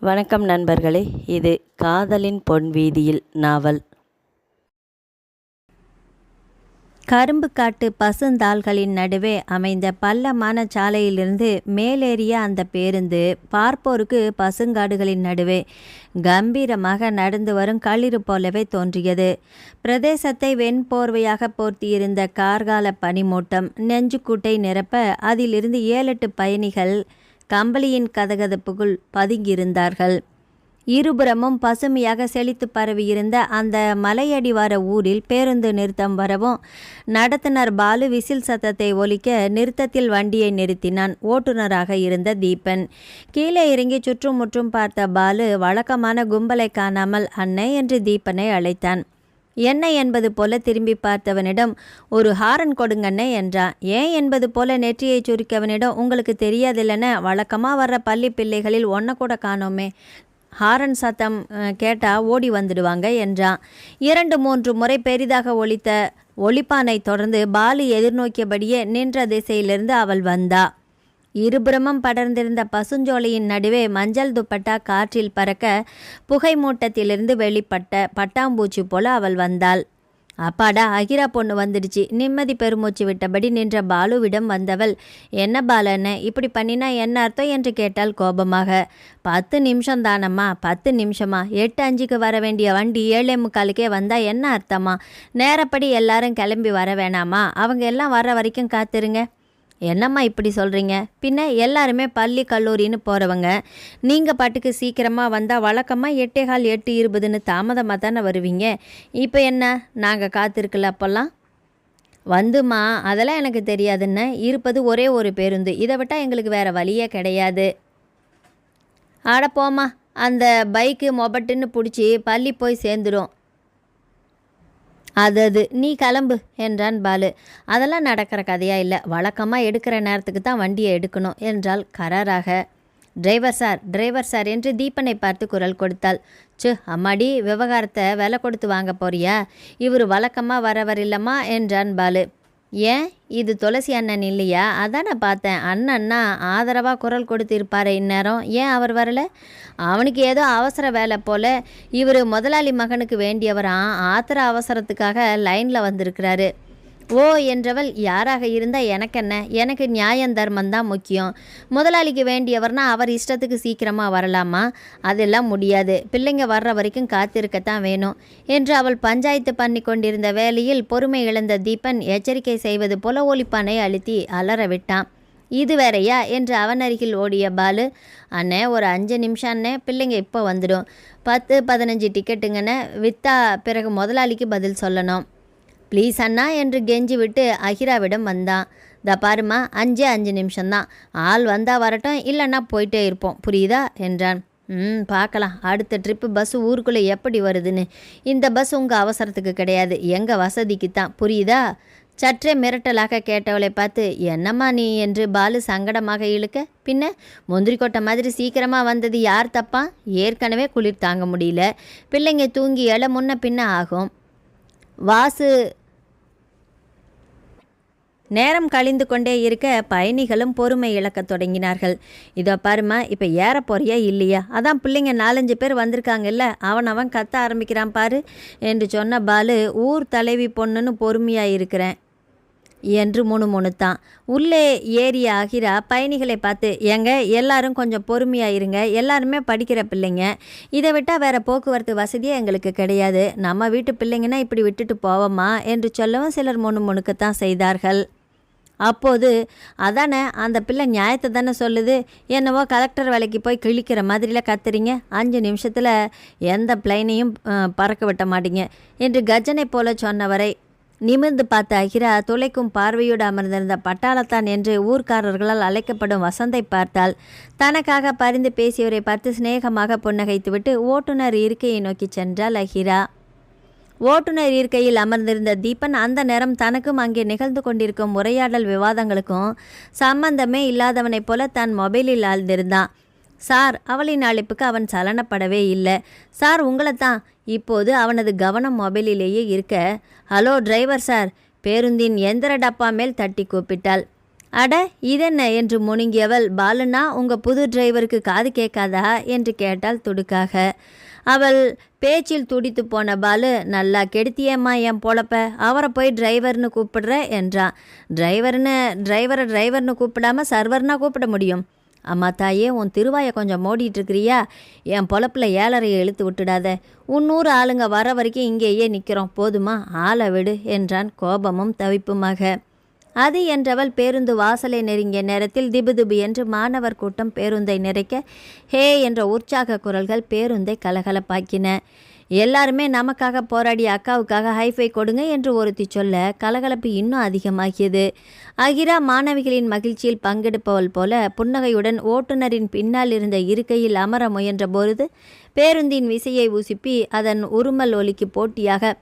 வணக்கம் நண்பர்களே, இது காதலின் பொன்வீதியில் நாவல். கரும்பு காட்டு பசுந்தாள்களின் நடுவே அமைந்த பள்ளமான சாலையிலிருந்து மேலேறிய அந்த பேருந்து பார்ப்போருக்கு பசுங்காடுகளின் நடுவே கம்பீரமாக நடந்து வரும் களிறு போலவே தோன்றியது. பிரதேசத்தை வெண்போர்வையாக போர்த்தியிருந்த கார்கால பனிமூட்டம் நெஞ்சுக்கூட்டை நிரப்ப அதிலிருந்து 7-8 பயணிகள் கம்பளியின் கதகதப்புக்குள் பதுங்கியிருந்தார்கள். இருபுறமும் பசுமையாக செழித்து பரவியிருந்த அந்த மலையடிவார ஊரில் பேருந்து நிறுத்தம் வரவும் நடத்துனர் பாலு விசில் சத்தத்தை ஒலிக்க நிறுத்தத்தில் வண்டியை நிறுத்தினான். ஓட்டுநராக இருந்த தீபன் கீழே இறங்கி சுற்றுமுற்றும் பார்த்த பாலு வழக்கமான கும்பலை காணாமல் அன்னை என்று தீபனை அழைத்தான். என்ன என்பது போல திரும்பி பார்த்தவனிடம் ஒரு ஹாரன் கொடுங்கண்ணே என்றான். ஏன் என்பது போல நெற்றியை சுருக்கவனிடம் உங்களுக்கு தெரியாதில்லன, வழக்கமாக வர்ற பள்ளி பிள்ளைகளில் ஒன்றை கூட காணோமே, ஹாரன் சத்தம் கேட்டால் ஓடி வந்துடுவாங்க என்றான். 2-3 முறை பெரிதாக ஒலித்த ஒலிப்பானை தொடர்ந்து பாலு எதிர்நோக்கியபடியே நின்ற திசையிலிருந்து அவள் வந்தா. இருபுறமும் படர்ந்திருந்த பசுஞ்சோலையின் நடுவே மஞ்சள் துப்பட்டா காற்றில் பறக்க புகை மூட்டத்திலிருந்து வெளிப்பட்ட பட்டாம்பூச்சி போல அவள் வந்தாள். அப்பாடா, அகிரா பொண்ணு வந்துடுச்சு, நிம்மதி பெருமூச்சு விட்டபடி நின்ற பாலுவிடம் வந்தவள், என்ன பாலன்னு இப்படி பண்ணினா என்ன அர்த்தம் என்று கேட்டாள் கோபமாக. 10 நிமிஷம் தானம்மா. 10 நிமிஷமா? 8:05க்கு வர வேண்டிய வண்டி 7:45க்கே வந்தால் என்ன அர்த்தமா? நேரப்படி எல்லாரும் கிளம்பி வர வேணாமா? அவங்க எல்லாம் வர வரைக்கும் காத்துருங்க. என்னம்மா இப்படி சொல்கிறீங்க? பின்ன எல்லாருமே பள்ளி கல்லூரின்னு போகிறவங்க. நீங்கள் பாட்டுக்கு சீக்கிரமாக வந்தால் வழக்கமாக 8:15 8:20ன்னு தாமதமாக தானே வருவீங்க. இப்போ என்ன நாங்கள் காத்திருக்கல? அப்போல்லாம் வந்துமா, அதெல்லாம் எனக்கு தெரியாதுன்னு. இருப்பது ஒரே ஒரு பேருந்து, இதை விட்டால் எங்களுக்கு வேறு வழியே கிடையாது. ஆட போமா, அந்த பைக்கு மொபட்டுன்னு பிடிச்சி பள்ளி போய் சேர்ந்துடும். அது நீ கிளம்பு என்றான் பாலு. அதெல்லாம் நடக்கிற கதையா இல்லை, வழக்கமாக எடுக்கிற நேரத்துக்கு தான் வண்டியை எடுக்கணும் என்றாள் கராராக. டிரைவர் சார் என்று தீபனை பார்த்து குரல் கொடுத்தாள். அம்மாடி, விவகாரத்தை விலை கொடுத்து வாங்க போறியா? இவர் வழக்கமாக வரவர் இல்லைம்மா என்றான் பாலு. ஏன், இது துளசி அண்ணன் இல்லையா? அதான் நான் பார்த்தேன். அண்ணன்னா ஆதரவாக குரல் கொடுத்திருப்பாரு இந்நேரம். ஏன் அவர் வரல? அவனுக்கு ஏதோ அவசர வேலை போல். இவர் முதலாளி மகனுக்கு வேண்டியவரா, ஆத்திர அவசரத்துக்காக லைனில் வந்திருக்கிறாரு. ஓ என்றவள், யாராக இருந்தால் எனக்கென்ன, எனக்கு நியாயம் தர்மந்தான் முக்கியம். முதலாளிக்கு வேண்டியவர்னா அவர் இஷ்டத்துக்கு சீக்கிரமாக வரலாமா? அதெல்லாம் முடியாது, பிள்ளைங்க வர்ற வரைக்கும் காத்திருக்கத்தான் வேணும் என்று அவள் பஞ்சாயத்து பண்ணி கொண்டிருந்த வேளையில் பொறுமை இழந்த தீபன் எச்சரிக்கை செய்வது போல ஒலிப்பானை அழுத்தி அலற விட்டான். இது வேறையா என்று அவன் அருகில் ஓடிய பாலு, அண்ணே ஒரு 5 நிமிஷம் அண்ணே, பிள்ளைங்க இப்போ வந்துடும். 10-15 டிக்கெட்டுங்கண்ணே, விற்றா பிறகு முதலாளிக்கு பதில் சொல்லணும். ப்ளீஸ் அண்ணா என்று கெஞ்சி விட்டு அகிராவிடம் வந்தான். பாருமா, 5 நிமிஷம்தான். ஆள் வந்தால் வரட்டும், இல்லைன்னா போயிட்டே இருப்போம், புரியுதா என்றான். பார்க்கலாம், அடுத்த ட்ரிப்பு பஸ் ஊருக்குள்ளே எப்படி வருதுன்னு. இந்த பஸ் உங்கள் அவசரத்துக்கு கிடையாது, எங்கள் வசதிக்கு தான், புரியுதா? சற்றே மிரட்டலாக கேட்டவளை பார்த்து, என்னம்மா நீ என்று பாலு சங்கடமாக இழுக்க, பின்ன முந்திரி கொட்டை மாதிரி சீக்கிரமாக வந்தது யார் தப்பா? ஏற்கனவே குளிர் தாங்க முடியல, பிள்ளைங்க தூங்கி எழ முன்ன பின்ன ஆகும். வாசு நேரம் கழிந்து கொண்டே இருக்க பயணிகளும் பொறுமை இழக்கத் தொடங்கினார்கள். இதோ பாருமா, இப்போ ஏற போறியா இல்லையா? அதான் பிள்ளைங்க 4-5 பேர் வந்திருக்காங்கல்ல, அவன் கத்த ஆரம்பிக்கிறான் பாரு என்று சொன்ன பாலு, ஊர் தலைவி பொண்ணுன்னு பொறுமையாக இருக்கிறேன் என்று முணுமுணுத்தான். உள்ளே ஏறிய அகிரா பயணிகளை பார்த்து, ஏங்க எல்லாரும் கொஞ்சம் பொறுமையாக இருங்க, எல்லாருமே படிக்கிற பிள்ளைங்க, இதை விட்டால் வேறு போக்குவரத்து வசதியே எங்களுக்கு கிடையாது, நம்ம வீட்டு பிள்ளைங்கன்னா இப்படி விட்டுட்டு போவோமா என்று சொல்லவும் சிலர் முணுமுணுக்கத்தான் செய்தார்கள். அப்போது, அதானே அந்த பிள்ளை நியாயத்தை தானே சொல்லுது, என்னவோ கலெக்டர் வேலைக்கு போய் கிழிக்கிற மாதிரிலாம் கத்துறீங்க, 5 நிமிஷத்தில் எந்த பிளைனையும் பறக்க விட்ட மாட்டீங்க என்று கஜனை போல சொன்னவரை நிமிர்ந்து பார்த்த அகிரா துளைக்கும் பார்வையோடு அமர்ந்திருந்த பட்டாளத்தான் என்று ஊர்க்காரர்களால் அழைக்கப்படும் வசந்தை பார்த்தாள். தனக்காக பரிந்து பேசியவரை பார்த்து சிநேகமாக புன்னகைத்துவிட்டு ஓட்டுநர் இருக்கையை நோக்கி சென்றாள் அகிரா. ஓட்டுநர் இருக்கையில் அமர்ந்திருந்த தீபன் அந்த நேரம் தனக்கும் அங்கே நிகழ்ந்து கொண்டிருக்கும் உரையாடல் விவாதங்களுக்கும் சம்பந்தமே இல்லாதவனைப் போல தன் மொபைலில் ஆழ்ந்திருந்தான். சார், அவளின் அழைப்புக்கு அவன் சலனப்படவே இல்லை. சார், உங்களை தான். இப்போது அவனது கவனம் மொபைலிலேயே இருக்க, ஹலோ டிரைவர் சார், பேருந்தின் எந்திர டப்பா மேல் தட்டி கூப்பிட்டாள். அட இதென்ன என்று முணுங்கியவள், பாலுனா உங்கள் புது டிரைவருக்கு காது கேட்காதா என்று கேட்டாள் துடுக்காக. அவள் பேச்சில் துடித்து போன பாலு, நல்லா கெடுத்தியம்மா என் பொழப்ப, அவரை போய் டிரைவர்னு கூப்பிடுற என்றான். டிரைவர்னு கூப்பிடாம சர்வர்னா கூப்பிட முடியும்? அம்மா தாயே, உன் திருவாயை கொஞ்சம் மூடிட்டு இருக்கிறியா? என் பொழப்பில் ஏழரையை இழுத்து விட்டுடாத. 300 ஆளுங்க வர வரைக்கும் இங்கேயே நிற்கிறோம், போதுமா? ஆளை விடு என்றான் கோபமும் தவிப்புமாக. அது என்றவள் பேருந்து வாசலை நெருங்கிய நேரத்தில் திபுதிபு என்று மாணவர் கூட்டம் பேருந்தை நிறைக்க ஹே என்ற உற்சாக குரல்கள் பேருந்தை கலகலப்பாக்கின. எல்லாருமே நமக்காக போராடிய அக்காவுக்காக ஹைஃபை கொடுங்க என்று ஒருத்தி சொல்ல கலகலப்பு இன்னும் அதிகமாகியது. அகிரா மாணவிகளின் மகிழ்ச்சியில் பங்கெடுப்பவள் போல புன்னகையுடன் ஓட்டுநரின் பின்னால் இருந்த இருக்கையில் அமர முயன்ற பொழுது பேருந்தின் விசையை உசுப்பி அதன் உருமல் ஒலிக்கு போட்டியாக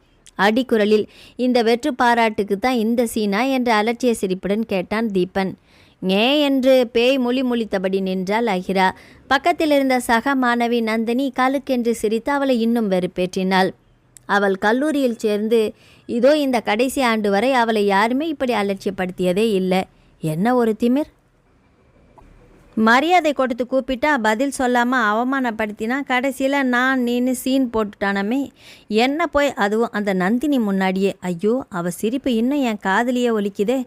அடிக்குரலில், இந்த வெற்று பாராட்டுக்கு தான் இந்த சீனா என்ற அலட்சிய சிரிப்புடன் கேட்டான் தீபன். ஏ என்று பேய் முழித்தபடி நின்றாள் அகிரா. பக்கத்தில் இருந்த சக மாணவி நந்தினி கலுக்கென்று சிரித்து அவளை இன்னும் வெறுப்பேற்றினாள். அவள் கல்லூரியில் சேர்ந்து இதோ இந்த கடைசி ஆண்டு வரை அவளை யாருமே இப்படி அலட்சியப்படுத்தியதே இல்லை. என்ன ஒரு திமிர்! மரியாதை கொடுத்து கூப்பிட்டா பதில் சொல்லாமல் அவமானப்படுத்தினா கடைசியில் நான் நீன்னு சீன் போட்டுட்டானமே. என்ன போய் அதுவும் அந்த நந்தினி முன்னாடியே. ஐயோ, அவள் சிரிப்பு இன்னும் என் காதலியே ஒலிக்குதே.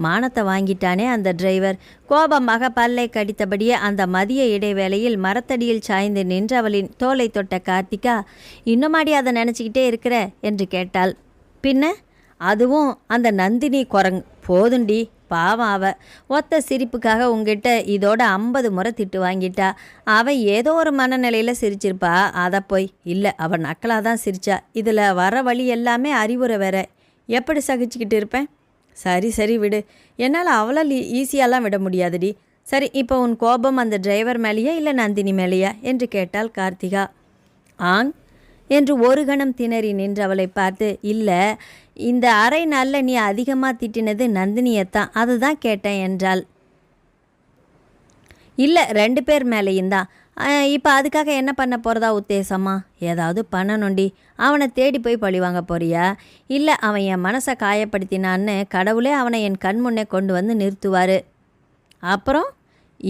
மானத்தை வாங்கிட்டானே அந்த டிரைவர். கோபமாக பல்லை கடித்தபடியே அந்த மதிய இடைவேளையில் மரத்தடியில் சாய்ந்து நின்று அவளின் தோலை தொட்ட கார்த்திகா, இன்னுமாடி அதை நினச்சிக்கிட்டே இருக்கிற என்று கேட்டாள். பின்ன அதுவும் அந்த நந்தினி குரங்கு. போதுண்டி, பாவம் அவ. ஒத்த சிரிப்புக்காக உங்ககிட்ட இதோட 50 முறை திட்டு வாங்கிட்டா. அவள் ஏதோ ஒரு மனநிலையில் சிரிச்சிருப்பா. அதை போய் இல்லை, அவள் நக்கலாக தான் சிரிச்சா. இதில் வர வழி எல்லாமே அறிவுரை வேற. எப்படி சகிச்சுக்கிட்டு இருப்பேன்? சரி விடு. என்னால் அவளால் ஈஸியாலாம் விட முடியாதுடி. சரி, இப்போ உன் கோபம் அந்த டிரைவர் மேலேயா இல்லை நந்தினி மேலேயா என்று கேட்டாள் கார்த்திகா. ஆங் என்று ஒரு கணம் திணறி நின்று அவளை பார்த்து, இல்லை, இந்த அரை நாளில் நீ அதிகமாக திட்டினது நந்தினியத்தான், அதுதான் கேட்டேன் என்றாள். இல்லை, 2 பேர் மேலேயும் தான். இப்போ அதுக்காக என்ன பண்ண போகிறதா உத்தேசமா? ஏதாவது பண்ணணுண்டி. அவனை தேடி போய் பழி வாங்க போறியா? இல்லை, அவன் என் மனசை காயப்படுத்தினான்னு கடவுளே அவனை என் கண் முன்னே கொண்டு வந்து நிறுத்துவார். அப்புறம்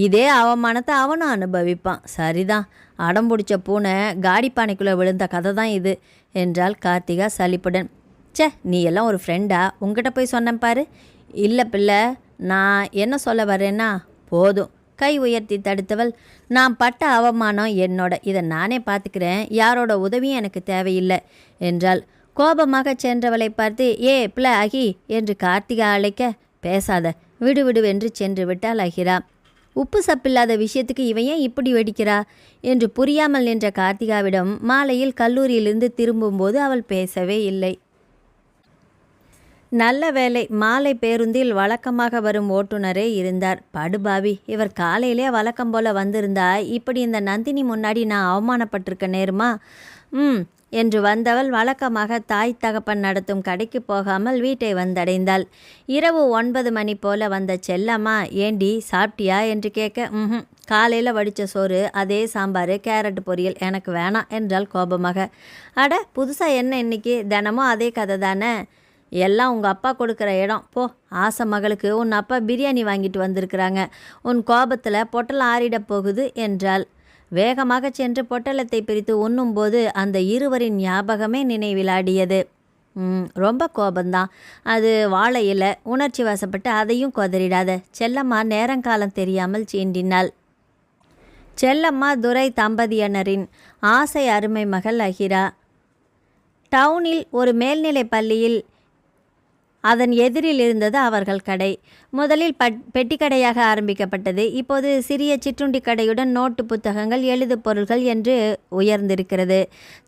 இதே அவமானத்தை அவனும் அனுபவிப்பான். சரிதான், அடம்பிடிச்ச பூனை காடிப்பானைக்குள்ளே விழுந்த கதை தான் இது என்றாள் கார்த்திகா சலிப்புடன். நீ எல்லாம் ஒரு ஃப்ரெண்டா? உங்ககிட்ட போய் சொன்னேன் பாரு. இல்லை பிள்ளை, நான் என்ன சொல்ல வரேன்னா போதும். கை உயர்த்தி தடுத்தவள், நான் பட்ட அவமானம் என்னோட, இதை நானே பார்த்துக்கிறேன், யாரோட உதவியும் எனக்கு தேவையில்லை என்றாள். கோபமாக சென்றவளை பார்த்து, ஏ பிள்ளை அகி என்று கார்த்திகா அழைக்க, பேசாத, விடுவிடுவென்று சென்று விட்டாள் அகிரா. உப்பு சப்பில்லாத விஷயத்துக்கு இவன் ஏன் இப்படி வெடிக்கிறா என்று புரியாமல் நின்ற கார்த்திகாவிடம் மாலையில் கல்லூரியிலிருந்து திரும்பும்போது அவள் பேசவே இல்லை. நல்ல வேளை, மாலை பேருந்தில் வழக்கமாக வரும் ஓட்டுநரே இருந்தார். படுபாவி, இவர் காலையிலே வழக்கம் போல வந்திருந்தா இப்படி இந்த நந்தினி முன்னாடி நான் அவமானப்பட்டிருக்க நேருமா? என்று வந்தவள் வழக்கமாக தாய் தகப்பன் நடத்தும் கடைக்கு போகாமல் வீட்டை வந்தடைந்தாள். இரவு 9 மணி போல வந்த செல்லம்மா, ஏண்டி சாப்பிட்டியா என்று கேட்க, காலையில் வடித்த சோறு, அதே சாம்பார், கேரட் பொரியல், எனக்கு வேணாம் என்றாள் கோபமாக. அட, புதுசாக என்ன இன்னைக்கு? தினமும் அதே கதை தானே. எல்லாம் உங்கள் அப்பா கொடுக்குற இடம். போ, ஆசை மகளுக்கு உன் அப்பா பிரியாணி வாங்கிட்டு வந்திருக்கிறாங்க. உன் கோபத்தில் பொட்டலம் ஆறிடப் போகுது என்றாள். வேகமாக சென்று பொட்டலத்தை பிரித்து உண்ணும்போது அந்த இருவரின் ஞாபகமே நினைவிலாடியது. ரொம்ப கோபந்தான். அது வாழையில் உணர்ச்சி வசப்பட்டு அதையும் கொதறிடாத. செல்லம்மா நேரங்காலம் தெரியாமல் சீண்டினாள். செல்லம்மா துரை தம்பதியினரின் ஆசை அருமை மகள் அகிரா. டவுனில் ஒரு மேல்நிலை பள்ளியில் அதன் எதிரில் இருந்தது அவர்கள் கடை. முதலில் பெட்டிக்கடையாக ஆரம்பிக்கப்பட்டது. இப்போது சிறிய சிற்றுண்டி கடையுடன் நோட்டு புத்தகங்கள், எழுது பொருள்கள் என்று உயர்ந்திருக்கிறது.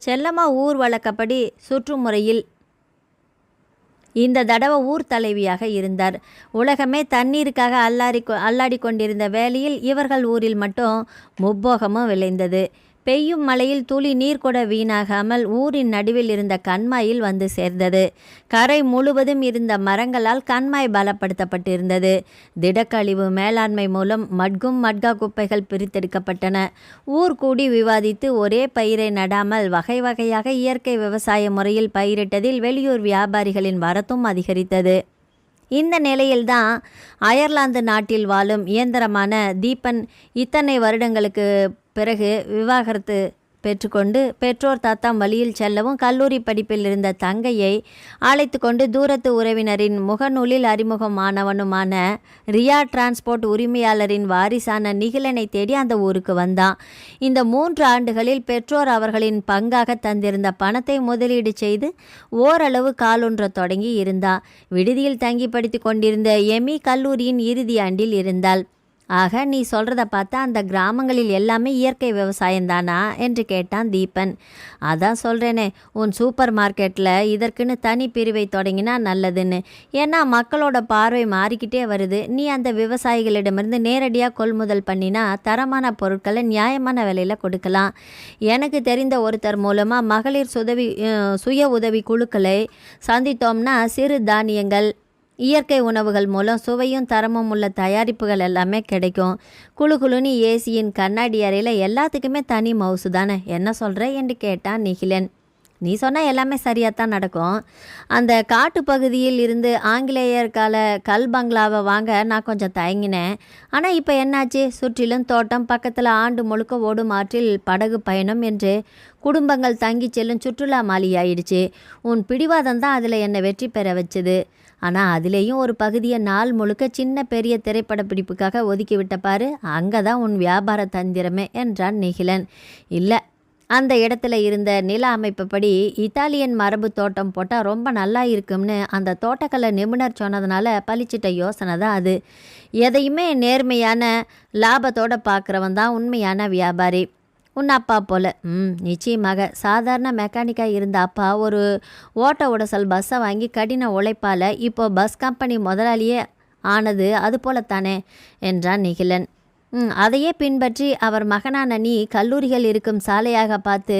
செல்லம்மா ஊர் வழக்கப்படி சுற்றுமுறையில் இந்த தடவை ஊர் தலைவியாக இருந்தார். உலகமே தண்ணீருக்காக அல்லாடி கொண்டிருந்த வேளையில் இவர்கள் ஊரில் மட்டும் முப்போகமும் விளைந்தது. பெய்யும் மழையில் துளி நீர் கூட வீணாகாமல் ஊரின் நடுவில் இருந்த கண்மாயில் வந்து சேர்ந்தது. கரை முழுவதும் இருந்த மரங்களால் கண்மாய் பலப்படுத்தப்பட்டிருந்தது. திடக்கழிவு மேலாண்மை மூலம் மட்கா குப்பைகள் பிரித்தெடுக்கப்பட்டன. ஊர் கூடி விவாதித்து ஒரே பயிரை நடாமல் வகை வகையாக இயற்கை விவசாய முறையில் பயிரிட்டதில் வெளியூர் வியாபாரிகளின் வரத்தும் அதிகரித்தது. இந்த நிலையில்தான் அயர்லாந்து நாட்டில் வாழும் இயந்திரமான தீபன் இத்தனை வருடங்களுக்கு பிறகு விவாகரத்து பெற்றுக்கொண்டு பெற்றோர் தத்தம் வழியில் செல்லவும் கல்லூரி படிப்பில் இருந்த தங்கையை அழைத்து கொண்டு தூரத்து உறவினரின் முகநூலில் அறிமுகமானவனுமான ரியா டிரான்ஸ்போர்ட் உரிமையாளரின் வாரிசான நிகிலனை தேடி அந்த ஊருக்கு வந்தான். இந்த 3 ஆண்டுகளில் பெற்றோர் அவர்களின் பங்காக தந்திருந்த பணத்தை முதலீடு செய்து ஓரளவு காலொன்ற தொடங்கி இருந்தான். விடுதியில் தங்கி படித்து கொண்டிருந்த எமி கல்லூரியின் இறுதி ஆண்டில் இருந்தாள். ஆக நீ சொல்கிறத பார்த்தா அந்த கிராமங்களில் எல்லாமே இயற்கை விவசாயம்தானா என்று கேட்டான் தீபன். அதான் சொல்கிறேனே, உன் சூப்பர் மார்க்கெட்டில் இதற்குன்னு தனி பிரிவை தொடங்கினா நல்லதுன்னு. ஏன்னா மக்களோட பார்வை மாறிக்கிட்டே வருது. நீ அந்த விவசாயிகளிடமிருந்து நேரடியாக கொள்முதல் பண்ணினா தரமான பொருட்களை நியாயமான விலையில் கொடுக்கலாம். எனக்கு தெரிந்த ஒருத்தர் மூலமாக மகளிர் சுய உதவி குழுக்களை சந்தித்தோம்னா சிறு தானியங்கள் இயற்கை உணவுகள் மூலம் சுவையும் தரமும் உள்ள தயாரிப்புகள் எல்லாமே கிடைக்கும். குழுன்னு ஏசியின் கண்ணாடி அறையில் எல்லாத்துக்குமே தனி மவுசு தானே, என்ன சொல்கிற என்று கேட்டான் நிகிலன். நீ சொன்னால் எல்லாமே சரியாக தான் நடக்கும். அந்த காட்டு பகுதியில் இருந்து ஆங்கிலேயர் கால கல் பங்களாவை வாங்க நான் கொஞ்சம் தயங்கினேன். ஆனால் இப்போ என்னாச்சு? சுற்றிலும் தோட்டம், பக்கத்தில் ஆண்டு முழுக்க ஓடும் ஆற்றில் படகு பயணம் என்று குடும்பங்கள் தங்கி செல்லும் சுற்றுலா மாளிகையாயிடுச்சு. உன் பிடிவாதம் தான் அதில் என்னை வெற்றி பெற வச்சுது. ஆனால் அதுலேயும் ஒரு பகுதியை நாள் முழுக்க சின்ன பெரிய திரைப்பட பிடிப்புக்காக ஒதுக்கி விட்ட பாரு, அங்கே தான் உன் வியாபார தந்திரமே என்றான் நிகிலன். இல்லை, அந்த இடத்துல இருந்த நில அமைப்புப்படி இத்தாலியன் மரபு தோட்டம் போட்டால் ரொம்ப நல்லா இருக்கும்னு அந்த தோட்டக்கலை நிபுணர் சொன்னதுனால பளிச்சிட்ட யோசனை தான் அது. எதையுமே நேர்மையான லாபத்தோடு பார்க்குறவன் தான் உண்மையான வியாபாரி. உன் அப்பா போல். நிச்சயமாக. சாதாரண மெக்கானிக்காக இருந்த அப்பா ஒரு ஓட்ட உடசல் பஸ்ஸை வாங்கி கடின உழைப்பால் இப்போது பஸ் கம்பெனி முதலாளியே ஆனது அது போலத்தானே என்றான் நிகிலன். அதையே பின்பற்றி அவர் மகனான நீ கல்லூரிகள் இருக்கும் சாலையாக பார்த்து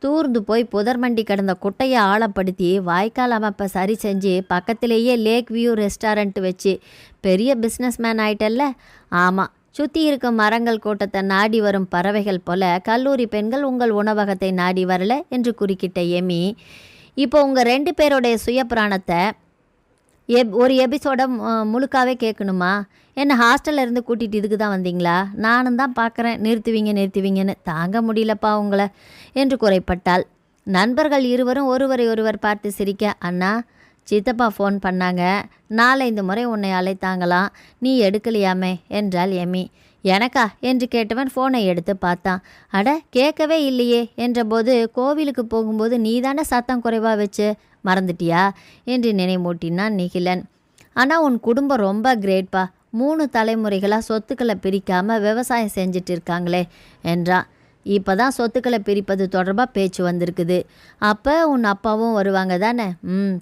தூர்ந்து போய் புதர்மண்டி கிடந்த குட்டையை ஆழப்படுத்தி வாய்க்கால் அமைப்பை சரி செஞ்சு பக்கத்திலேயே லேக் வியூ ரெஸ்டாரண்ட் வச்சு பெரிய பிஸ்னஸ் மேன் ஆயிட்டல்ல? ஆமாம், சுற்றி இருக்கும் மரங்கள் கூட்டத்தை நாடி வரும் பறவைகள் போல கல்லூரி பெண்கள் உங்கள் உணவகத்தை நாடி வரல என்று குறுக்கிட்ட எமி, இப்போ உங்கள் 2 பேருடைய சுயப்புராணத்தை ஒரு எபிசோட முழுக்காவே கேட்கணுமா? என்ன ஹாஸ்டலில் இருந்து கூட்டிகிட்டு இதுக்கு தான் வந்தீங்களா? நானும் தான் பார்க்குறேன் நிறுத்துவீங்கன்னு. தாங்க முடியலப்பா உங்களை என்று குறைப்பட்டாள். நண்பர்கள் இருவரும் ஒருவரை ஒருவர் பார்த்து சிரிக்க, அண்ணா சித்தப்பா ஃபோன் பண்ணாங்க, 4-5 முறை உன்னை அழைத்தாங்களாம், நீ எடுக்கலையாமே என்றாள் எமி. எனக்கா என்று கேட்டவன் ஃபோனை எடுத்து பார்த்தான். அட, கேட்கவே இல்லையே என்றபோது, கோவிலுக்கு போகும்போது நீதானே சத்தம் குறைவாக வச்சு மறந்துட்டியா என்று நினைமூட்டினான் நிகிலன். ஆனால் உன் குடும்பம் ரொம்ப கிரேட்பா, 3 தலைமுறைகளாக சொத்துக்களை பிரிக்காமல் விவசாயம் செஞ்சிட்டு இருக்காங்களே என்றான். இப்போ தான் சொத்துக்களை பிரிப்பது தொடர்பாக பேச்சு வந்திருக்குது. அப்போ உன் அப்பாவும் வருவாங்க தானே?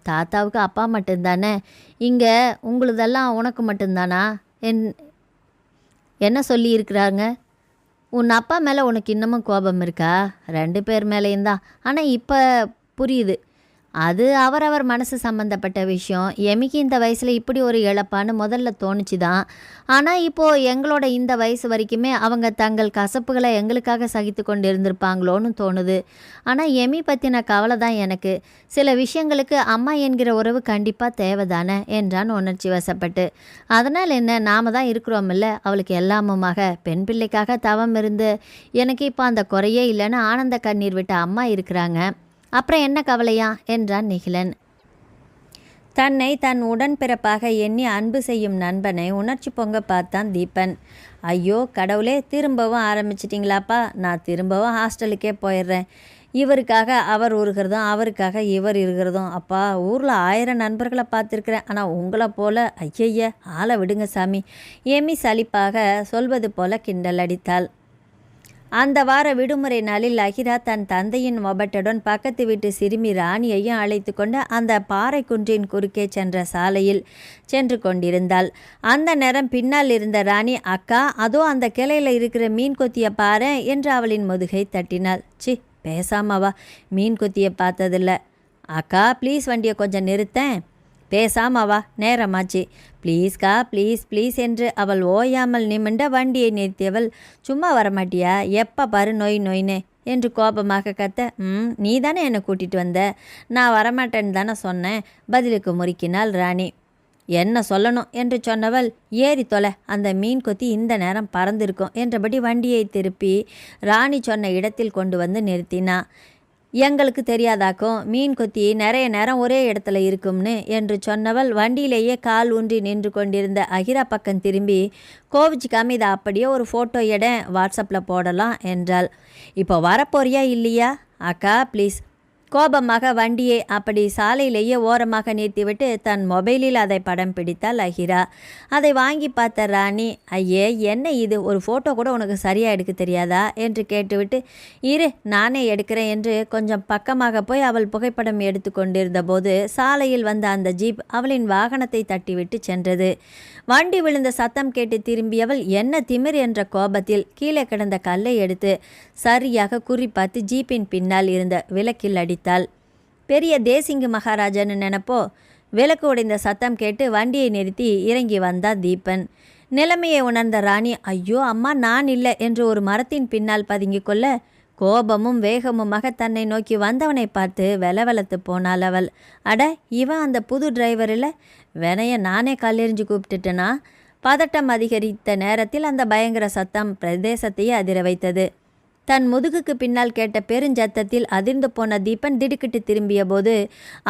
தாத்தாவுக்கு அப்பா மட்டும்தானே? இங்கே உங்களுதெல்லாம் உனக்கு மட்டும்தானா? என்ன சொல்லி இருக்கிறாங்க? உன் அப்பா மேலே உனக்கு இன்னமும் கோபம் இருக்கா? 2 பேர் மேலேயும் தான். ஆனால் இப்போ புரியுது, அது அவரவர் மனசு சம்மந்தப்பட்ட விஷயம். எமிக்கு இந்த வயசில் இப்படி ஒரு இழப்பான்னு முதல்ல தோணுச்சு தான். ஆனால் இப்போது எங்களோட இந்த வயசு வரைக்குமே அவங்க தங்கள் கசப்புகளை எங்களுக்காக சகித்து கொண்டு இருந்திருப்பாங்களோன்னு தோணுது. ஆனால் எமி பற்றின கவலை தான் எனக்கு. சில விஷயங்களுக்கு அம்மா என்கிற உறவு கண்டிப்பாக தேவைதானே என்றான் உணர்ச்சி வசப்பட்டு. அதனால் என்ன, நாம தான் இருக்கிறோமில்ல அவளுக்கு எல்லாமுமாக. பெண் பிள்ளைக்காக தவம் இருந்து எனக்கு இப்போ அந்த குறையே இல்லைன்னு ஆனந்த கண்ணீர் விட்ட அம்மா இருக்கிறாங்க. அப்புறம் என்ன கவலையா என்றான் நிகிலன். தன்னை தன் உடன்பிறப்பாக எண்ணி அன்பு செய்யும் நண்பனை உணர்ச்சி பொங்க பார்த்தான் தீபன். ஐயோ கடவுளே, திரும்பவும் ஆரம்பிச்சிட்டிங்களாப்பா? நான் திரும்பவும் ஹாஸ்டலுக்கே போயிடுறேன். இவருக்காக அவர் உருகிறதும் அவருக்காக இவர் இருக்கிறதும். அப்பா, ஊரில் 1000 நண்பர்களை பார்த்துருக்குறேன், ஆனால் உங்களை போல ஐயய்ய ஆளை விடுங்க சாமி. எமி சலிப்பாக சொல்வது போல கிண்டல் அடித்தாள். அந்த வார விடுமுறை நாளில் அகிரா தன் தந்தையின் மொபட்டுடன் பக்கத்து வீட்டு சிறுமி ராணியையும் அழைத்து கொண்டு அந்த பாறை குன்றின் குறுக்கே சென்ற சாலையில் சென்று கொண்டிருந்தாள். அந்த நேரம் பின்னால் இருந்த ராணி, அக்கா அதோ அந்த கிளையில் இருக்கிற மீன் கொத்திய பாரு என்று அவளின் முதுகை தட்டினாள். சி, பேசாமவா, மீன் கொத்திய பார்த்ததில்ல. அக்கா ப்ளீஸ், வண்டியை கொஞ்சம் நிறுத்தேன். பேசாமவா, நேரமாச்சு. ப்ளீஸ்கா ப்ளீஸ் ப்ளீஸ் என்று அவள் ஓயாமல் நிமிண்ட வண்டியை நிறுத்தியவள், சும்மா வரமாட்டியா? எப்போ பாரு நொய்னே என்று கோபமாக கத்த, நீ தானே என்னை கூட்டிகிட்டு வந்த, நான் வரமாட்டேன்னு தானே சொன்னேன் பதிலுக்கு முறுக்கினாள் ராணி. என்ன சொல்லணும் என்று சொன்னவள், ஏறி தொலை, அந்த மீன் கொத்தி இந்த நேரம் பறந்திருக்கும் என்றபடி வண்டியை திருப்பி ராணி சொன்ன இடத்தில் கொண்டு வந்து நிறுத்தினா. எங்களுக்கு தெரியாதாக்கும், மீன் கொத்தி நிறைய நேரம் ஒரே இடத்துல இருக்கும்னு என்று சொன்னவள் வண்டியிலேயே கால் ஊன்றி நின்று கொண்டிருந்த அகிரா பக்கம் திரும்பி, கோவிச்சுக்காம இதை அப்படியே ஒரு ஃபோட்டோ எட வாட்ஸ்அப்பில் போடலாம் என்றாள். இப்போ வரப்போறியா இல்லையா? அக்கா ப்ளீஸ். கோபமாக வண்டியை அப்படி சாலையிலேயே ஓரமாக நிறுத்திவிட்டு தன் மொபைலில் அதை படம் பிடித்தாள் அகிரா. அதை வாங்கி பார்த்த ராணி, ஐயே என்ன இது, ஒரு ஃபோட்டோ கூட உனக்கு சரியாக எடுக்க தெரியாதா என்று கேட்டுவிட்டு, இரு நானே எடுக்கிறேன் என்று கொஞ்சம் பக்கமாக போய் அவள் புகைப்படம் எடுத்து கொண்டிருந்த போது சாலையில் வந்த அந்த ஜீப் அவளின் வாகனத்தை தட்டிவிட்டு சென்றது. வண்டி விழுந்த சத்தம் கேட்டு திரும்பியவள் என்ன திமிர் என்ற கோபத்தில் கீழே கிடந்த கல்லை எடுத்து சரியாக குறிப்பார்த்து ஜீப்பின் பின்னால் இருந்த விளக்கில் அடித்தாள். பெரிய தேசிங்கு மகாராஜன்னு நினைப்போ. விளக்கு உடைந்த சத்தம் கேட்டு வண்டியை நிறுத்தி இறங்கி வந்தா தீபன். நிலைமையை உணர்ந்த ராணி, ஐயோ அம்மா நான் இல்லை என்று ஒரு மரத்தின் பின்னால் பதுங்கிக் கொள்ள, கோபமும் வேகமுமாக தன்னை நோக்கி வந்தவனை பார்த்து வெலவெலத்து போனாள் அவள். அட, இவன் அந்த புது டிரைவரில் வினைய நானே கல்லெறிஞ்சு கூப்பிட்டுட்டேனா? பதட்டம் அதிகரித்த நேரத்தில் அந்த பயங்கர சத்தம் பிரதேசத்தையே அதிர வைத்தது. தன் முதுகுக்கு பின்னால் கேட்ட பெருஞ்சத்தத்தில் அதிர்ந்து போன தீபன் திடுக்கிட்டு திரும்பிய போது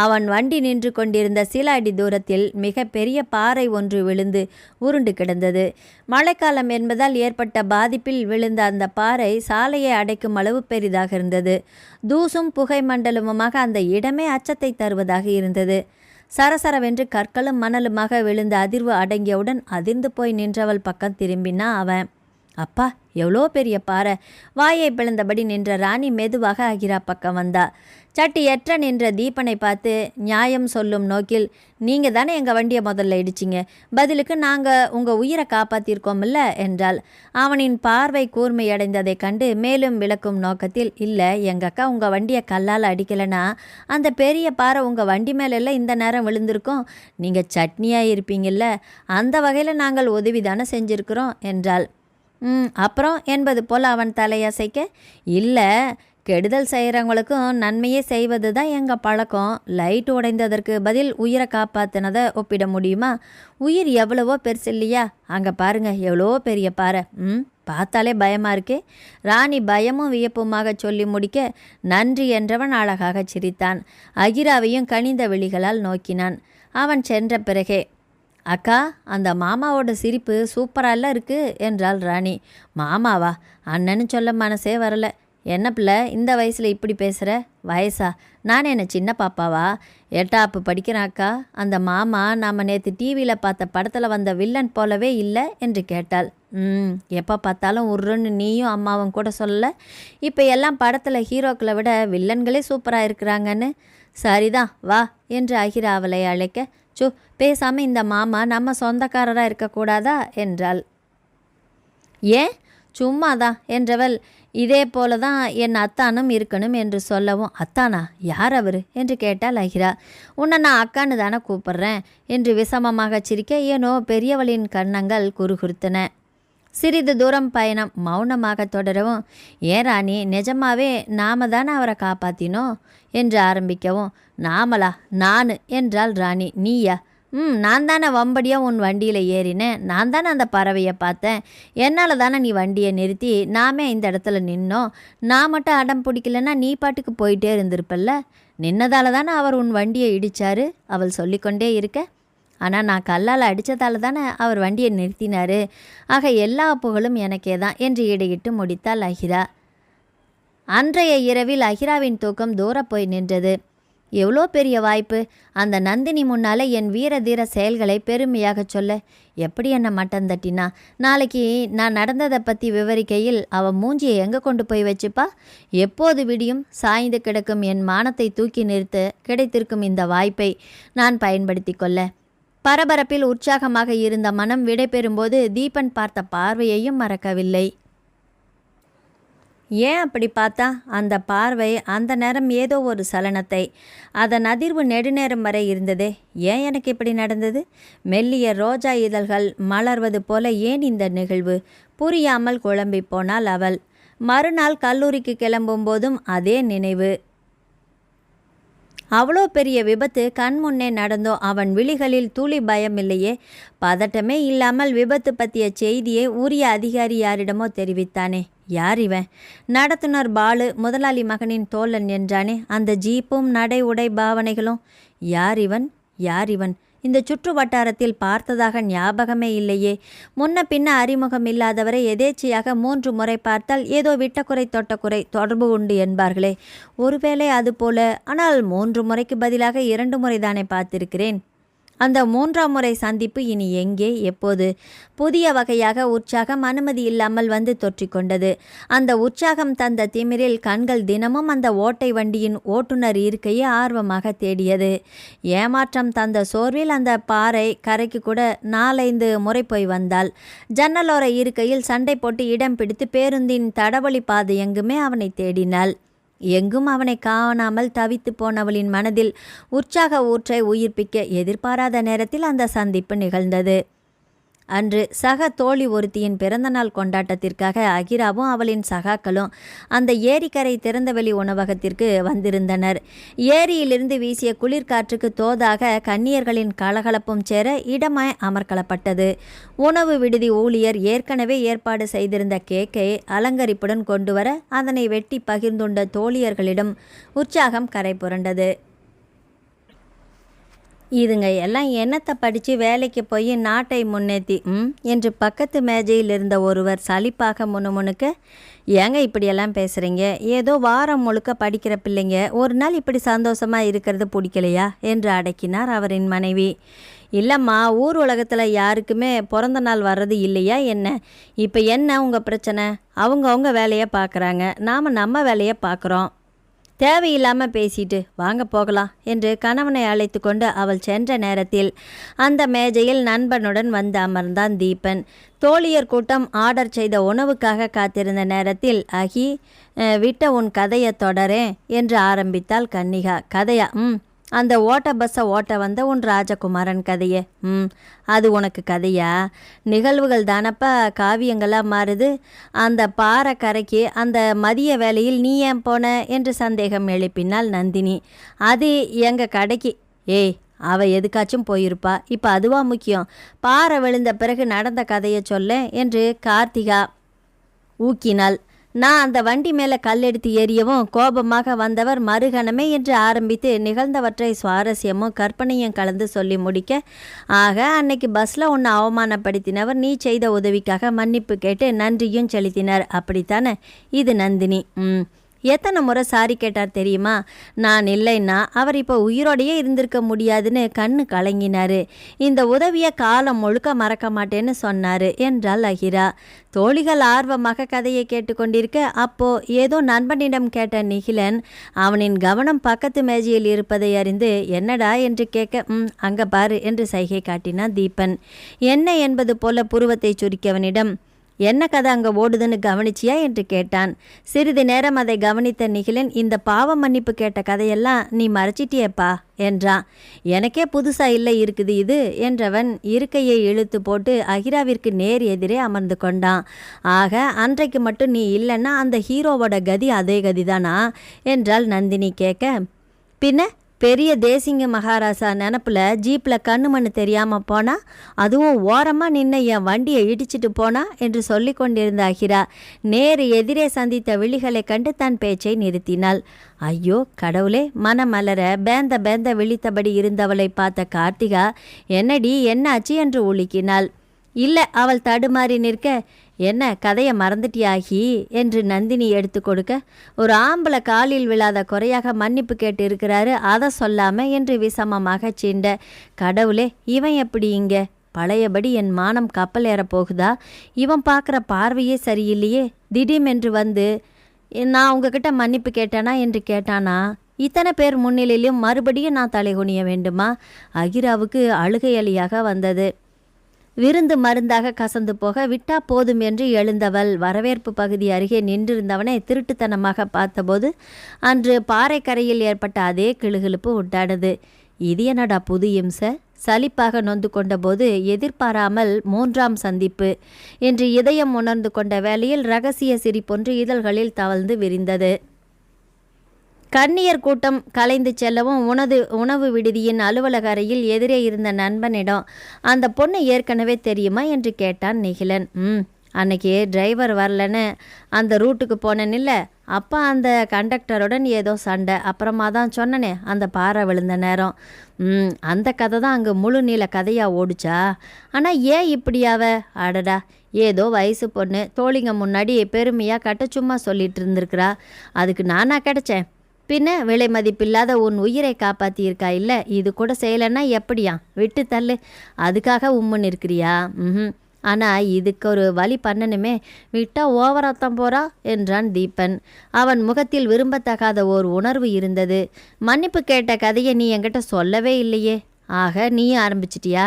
அவன் வண்டி நின்று கொண்டிருந்த சில அடி தூரத்தில் மிக பெரிய பாறை ஒன்று விழுந்து உருண்டு கிடந்தது. மழைக்காலம் என்பதால் ஏற்பட்ட பாதிப்பில் விழுந்த அந்த பாறை சாலையை அடைக்கும் அளவு பெரிதாக இருந்தது. தூசும் புகை மண்டலமுமாக அந்த இடமே அச்சத்தை தருவதாக இருந்தது. சரசரவென்று கற்களும் மணலுமாக விழுந்த அதிர்வு அடங்கியவுடன் அதிர்ந்து போய் நின்றவள் பக்கம் திரும்பினா அவன். அப்பா, எவ்வளோ பெரிய பாறை! வாயை பிளந்தபடி நின்ற ராணி மெதுவாக அகிரா பக்கம் வந்தா. சட்டி எற்ற நின்ற தீபனை பார்த்து நியாயம் சொல்லும் நோக்கில், நீங்கள் தானே எங்கள் வண்டியை முதல்ல இடிச்சிங்க, பதிலுக்கு நாங்கள் உங்கள் உயிரை காப்பாற்றிருக்கோமில்ல என்றாள். அவனின் பார்வை கூர்மையடைந்ததை கண்டு மேலும் விளக்கும் நோக்கத்தில், இல்லை எங்கள் அக்கா உங்கள் வண்டியை கல்லால் அடிக்கலைன்னா அந்த பெரிய பாறை உங்கள் வண்டி மேலெல்லாம் இந்த நேரம் விழுந்திருக்கோம். நீங்கள் சட்னியாக இருப்பீங்கள்ல, அந்த வகையில் நாங்கள் உதவி தானே செஞ்சுருக்கிறோம் என்றாள். அப்புறம் என்பது போல் அவன் தலையசைக்க, இல்லை கெடுதல் செய்கிறவங்களுக்கும் நன்மையே செய்வது தான் எங்கள் பழக்கம். லைட் உடைந்ததற்கு பதில் உயிரை காப்பாற்றினதை ஒப்பிட முடியுமா? உயிர் எவ்வளவோ பெருசு இல்லையா? அங்கே பாருங்க எவ்வளோ பெரிய பாறை. பார்த்தாலே பயமாக இருக்கே. ராணி பயமும் வியப்புமாக சொல்லி முடிக்க, நன்றி என்றவன் அழகாக சிரித்தான். அகிராவையும் கனிந்த விழிகளால் நோக்கினான். அவன் சென்ற பிறகே, அக்கா அந்த மாமாவோட சிரிப்பு சூப்பராக இருக்குது என்றாள் ராணி. மாமாவா? அண்ணன்னு சொல்ல மனசே வரலை. என்ன பிள்ளை இந்த வயசில் இப்படி பேசுகிற? வயசா? நான் என்ன சின்ன பாப்பாவா? 8ஆப்பு படிக்கிறேன் அக்கா. அந்த மாமா நாம் நேற்று டிவியில் பார்த்த படத்தில் வந்த வில்லன் போலவே இல்லை என்று கேட்டாள். எப்போ பார்த்தாலும் உருன்னு நீயும் அம்மாவும் கூட சொல்லலை. இப்போ எல்லாம் படத்தில் ஹீரோக்களை விட வில்லன்களே சூப்பராக இருக்கிறாங்கன்னு. சரிதான் வா என்று அகிரா அவளை அழைக்க, பேசாமல் இந்த மாமா நம்ம சொந்தக்காரராக இருக்கக்கூடாதா என்றாள். ஏன்? சும்மாதான் என்றவள், இதே போல தான் என் அத்தானும் இருக்கணும் என்று சொல்லவும், அத்தானா? யார் அவர் என்று கேட்டாள் அகிரா. உன்னை நான் அக்கான்னு தானே கூப்பிட்றேன் என்று விஷமமாக சிரிக்க, ஏனோ பெரியவளின் கன்னங்கள் குறுகுறுத்தன. சிறிது தூரம் பயணம் மௌனமாக தொடரவும், ஏன் ராணி நிஜமாவே நாம தானே அவரை காப்பாற்றினோம் என்று ஆரம்பிக்கவும், நாமலா? நான் என்றாள் ராணி. நீயா? நான் தானே வம்படியாக உன் வண்டியில் ஏறினேன். நான் தானே அந்த பறவையை பார்த்தேன். என்னால் தானே நீ வண்டியை நிறுத்தி நாமே இந்த இடத்துல நின்னோம். நான் மட்டும் அடம் பிடிக்கலன்னா நீ பாட்டுக்கு போயிட்டே இருந்திருப்பல்ல. நின்னதால தானே அவர் உன் வண்டியை இடித்தார் அவள் சொல்லிக்கொண்டே இருக்க. ஆனால் நான் கல்லால் அடித்ததால் தானே அவர் வண்டியை நிறுத்தினார். ஆக எல்லா புகழும் எனக்கே தான் என்று இடையிட்டு முடித்தாள் அகிரா. அன்றைய இரவில் அகிராவின் தூக்கம் தூர போய் நின்றது. எவ்வளோ பெரிய வாய்ப்பு! அந்த நந்தினி முன்னால் என் வீர தீர செயல்களை பெருமையாக சொல்ல. எப்படி என்ன மட்டம் தட்டினா? நாளைக்கு நான் நடந்ததை பற்றி விவரிக்கையில் அவன் மூஞ்சியை எங்கே கொண்டு போய் வச்சுப்பா? எப்போது விடியும் சாய்ந்து கிடக்கும் என் மானத்தை தூக்கி நிறுத்த கிடைத்திருக்கும் இந்த வாய்ப்பை நான் பயன்படுத்தி கொள்ள. பரபரப்பில் உற்சாகமாக இருந்த மனம் விடைபெறும்போது தீபன் பார்த்த பார்வையையும் மறக்கவில்லை. ஏன் அப்படி பார்த்தா? அந்த பார்வை அந்த நேரம் ஏதோ ஒரு சலனத்தை, அதன் அதிர்வு நெடுநேரம் வரை இருந்ததே. ஏன் எனக்கு இப்படி நடந்தது? மெல்லிய ரோஜா இதழ்கள் மலர்வது போல ஏன் இந்த நிகழ்வு? புரியாமல் குழம்பி போனாள் அவள். மறுநாள் கல்லூரிக்கு கிளம்பும் போதும் அதே நினைவு. அவ்வளோ பெரிய விபத்து கண் முன்னே நடந்தோம். அவன் விழிகளில் துளி பயமில்லையே. பதட்டமே இல்லாமல் விபத்து பற்றிய செய்தியை உரிய அதிகாரி யாரிடமோ தெரிவித்தானே. யார் இவன்? நடத்துனர் பாலு முதலாளி மகனின் தோழன் என்றானே. அந்த ஜீப்பும் நடை உடை பாவனைகளும். யார் இவன்? யார் இவன்? இந்த சுற்று வட்டாரத்தில் பார்த்ததாக ஞாபகமே இல்லையே. முன்ன பின்ன அறிமுகம் இல்லாதவரை எதேச்சையாக 3 முறை பார்த்தால் ஏதோ விட்டக்குறை தொட்டக்குறை தொடர்பு உண்டு என்பார்களே. ஒருவேளை அதுபோல. ஆனால் 3 முறைக்கு பதிலாக 2 முறை தானே பார்த்திருக்கிறேன். அந்த 3ஆம் முறை சந்திப்பு இனி எங்கே, எப்போது? புதிய வகையாக உற்சாகம் அனுமதி இல்லாமல் வந்து தொற்றிக்கொண்டது. அந்த உற்சாகம் தந்த திமிரில் கண்கள் தினமும் அந்த ஓட்டை வண்டியின் ஓட்டுநர் இருக்கையை ஆர்வமாக தேடியது. ஏமாற்றம் தந்த சோர்வில் அந்த பாறை கரைக்கு கூட 4-5 முறை போய் வந்தாள். ஜன்னலோர இருக்கையில் சண்டை போட்டு இடம் பிடித்து பேருந்தின் தடவழி பாதை எங்குமே அவனை தேடினாள். எங்கும் அவனை காணாமல் தவித்து போனவளின் மனதில் உற்சாக ஊற்றை உயிர்ப்பிக்க எதிர்பாராத நேரத்தில் அந்த சந்திப்பு நிகழ்ந்தது. அன்று சக தோழி ஒருத்தியின் பிறந்தநாள் கொண்டாட்டத்திற்காக அகிராவும் அவளின் சகாக்களும் அந்த ஏரிக்கரை திறந்தவெளி உணவகத்திற்கு வந்திருந்தனர். ஏரியிலிருந்து வீசிய குளிர்காற்றுக்கு தோதாக கன்னியர்களின் கலகலப்பும் சேர இடமாய் அமர்க்களப்பட்டது. உணவு விடுதி ஊழியர் ஏற்கனவே ஏற்பாடு செய்திருந்த கேக்கை அலங்கரிப்புடன் கொண்டு வர அதனை வெட்டி பகிர்ந்துண்ட தோழியர்களிடம் உற்சாகம் கரை புரண்டது. இதுங்க எல்லாம் என்னத்தை படித்து வேலைக்கு போய் நாட்டை முன்னேற்றி என்று பக்கத்து மேஜையில் இருந்த ஒருவர் சலிப்பாக முணுமுணுக்க, ஏங்க இப்படியெல்லாம் பேசுகிறீங்க? ஏதோ வாரம் முழுக்க படிக்கிற பிள்ளைங்க ஒரு நாள் இப்படி சந்தோஷமாக இருக்கிறது பிடிக்கலையா என்று அடக்கினார் அவரின் மனைவி. இல்லைம்மா, ஊர் உலகத்தில் யாருக்குமே பிறந்த நாள் வர்றது இல்லையா என்ன? இப்போ என்ன உங்கள் பிரச்சனை? அவங்கவுங்க வேலையை பார்க்குறாங்க, நாம் நம்ம வேலையை பார்க்குறோம். தேவையில்லாமல் பேசிட்டு வாங்க போகலாம் என்று கணவனை அழைத்து கொண்டு அவள் சென்ற நேரத்தில் அந்த மேஜையில் நண்பனுடன் வந்து அமர்ந்தான் தீபன். தோழியர் கூட்டம் ஆர்டர் செய்த உணவுக்காக காத்திருந்த நேரத்தில் அகி, விட்ட உன் கதையை தொடரேன் என்று ஆரம்பித்தாள் கன்னிகா. கதையா? அந்த ஓட்ட பஸ்ஸை ஓட்ட வந்த உன் ராஜகுமாரன் கதையே. அது உனக்கு கதையா? நிகழ்வுகள் தானப்பா காவியங்களாக மாறுது. அந்த பாறை கரைக்கு அந்த மதிய வேளையில் நீ ஏன் போன என்று சந்தேகம் எழுப்பினாள் நந்தினி. அது எங்கள் கடைக்கு. ஏய், அவள் எதுக்காச்சும் போயிருப்பா, இப்போ அதுவா முக்கியம்? பாறை விழுந்த பிறகு நடந்த கதையை சொல்ல என்று கார்த்திகா ஊக்கினாள். நான் அந்த வண்டி மேலே கல்லெடுத்து எறியவும் கோபமாக வந்தவர் மறுகணமே என்று ஆரம்பித்து நிகழ்ந்தவற்றை சுவாரஸ்யமும் கற்பனையும் கலந்து சொல்லி முடிக்க, ஆக அன்னைக்கு பஸ்ஸில் உன்னை அவமானப்படுத்தினவர் நீ செய்த உதவிக்காக மன்னிப்பு கேட்டு நன்றியும் செலுத்தினார், அப்படித்தானே? இது நந்தினி. எத்தனை முறை சாரி கேட்டார் தெரியுமா? நான் இல்லைன்னா அவர் இப்போ உயிரோடையே இருந்திருக்க முடியாதுன்னு கண்ணு கலங்கினார். இந்த உதவியை காலம் முழுக்க மறக்க மாட்டேன்னு சொன்னார் என்றாள் அகிரா. தோழிகள் ஆர்வமாக கதையை கேட்டுக்கொண்டிருக்க அப்போ ஏதோ நண்பனிடம் கேட்ட நிகிலன் அவனின் கவனம் பக்கத்து மேஜையில் இருப்பதை அறிந்து என்னடா என்று கேட்க, அங்கே பாரு என்று சைகை காட்டினான் தீபன். என்ன என்பது போல புருவத்தை சுருக்கியவனிடம், என்ன கதை அங்கே ஓடுதுன்னு கவனிச்சியா என்று கேட்டான். சிறிது நேரம் அதை கவனித்த நிகிலன், இந்த பாவ மன்னிப்பு கேட்ட கதையெல்லாம் நீ மறைச்சிட்டியப்பா என்றான். எனக்கே புதுசாக இல்லை இருக்குது இது என்றவன் இருக்கையை இழுத்து போட்டு அகிராவிற்கு நேர் எதிரே அமர்ந்து கொண்டான். ஆக அன்றைக்கு மட்டும் நீ இல்லைன்னா அந்த ஹீரோவோட கதி அதே கதிதானா என்றால் நந்தினி கேட்க, பின்ன பெரிய தேசிங்க மகாராசா நினப்பில் ஜீப்பில் கண்ணு மண்ணு தெரியாமல் போனா, அதுவும் ஓரமாக நின்று என் வண்டியை இடிச்சிட்டு போனா என்று சொல்லி கொண்டிருந்த அகிரா நேரு எதிரே சந்தித்த விழிகளை கண்டு தன் பேச்சை நிறுத்தினாள். ஐயோ கடவுளே! மனமலர பேந்த விழித்தபடி இருந்தவளை பார்த்த கார்த்திகா, என்னடி என்னாச்சு என்று உலுக்கினாள். இல்லை, அவள் தடுமாறி நிற்க, என்ன கதையை மறந்துட்டியாகி என்று நந்தினி எடுத்து கொடுக்க, ஒரு ஆம்பளை காலில் விழாத குறையாக மன்னிப்பு கேட்டு இருக்கிறாரு, அதை சொல்லாம என்று விஷமமாக சீண்ட. கடவுளே, இவன் எப்படி இங்கே? பழையபடி என் மானம் கப்பல் ஏற போகுதா? இவன் பார்க்குற பார்வையே சரியில்லையே. திடீமென்று வந்து நான் உங்ககிட்ட மன்னிப்பு கேட்டேனா என்று கேட்டானா? இத்தனை பேர் முன்னிலையிலும் மறுபடியும் நான் தலைகுனிய வேண்டுமா? அகிராவுக்கு அழுகை அலியாக வந்தது. விருந்து மருந்தாக கசந்து போக விட்டா போதும் என்று எழுந்தவள் வரவேற்பு பகுதி அருகே நின்றிருந்தவனை திருட்டுத்தனமாக பார்த்தபோது அன்று பாறைக்கரையில் ஏற்பட்ட அதே கிளுகிழுப்பு உண்டானது. இது என்னடா புது இம்சை? சலிப்பாக நொந்து கொண்டபோது எதிர்பாராமல் 3ஆம் சந்திப்பு என்று இதயம் உணர்ந்து கொண்ட வேளையில் இரகசிய சிரிப்பொன்று இதழ்களில் தவழ்ந்து விரிந்தது. கன்னியர் கூட்டம் கலைந்து செல்லவும் உணவு விடுதியின் அலுவலக அறையில் எதிரே இருந்த நண்பனிடம் அந்த பொண்ணு ஏற்கனவே தெரியுமா என்று கேட்டான் நிகிலன். அன்னைக்கு டிரைவர் வரலன்னு அந்த ரூட்டுக்கு போனேன்னில்ல, அப்போ அந்த கண்டக்டருடன் ஏதோ சண்டை, அப்புறமா தான் சொன்னனே அந்த பாறை விழுந்த நேரம். அந்த கதை தான் அங்கே முழு நீள கதையாக ஓடிச்சா? ஆனால் ஏன் இப்படியாவ? அடடா, ஏதோ வயசு பொண்ணு தோழிங்க முன்னாடி பெருமையாக கட்ட சும்மா சொல்லிட்டு இருந்திருக்கிறா. அதுக்கு நானா கிடைச்சேன்? பின்ன விலை மதிப்பில்லாத உன் உயிரை காப்பாற்றியிருக்கா இல்லை, இது கூட செய்யலைன்னா எப்படியா? விட்டு தள்ளு. அதுக்காக உம்முன்னு இருக்கிறியா? ஆனால் இதுக்கு ஒரு வழி பண்ணணுமே, விட்டால் ஓவராத்தான் போகிறா என்றான் தீபன். அவன் முகத்தில் விரும்பத்தகாத ஓர் உணர்வு இருந்தது. மன்னிப்பு கேட்ட கதையை நீ என்கிட்ட சொல்லவே இல்லையே. ஆக நீ ஆரம்பிச்சிட்டியா?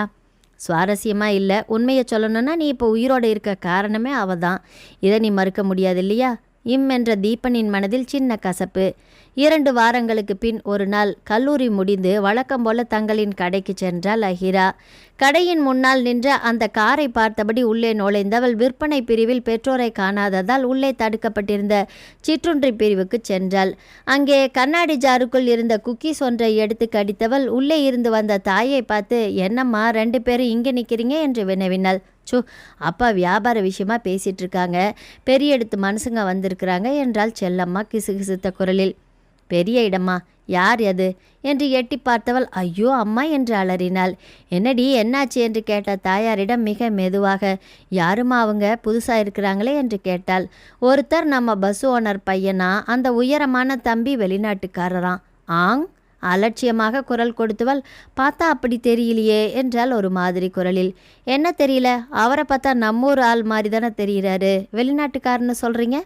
சுவாரஸ்யமாக இல்லை. உண்மையை சொல்லணும்னா நீ இப்போ உயிரோடு இருக்க காரணமே அவ தான். இதை நீ மறுக்க முடியாது இல்லையா? என்ற தீபனின் மனதில் சின்ன கசப்பு. 2 வாரங்களுக்கு பின் ஒரு நாள் கல்லூரி முடிந்து வழக்கம் போல தங்களின் கடைக்கு சென்றாள் அஹிரா. கடையின் முன்னால் நின்ற அந்த காரை பார்த்தபடி உள்ளே நுழைந்தவள் விற்பனை பிரிவில் பெற்றோரை காணாததால் உள்ளே தடுக்கப்பட்டிருந்த சிற்றுண்டி பிரிவுக்கு சென்றாள். அங்கே கண்ணாடி ஜாருக்குள் இருந்த குக்கீஸ் ஒன்றை எடுத்து கடித்தவள் உள்ளே இருந்து வந்த தாயை பார்த்து, என்னம்மா 2 பேரும் இங்கே நிற்கிறீங்க என்று வினவினாள். அப்பா வியாபார விஷயமா பேசிட்டு இருக்காங்க, பெரிய இடத்து மனுஷங்க வந்திருக்கிறாங்க என்றாள் செல்லம்மா கிசுகிசுத்த குரலில். பெரிய இடமா? யார் அது என்று எட்டி பார்த்தவள் ஐயோ அம்மா என்று அலறினாள். என்னடி என்னாச்சு என்று கேட்ட தாயாரிடம் மிக மெதுவாக, யாருமா அவங்க, புதுசாக இருக்கிறாங்களே என்று கேட்டாள். ஒருத்தர் நம்ம பஸ் ஓனர் பையனா, அந்த உயரமான தம்பி வெளிநாட்டுக்காரராம். ஆங் அலட்சியமாக குரல் கொடுத்தவள், பார்த்தா அப்படி தெரியலையே என்றால் ஒரு மாதிரி குரலில். என்ன தெரியல? அவரை பார்த்தா நம்மூர் ஆள் மாதிரி தானே தெரிகிறாரு, வெளிநாட்டுக்காரன்னு சொல்கிறீங்க?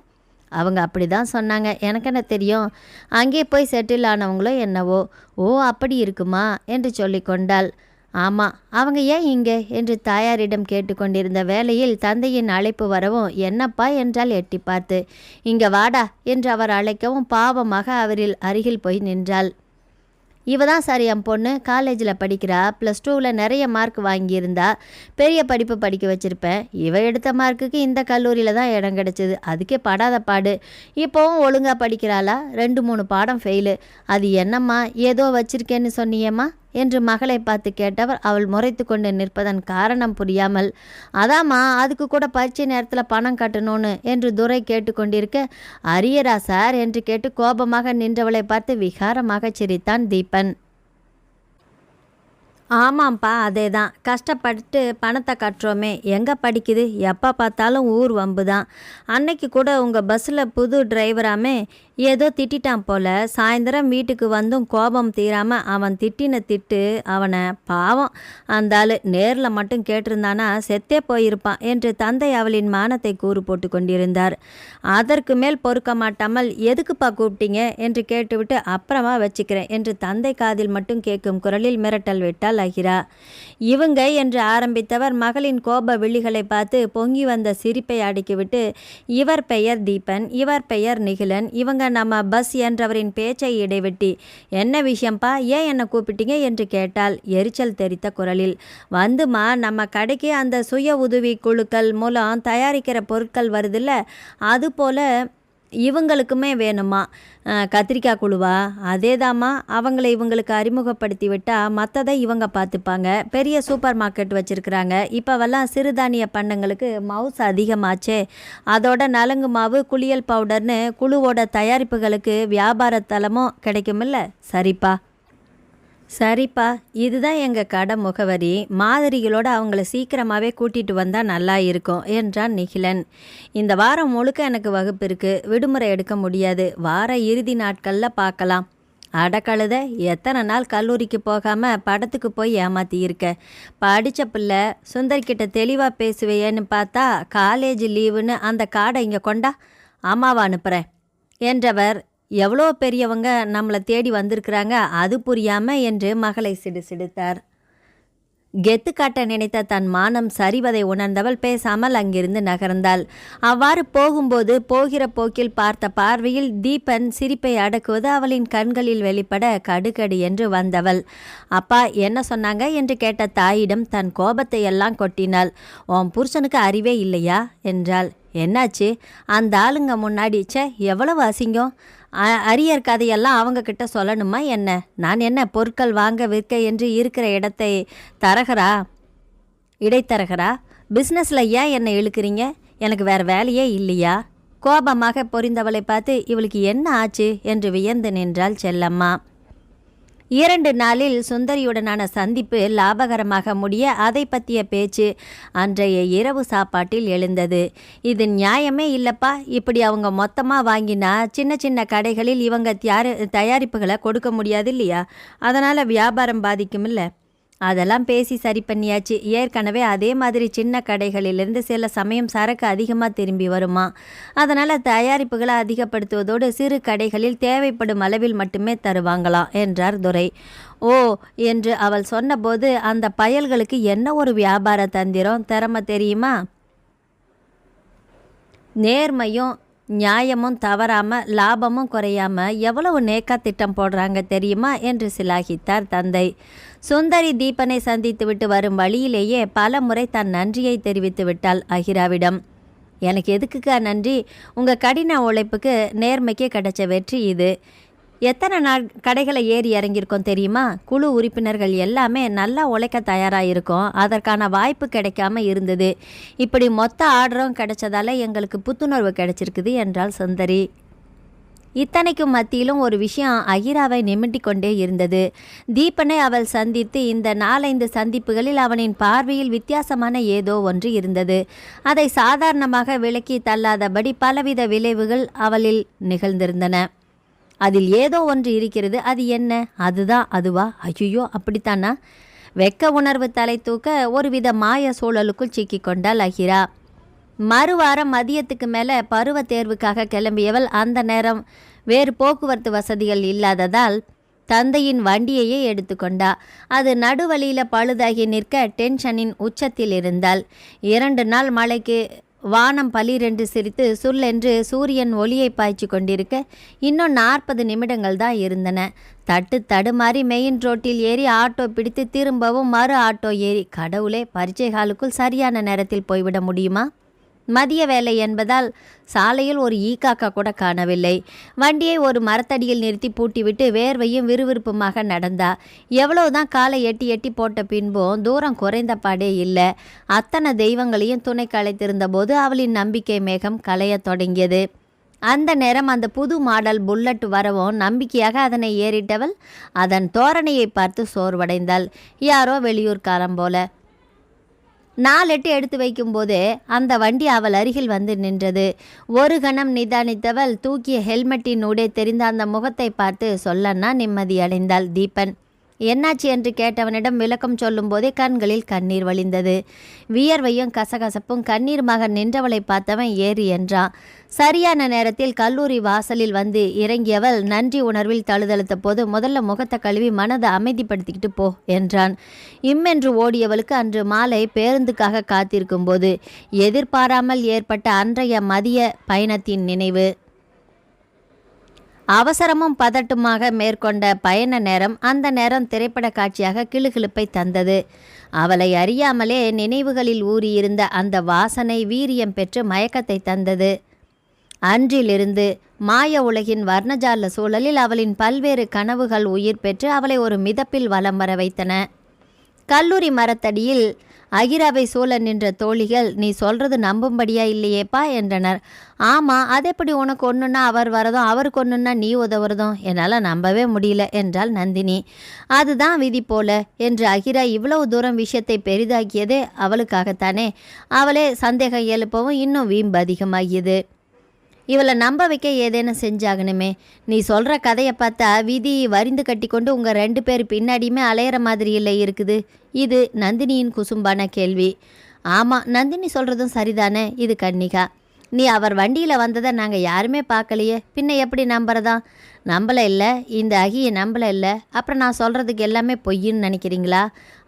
அவங்க அப்படி தான் சொன்னாங்க, எனக்கு என்ன தெரியும்? அங்கே போய் செட்டில் ஆனவங்களோ என்னவோ. ஓ அப்படி இருக்குமா என்று சொல்லி கொண்டாள். ஆமாம், அவங்க ஏன் இங்கே என்று தாயாரிடம் கேட்டுக்கொண்டிருந்த வேளையில் தந்தையின் அழைப்பு வரவும், என்னப்பா என்றால் எட்டி பார்த்து. இங்கே வாடா என்று அவர் அழைக்கவும் பாவமாக அவரில் அருகில் போய் நின்றாள். இவ தான் சார் என் பொண்ணு, காலேஜில் படிக்கிறா, +2ல் நிறைய மார்க் வாங்கியிருந்தா, பெரிய படிப்பு படிக்க வச்சுருப்பேன். இவ எடுத்த மார்க்குக்கு இந்த கல்லூரியில் தான் இடம் கிடச்சிது, அதுக்கே படாத பாடு. இப்போவும் ஒழுங்காக படிக்கிறாளா? 2-3 பாடம் ஃபெயிலு. அது என்னம்மா ஏதோ வச்சிருக்கேன்னு சொன்னியேம்மா என்று மகளை பார்த்து கேட்டவர் அவள் முறைத்து கொண்டு நிற்பதன் காரணம் புரியாமல், அதாம்மா அதுக்கு கூட பரீட்சை நேரத்தில் பணம் கட்டணும்னு என்று துரை கேட்டுக்கொண்டிருக்க, அரியரா சார் என்று கேட்டு கோபமாக நின்றவளை பார்த்து விகாரமாக சிரித்தான் தீபன். ஆமாம்ப்பா, அதே தான், கஷ்டப்பட்டு பணத்தை கட்டுறோமே, எங்கே படிக்குது? எப்போ பார்த்தாலும் ஊர் வம்பு தான். அன்னைக்கு கூட உங்கள் பஸ்ஸில் புது டிரைவராமே ஏதோ திட்டான் போல். சாயந்தரம் வீட்டுக்கு வந்தும் கோபம் தீராமல் அவன் திட்டின திட்டு அவனை. பாவம் அந்த ஆள், நேரில் மட்டும் கேட்டிருந்தானா செத்தே போயிருப்பான் என்று தந்தை அவளின் மானத்தை கூறு போட்டு கொண்டிருந்தார். அதற்கு மேல் பொறுக்க மாட்டாமல், எதுக்குப்பா கூப்பிட்டீங்க என்று கேட்டுவிட்டு அப்புறமா வச்சுக்கிறேன் என்று தந்தை காதில் மட்டும் கேட்கும் குரலில் மிரட்டல் விட்டாள் அஹிரா. இவங்க என்று ஆரம்பித்தவர் மகளின் கோப விழிகளை பார்த்து பொங்கி வந்த சிரிப்பை அடக்கிவிட்டு, இவர் பெயர் தீபன், இவர் பெயர் நிகிலன், இவங்க நம்ம பஸ் என்றவரின் பேச்சை இடைவெட்டி, என்ன விஷயம்ப்பா, ஏன் என்னை கூப்பிட்டீங்க என்று கேட்டால் எரிச்சல் தெரித்த குரலில். வந்துமா, நம்ம கடைக்கு அந்த சுய உதவி குழுக்கள் மூலம் தயாரிக்கிற பொருட்கள் வருதில்ல, அதுபோல் இவங்களுக்குமே வேணுமா கத்திரிக்காய் குழுவா? அதேதாம்மா, அவங்கள இவங்களுக்கு அறிமுகப்படுத்தி விட்டால் மற்றதை இவங்க பார்த்துப்பாங்க. பெரிய சூப்பர் மார்க்கெட் வச்சுருக்குறாங்க. இப்போவெல்லாம் சிறுதானிய பண்டங்களுக்கு மவுஸ் அதிகமாச்சே. அதோட நலங்கு மாவு, குளியல் பவுடர்னு குழுவோட தயாரிப்புகளுக்கு வியாபார தலமும் கிடைக்குமில்ல. சரிப்பா, இதுதான் எங்கள் கடை முகவரி. மாதிரிகளோடு அவங்கள சீக்கிரமாகவே கூட்டிகிட்டு வந்தால் நல்லா இருக்கும் என்றான் நிகிலன். இந்த வாரம் முழுக்க எனக்கு வகுப்பு இருக்குது, விடுமுறை எடுக்க முடியாது, வார இறுதி நாட்களில் பார்க்கலாம். அடக்கழுத, எத்தனை நாள் கல்லூரிக்கு போகாமல் படத்துக்கு போய் ஏமாற்றியிருக்க? படித்த பிள்ளை, சுந்தர்கிட்ட தெளிவாக பேசுவேன்னு பார்த்தா காலேஜ் லீவுன்னு அந்த கார்டை இங்கே கொண்டா, அம்மாவை அனுப்புகிறேன் என்றவர், எவ்வளோ பெரியவங்க நம்மளை தேடி வந்திருக்கிறாங்க அது புரியாமல் என்று மகளை சிடுசிடுத்தார். கெத்து காட்ட நினைத்த தன் மானம் சரிவதை உணர்ந்தவள் பேசாமல் அங்கிருந்து நகர்ந்தாள். அவ்வாறு போகும்போது போகிற போக்கில் பார்த்த பார்வையில் தீபன் சிரிப்பை அடக்குவது அவளின் கண்களில் வெளிப்பட கடுகடு என்று வந்தவள், அப்பா என்ன சொன்னாங்க என்று கேட்ட தாயிடம் தன் கோபத்தை எல்லாம் கொட்டினாள். உன் புருஷனுக்கு அறிவே இல்லையா என்றாள். என்னாச்சு? அந்த ஆளுங்க முன்னாடி எவ்வளவு அசிங்கம்! அரியர் கதையெல்லாம் அவங்கக்கிட்ட சொல்லணுமா என்ன? நான் என்ன பொருட்கள் வாங்க விற்க என்று இருக்கிற இடத்தை தரகரா இடைத்தரகரா? பிஸ்னஸில் ஏன் என்னை இழுக்கிறீங்க? எனக்கு வேறு வேலையே இல்லையா? கோபமாக பொரிந்தவளை பார்த்து இவளுக்கு என்ன ஆச்சு என்று வியந்து நின்றாள் செல்லம்மா. 2 நாளில் சுந்தரியுடனான சந்திப்பு லாபகரமாக முடிய அதை பற்றிய பேச்சு அன்றைய இரவு சாப்பாட்டில் எழுந்தது. இது நியாயமே இல்லைப்பா, இப்படி அவங்க மொத்தமாக வாங்கினா சின்ன சின்ன கடைகளில் இவங்க தயாரிப்புகளை கொடுக்க முடியாது இல்லையா? அதனால் வியாபாரம் பாதிக்கும் இல்லை? அதெல்லாம் பேசி சரி பண்ணியாச்சு. ஏற்கனவே அதே மாதிரி சின்ன கடைகளிலிருந்து சில சமயம் சரக்கு அதிகமாக திரும்பி வருமா, அதனால் தயாரிப்புகளை அதிகப்படுத்துவதோடு சிறு கடைகளில் தேவைப்படும் அளவில் மட்டுமே தருவாங்களாம் என்றார் துரை. ஓ என்று அவள் சொன்னபோது, அந்த பயல்களுக்கு என்ன ஒரு வியாபார தந்திரம் திறமை தெரியுமா? நேர்மையும் நியாயமும் தவறாமல் லாபமும் குறையாமல் எவ்வளவு நேக்கா திட்டம் போடுறாங்க தெரியுமா என்று சிலாகித்தார் தந்தை. சுந்தரி தீபனை சந்தித்துவிட்டு வரும் வழியிலேயே பல முறை தன் நன்றியை தெரிவித்து விட்டாள் அகிராவிடம். எனக்கு எதுக்குக்கா நன்றி? உங்கள் கடின உழைப்புக்கு நேர்மைக்கு கிடைச்ச வெற்றி இது. எத்தனை நாள் கடைகளை ஏறி இறங்கியிருக்கோம் தெரியுமா? குழு உறுப்பினர்கள் எல்லாமே நல்லா உழைக்க தயாராக இருக்கோம். அதற்கான வாய்ப்பு கிடைக்காம இருந்தது. இப்படி மொத்த ஆர்டரும் கிடைச்சதால எங்களுக்கு புத்துணர்வு கிடைச்சிருக்குது என்றாள் சுந்தரி. இத்தனைக்கும் மத்தியிலும் ஒரு விஷயம் அகிராவை நிமிட்டி கொண்டே இருந்தது. தீபனை அவள் சந்தித்து இந்த 4-5 சந்திப்புகளில் அவனின் பார்வையில் வித்தியாசமான ஏதோ ஒன்று இருந்தது. அதை சாதாரணமாக விலக்கி தள்ளாதபடி பலவித விளைவுகள் அவளில் நிகழ்ந்திருந்தன. அதில் ஏதோ ஒன்று இருக்கிறது. அது என்ன? அதுதான் அதுவா? ஐயோ, அப்படித்தானா? வெக்க உணர்வு தலை தூக்க ஒருவித மாய சூழலுக்குள் சிக்கிக்கொண்டாள் அகிரா. மறுவாரம் மதியத்துக்கு மேலே பருவ தேர்வுக்காக கிளம்பியவள் அந்த நேரம் வேறு போக்குவரத்து வசதிகள் இல்லாததால் தந்தையின் வண்டியையே எடுத்துக்கொண்டா. அது நடுவழியில் பழுதாகி நிற்க டென்ஷனின் உச்சத்தில் இருந்தாள். 2 நாள் மழைக்கு வானம் பளிரென்று சிரித்து சுல்லென்று சூரியன் ஒளியை பாய்ச்சி கொண்டிருக்க இன்னும் 40 நிமிடங்கள் தான் இருந்தன. தடுமாறி மெயின் ரோட்டில் ஏறி ஆட்டோ பிடித்து திரும்பவும் மறு ஆட்டோ ஏறி, கடவுளே, பரீட்சை காலுக்குள் சரியான நேரத்தில் போய்விட முடியுமா? மதிய வேலை என்பதால் சாலையில் ஒரு ஈக்காக்கா கூட காணவில்லை. வண்டியை ஒரு மரத்தடியில் நிறுத்தி பூட்டிவிட்டு வேர்வையும் விறுவிறுப்புமாக நடந்தா. எவ்வளவுதான் காலை எட்டி போட்ட பின்பும் தூரம் குறைந்த பாடே இல்லை. அத்தனை தெய்வங்களையும் துணைக்கு அழைத்திருந்த போது அவளின் நம்பிக்கை மேகம் களையத் தொடங்கியது. அந்த நேரம் அந்த புது மாடல் புல்லட் வரவும் நம்பிக்கையாக அதனை ஏறிட்டவள் அதன் தோரணையை பார்த்து சோர்வடைந்தாள். யாரோ வெளியூர்காரம் போல. 4 எட்டு எடுத்து வைக்கும்போதே அந்த வண்டி அவள் அருகில் வந்து நின்றது. ஒரு கணம் நிதானித்தவள் தூக்கிய ஹெல்மெட்டின் ஊடே தெரிந்த அந்த முகத்தை பார்த்து சொல்லன்னா நிம்மதியடைந்தாள். தீபன் என்னாச்சு என்று கேட்டவனிடம் விளக்கம் சொல்லும் போதே கண்களில் கண்ணீர் வழிந்தது. வியர்வையும் கசகசப்பும் கண்ணீருமாக நின்றவளை பார்த்தவன் ஏறி என்றான். சரியான நேரத்தில் கல்லூரி வாசலில் வந்து இறங்கியவள் நன்றி உணர்வில் தழுதழுத்த போது, முதல்ல முகத்தை கழுவி மனதை அமைதிப்படுத்திக்கிட்டு போ என்றான். இம்மென்று ஓடியவளுக்கு அன்று மாலை பேருந்துக்காக காத்திருக்கும் போது எதிர்பாராமல் ஏற்பட்ட அன்றைய மதிய பயணத்தின் நினைவு. அவசரமும் பதட்டுமாக மேற்கொண்ட பயண நேரம் அந்த நேரம் திரைப்பட காட்சியாக கிளுகிளுப்பை தந்தது. அவளை அறியாமலே நினைவுகளில் ஊறியிருந்த அந்த வாசனை வீரியம் பெற்று மயக்கத்தை தந்தது. அன்றிலிருந்து மாய உலகின் வர்ணஜால சூழலில் அவளின் பல்வேறு கனவுகள் உயிர் பெற்று அவளை ஒரு மிதப்பில் வலம் வர வைத்தன. கல்லூரி மரத்தடியில் அகிராவை சூழ நின்ற தோழிகள், நீ சொல்கிறது நம்பும்படியா இல்லையேப்பா என்றனர். ஆமாம், அதெப்படி உனக்கு ஒன்றுன்னா அவர் வரதும் அவருக்கு ஒன்றுன்னா நீ உதவுறதும் என்னால் நம்பவே முடியல என்றாள் நந்தினி. அதுதான் விதி போல என்று அகிரா இவ்வளவு தூரம் விஷயத்தை பெரிதாக்கியதே அவளுக்காகத்தானே. அவளே சந்தேகம் எழுப்பவும் இன்னும் வீம்பு அதிகமாகியது. இவளை நம்ப வைக்க ஏதேனும் செஞ்சாகணுமே. நீ சொல்கிற கதையை பார்த்தா விதி வரிந்து கட்டி கொண்டு உங்கள் 2 பேர் பின்னாடியுமே அலையிற மாதிரி இல்லை இருக்குது. இது நந்தினியின் குசும்பான கேள்வி. ஆமாம், நந்தினி சொல்கிறதும் சரிதானே. இது கன்னிகா. நீ அவர் வண்டியில் வந்ததை நாங்கள் யாருமே பார்க்கலையே, பின்ன எப்படி நம்புறதா? நம்பலை இல்லை, இந்த அகியை நம்பலை இல்லை, அப்புறம் நான் சொல்கிறதுக்கு எல்லாமே பொய்ன்னு நினைக்கிறீங்களா?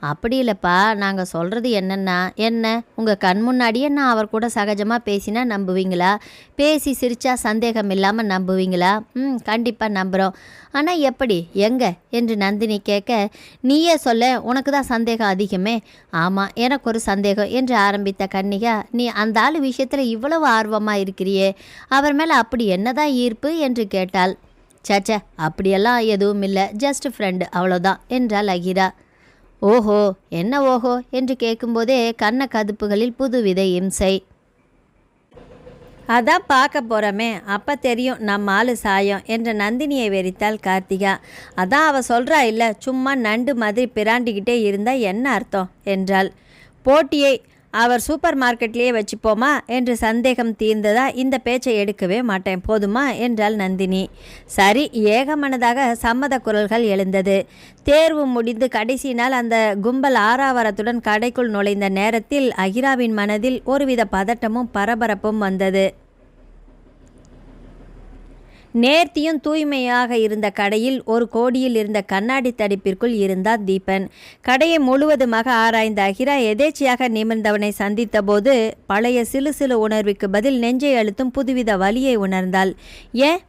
அப்படி இல்லைப்பா, நாங்கள் சொல்கிறது என்னென்னா என்ன, உங்கள் கண் முன்னாடியே நான் அவர் கூட சகஜமாக பேசினா நம்புவீங்களா? பேசி சிரித்தா சந்தேகம் இல்லாமல் நம்புவீங்களா? கண்டிப்பாக நம்புகிறோம். ஆனால் எப்படி, எங்கே என்று நந்தினி கேட்க, நீயே சொல்ல, உனக்கு தான் சந்தேகம் அதிகமே. ஆமாம், எனக்கு ஒரு சந்தேகம் என்று ஆரம்பித்த கன்னிகா, நீ அந்த ஆள் விஷயத்தில் இவ்வளவு ஆர்வமாக இருக்கிறியே, அவர் மேலே அப்படி என்னதான் ஈர்ப்பு என்று கேட்டாள். சச்ச, அப்படியெல்லாம் எதுவும் இல்லை, ஜஸ்ட் ஃப்ரெண்டு, அவ்வளோதான் என்றாள் அகிரா. ஓஹோ, என்ன ஓஹோ என்று கேட்கும்போதே கண்ண கதுப்புகளில் புதுவித இம்சை. அதான் பார்க்க போகிறோமே, அப்போ தெரியும் நம்ம ஆள் சாயம் என்ற நந்தினியை வெறித்தாள் கார்த்திகா. அதான் அவள் சொல்கிறா இல்லை, சும்மா நண்டு மாதிரி பிராண்டிக்கிட்டே இருந்தால் என்ன அர்த்தம் என்றாள். போட்டியை அவர் சூப்பர் மார்க்கெட்லேயே வச்சுப்போமா என்று சந்தேகம் தீர்ந்ததா, இந்த பேச்சை எடுக்கவே மாட்டேன் போதுமா என்றாள் நந்தினி. சரி, ஏகமனதாக சம்மத குரல்கள் எழுந்தது. தேர்வு முடிந்து கடைசி நாள் அந்த கும்பல் ஆரவாரத்துடன் கடைக்குள் நுழைந்த நேரத்தில் அகிராவின் மனதில் ஒருவித பதட்டமும் பரபரப்பும் வந்தது. நேர்த்தியும் தூய்மையாக இருந்த கடையில் ஒரு கோடியில் இருந்த கண்ணாடி தடிப்பிற்குள் இருந்தார் தீபன். கடையை முழுவதுமாக ஆராய்ந்த அகிரா எதேச்சியாக நிமிர்ந்தவனை சந்தித்த போது பழைய சிலு சிலு உணர்வுக்கு பதில் நெஞ்சை அழுத்தும் புதுவித வலியை உணர்ந்தாள். ஏன்,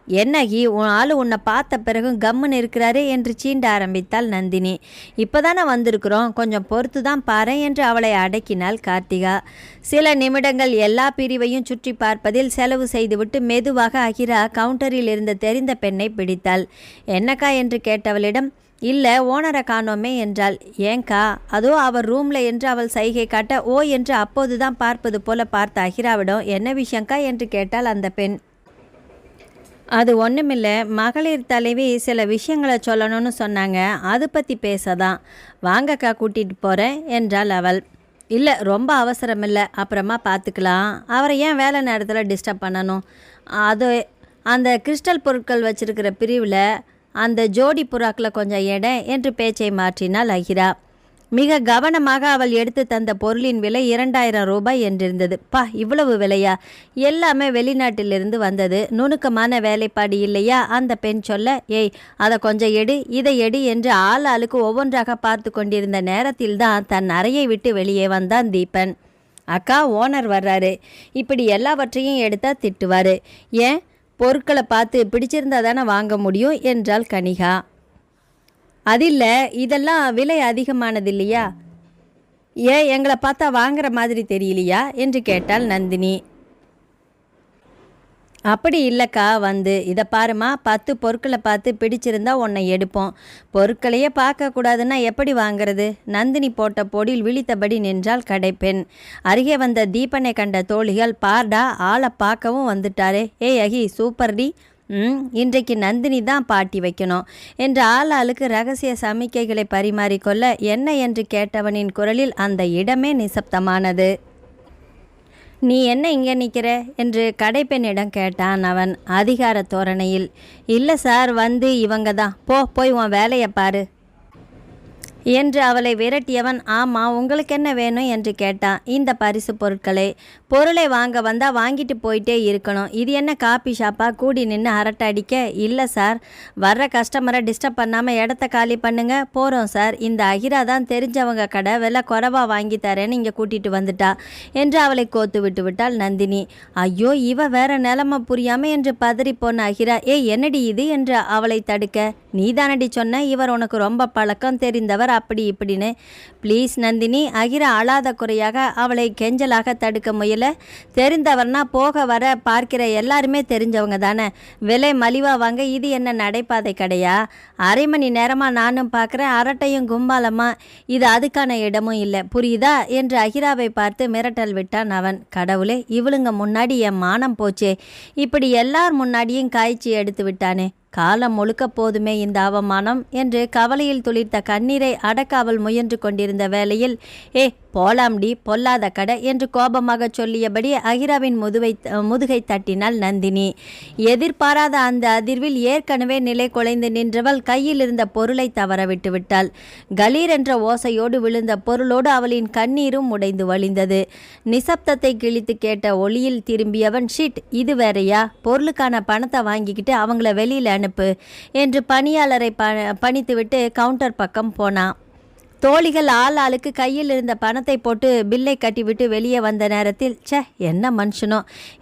என்னகி, உன் ஆள் உன்னை பார்த்த பிறகும் கம்முன்னு இருக்கிறாரே என்று சீண்ட ஆரம்பித்தாள் நந்தினி. இப்போதானே வந்திருக்கிறோம், கொஞ்சம் பொறுத்து தான் பாரு என்று அவளை அடக்கினாள் கார்த்திகா. சில நிமிடங்கள் எல்லா பிரிவையும் சுற்றி பார்ப்பதில் செலவு செய்துவிட்டு மெதுவாக அகிரா கவுண்டரில் இருந்த தெரிந்த பெண்ணை பிடித்தாள். என்னக்கா என்று கேட்டவளிடம், இல்லை, ஓனரை காணோமே என்றாள். ஏங்கா, அதோ அவர் ரூமில் என்று அவள் சைகை காட்ட ஓ என்று அப்போதுதான் பார்ப்பது போல பார்த்த அகிராவிடம், என்ன விஷயங்கா என்று கேட்டாள் அந்த பெண். அது ஒன்றுமில்லை, மகளிர் தலைவி சில விஷயங்களை சொல்லணும்னு சொன்னாங்க, அது பற்றி பேசதான். வாங்கக்கா, கூட்டிகிட்டு போகிறேன் என்றாள் அவள். இல்லை, ரொம்ப அவசரம் இல்லை, அப்புறமா பார்த்துக்கலாம். அவரை ஏன் வேலை நேரத்தில் டிஸ்டர்ப் பண்ணணும்? அது அந்த கிறிஸ்டல் பொருட்கள் வச்சுருக்கிற பிரிவில் அந்த ஜோடி புறாக்கில் கொஞ்சம் எடை என்று பேச்சை மாற்றினாள் அகிரா. மிக கவனமாக அவள் எடுத்து தந்த பொருளின் விலை 2000 ரூபாய் என்றிருந்தது. இவ்வளவு விலையா? எல்லாமே வெளிநாட்டிலிருந்து வந்தது, நுணுக்கமான வேலைப்பாடு இல்லையா? அந்த பெண் சொல்ல, ஏய், அதை கொஞ்சம் எடு, இதை எடு என்று ஆளுக்கு ஒவ்வொன்றாக பார்த்து கொண்டிருந்த நேரத்தில்தான் தன் அறையை விட்டு வெளியே வந்தான் தீபன். அக்கா, ஓனர் வர்றாரு, இப்படி எல்லாவற்றையும் எடுத்தா திட்டுவார். ஏன், பொருட்களை பார்த்து பிடிச்சிருந்தா தானே வாங்க முடியும் என்றாள் கனிகா. அதில்ல, இதெல்லாம் விலை அதிகமானது இல்லையா? ஏன், எங்களை பார்த்தா வாங்குற மாதிரி தெரியலையா என்று கேட்டாள் நந்தினி. அப்படி இல்லைக்கா, வந்து இதை பாருமா, 10 பொருட்களை பார்த்து பிடிச்சிருந்தா உன்னை எடுப்போம், பொருட்களையே பார்க்கக்கூடாதுன்னா எப்படி வாங்கிறது? நந்தினி போட்ட பொடியில் விழித்தபடி நின்றாள் கடைப்பெண். அருகே வந்த தீபனை கண்ட தோழிகள், பார்டா, ஆளை பார்க்கவும் வந்துட்டாரே, ஏய் அகி, சூப்பர் டி, இன்றைக்கு நந்தினி தான் பாட்டி வைக்கணும் என்று ஆளுக்கு ரகசிய சமிக்கைகளை பரிமாறிக்கொள்ள என்ன என்று கேட்டவனின் குரலில் அந்த இடமே நிசப்தமானது. நீ என்ன இங்கே நிற்கிற என்று கடைப்பெண்ணிடம் கேட்டான் அவன் அதிகார தோரணையில். இல்லை சார், வந்து இவங்க தான், போய் உன் வேலையை பாரு என்று அவளை விரட்டியவன், ஆமாம், உங்களுக்கு என்ன வேணும் என்று கேட்டான். இந்த பரிசு பொருளை வாங்க வந்தால் வாங்கிட்டு போயிட்டே இருக்கணும், இது என்ன காபி ஷாப்பா, கூடி நின்று அரட்டை அடிக்க? இல்லை சார், வர்ற கஸ்டமரை டிஸ்டர்ப் பண்ணாமல் இடத்த காலி பண்ணுங்க. போகிறோம் சார், இந்த அகிரா தான் தெரிஞ்சவங்க கடை, விலை குறைவாக வாங்கி தரேன்னு இங்கே கூட்டிகிட்டு வந்துட்டா என்று அவளை கோத்து விட்டு விட்டாள் நந்தினி. ஐயோ, இவ வேற நிலைமை புரியாமல் என்று பதறி போன அகிரா, என்னடி இது என்று அவளை தடுக்க, நீதானடி சொன்ன இவர் உனக்கு ரொம்ப பழக்கம், தெரிந்தவர், அப்படி இப்படின்னு. ப்ளீஸ் நந்தினி, அகிரா அழாத குறையாக அவளை கெஞ்சலாக தடுக்க முயல. தெரிந்தவர்னா போக வர பார்க்கிற எல்லாருமே தெரிஞ்சவங்க தானே, விலை மலிவா வாங்க இது என்ன நடைபாதை கடையா? அரை மணி நேரமாக நானும் பார்க்குறேன், அரட்டையும் கும்பாலமா, இது அதுக்கான இடமும் இல்லை, புரியுதா என்று அகிராவை பார்த்து மிரட்டல் விட்டான் அவன். கடவுளே, இவளுங்க முன்னாடி என் மானம் போச்சே, இப்படி எல்லார் முன்னாடியும் காய்ச்சி எடுத்து விட்டானே, காலம் முழுக்க போதுமே இந்த அவமானம் என்று கவலையில் துளிர்த்த கண்ணீரை அடக்க அவள் முயன்று கொண்டிருந்த வேளையில், போலாம்டி, பொல்லாத கடை என்று கோபமாக சொல்லியபடி அகிராவின் முதுகை தட்டினாள் நந்தினி. எதிர்பாராத அந்த அதிர்வில் ஏற்கனவே நிலை குலைந்து நின்றவள் கையில் இருந்த பொருளை தவற விட்டு விட்டாள். கலீர் என்ற ஓசையோடு விழுந்த பொருளோடு அவளின் கண்ணீரும் உடைந்து வழிந்தது. நிசப்தத்தை கிழித்து கேட்ட ஒளியில் திரும்பியவன், ஷிட், இது வேறையா? பொருளுக்கான பணத்தை வாங்கிக்கிட்டு அவங்கள வெளியில் அனுப்பு என்று பணியாளரை பணித்துவிட்டு கவுண்டர் பக்கம் போனான். தோழிகள் ஆள் ஆளுக்கு கையில் இருந்த பணத்தை போட்டு பில்லை கட்டிவிட்டு வெளியே வந்த நேரத்தில், என்ன மனுஷனோ,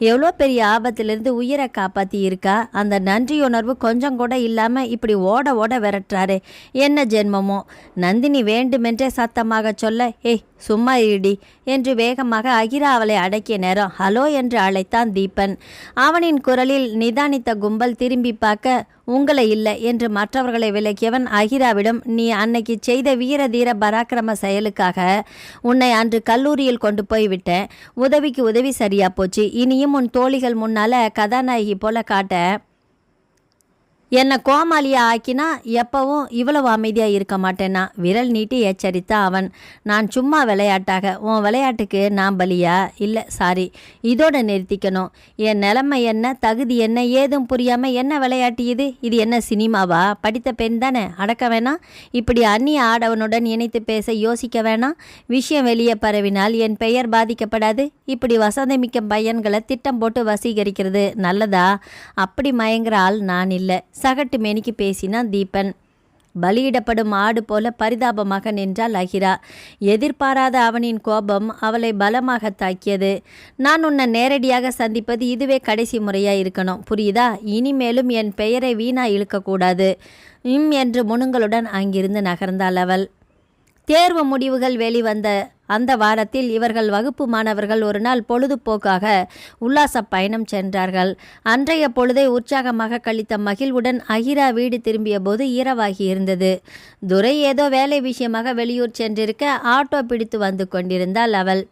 எவ்வளோ பெரிய ஆபத்திலிருந்து உயிரை காப்பாற்றி இருக்கா, அந்த நன்றியுணர்வு கொஞ்சம் கூட இல்லாமல் இப்படி ஓட ஓட விரட்டுறாரு, என்ன ஜென்மமோ. நந்தினி வேண்டுமென்றே சத்தமாக சொல்ல, சும்மா இருடி என்று வேகமாக அகிரா அவளை அடக்கிய நேரம் ஹலோ என்று அழைத்தான் தீபன். அவனின் குரலில் நிதானித்த கும்பல் திரும்பி பார்க்க, உங்களை இல்லை என்று மற்றவர்களை விலக்கியவன் அகிராவிடம், நீ அன்னைக்கு செய்த வீர தீர பராக்கிரம செயலுக்காக உன்னை அன்று கல்லூரியில் கொண்டு போய் விட்டேன். உதவிக்கு உதவி சரியா போச்சு. இனியும் உன் தோழிகள் முன்னால கதாநாயகி போல காட்ட என்னை கோமாளியா ஆக்கினா எப்பவும் இவ்வளவு அமைதியாக இருக்க மாட்டேன்னா விரல் நீட்டி எச்சரித்தான் அவன். நான் சும்மா விளையாட்டாக, உன் விளையாட்டுக்கு நான் பலியா? இல்லை, சாரி, இதோட நிறுத்திக்கணும். என் நிலைமை என்ன, தகுதி என்ன, ஏதும் புரியாமல் என்ன விளையாட்டு இது? இது என்ன சினிமாவா? படித்த பெண் தானே, அடக்க வேணாம். இப்படி அந்நிய ஆடவனுடன் இணைத்து பேச யோசிக்க வேணாம். விஷயம் வெளியே பரவினால் என் பெயர் பாதிக்கப்படாது. இப்படி வசந்தமிக்க பையன்களை திட்டம் போட்டு வசீகரிக்கிறது நல்லதா? அப்படி மயங்குற ஆள் நான் இல்லை. சகட்டு மேனிக்கு பேசினான் தீபன். பலியிடப்படும் ஆடு போல பரிதாபமாக நின்றாள் அகிரா. எதிர்பாராத அவனின் கோபம் அவளை பலமாக தாக்கியது. நான் உன்னை நேரடியாக சந்திப்பது இதுவே கடைசி முறையாக இருக்கணும், புரியுதா? இனிமேலும் என் பெயரை வீணா இழுக்கக்கூடாது என்று முணுங்களுடன் அங்கிருந்து நகர்ந்தாள் அவள். தேர்வு முடிவுகள் வெளிவந்த அந்த வாரத்தில் இவர்கள் வகுப்பு மாணவர்கள் ஒரு நாள் பொழுதுபோக்காக உல்லாச பயணம் சென்றார்கள். அன்றைய பொழுதை உற்சாகமாக கழித்த மகிழ்வுடன் அகிரா வீடு திரும்பிய போது இரவாகி இருந்தது. துரை ஏதோ வேலை விஷயமாக வெளியூர் சென்றிருக்க ஆட்டோ பிடித்து வந்து கொண்டிருந்தாள் அவள்.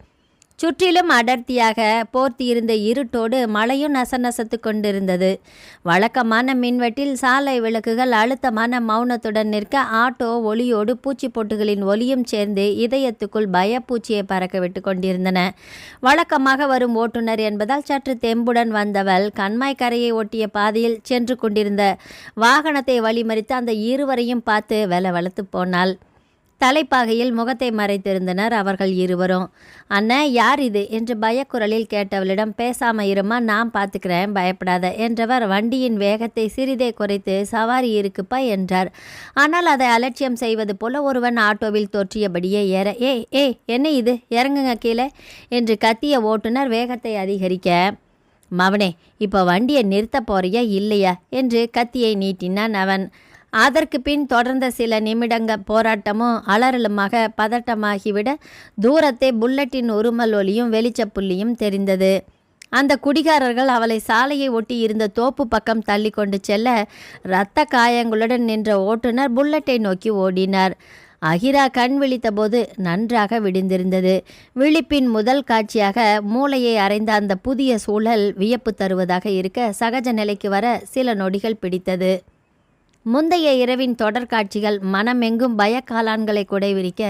சுற்றிலும் அடர்த்தியாக போர்த்தியிருந்த இருட்டோடு மழையும் நசநசத்து கொண்டிருந்தது. வழக்கமான மின்வெட்டில் சாலை விளக்குகள் அழுத்தமான மௌனத்துடன் நிற்க ஆட்டோ ஒளியோடு பூச்சிப்பொட்டுகளின் ஒலியும் சேர்ந்து இதயத்துக்குள் பயப்பூச்சியை பறக்க விட்டு கொண்டிருந்தன. வழக்கமாக வரும் ஓட்டுநர் என்பதால் சற்று தெம்புடன் வந்தவள் கண்மாய் கரையை ஒட்டிய பாதையில் சென்று கொண்டிருந்த வாகனத்தை வழிமறித்து அந்த இருவரையும் பார்த்து வெலவெலத்து போனாள். தலைப்பாகையில் முகத்தை மறைத்திருந்தனர் அவர்கள் இருவரும். அண்ணா, யார் இது என்று பயக்குரலில் கேட்டவளிடம், பேசாம இருமா, நான் பார்த்துக்கிறேன், பயப்படாத என்றவர் வண்டியின் வேகத்தை சிறிதே குறைத்து, சவாரி இருக்குப்பா என்றார். ஆனால் அதை அலட்சியம் செய்வது போல ஒருவன் ஆட்டோவில் தொற்றியபடியே ஏற, என்ன இது, இறங்குங்க கீழே என்று கத்திய ஓட்டுநர் வேகத்தை அதிகரிக்க, மவனே, இப்போ வண்டியை நிறுத்த போறியா இல்லையா என்று கத்தியை நீட்டினான் அவன். அதற்கு பின் தொடர்ந்த சில நிமிடங்க போராட்டமும் அலறலுமாக பதட்டமாகிவிட தூரத்தை புல்லட்டின் உருமல் ஒலியும் வெளிச்சப்புள்ளியும் தெரிந்தது. அந்த குடிகாரர்கள் அவளை சாலையை ஒட்டி இருந்த தோப்பு பக்கம் தள்ளி கொண்டு செல்ல இரத்த காயங்களுடன் நின்ற ஓட்டுநர் புல்லட்டை நோக்கி ஓடினார். அகிரா கண் விழித்தபோது நன்றாக விடிந்திருந்தது. விழிப்பின் முதல் காட்சியாக மூளையை அறைந்த அந்த புதிய சூழல் வியப்பு தருவதாக இருக்க சகஜ நிலைக்கு வர சில நொடிகள் பிடித்தது. முந்தைய இரவின் தொடர்காட்சிகள் மனமெங்கும் பயக்காளான்களை குடைவிரிக்க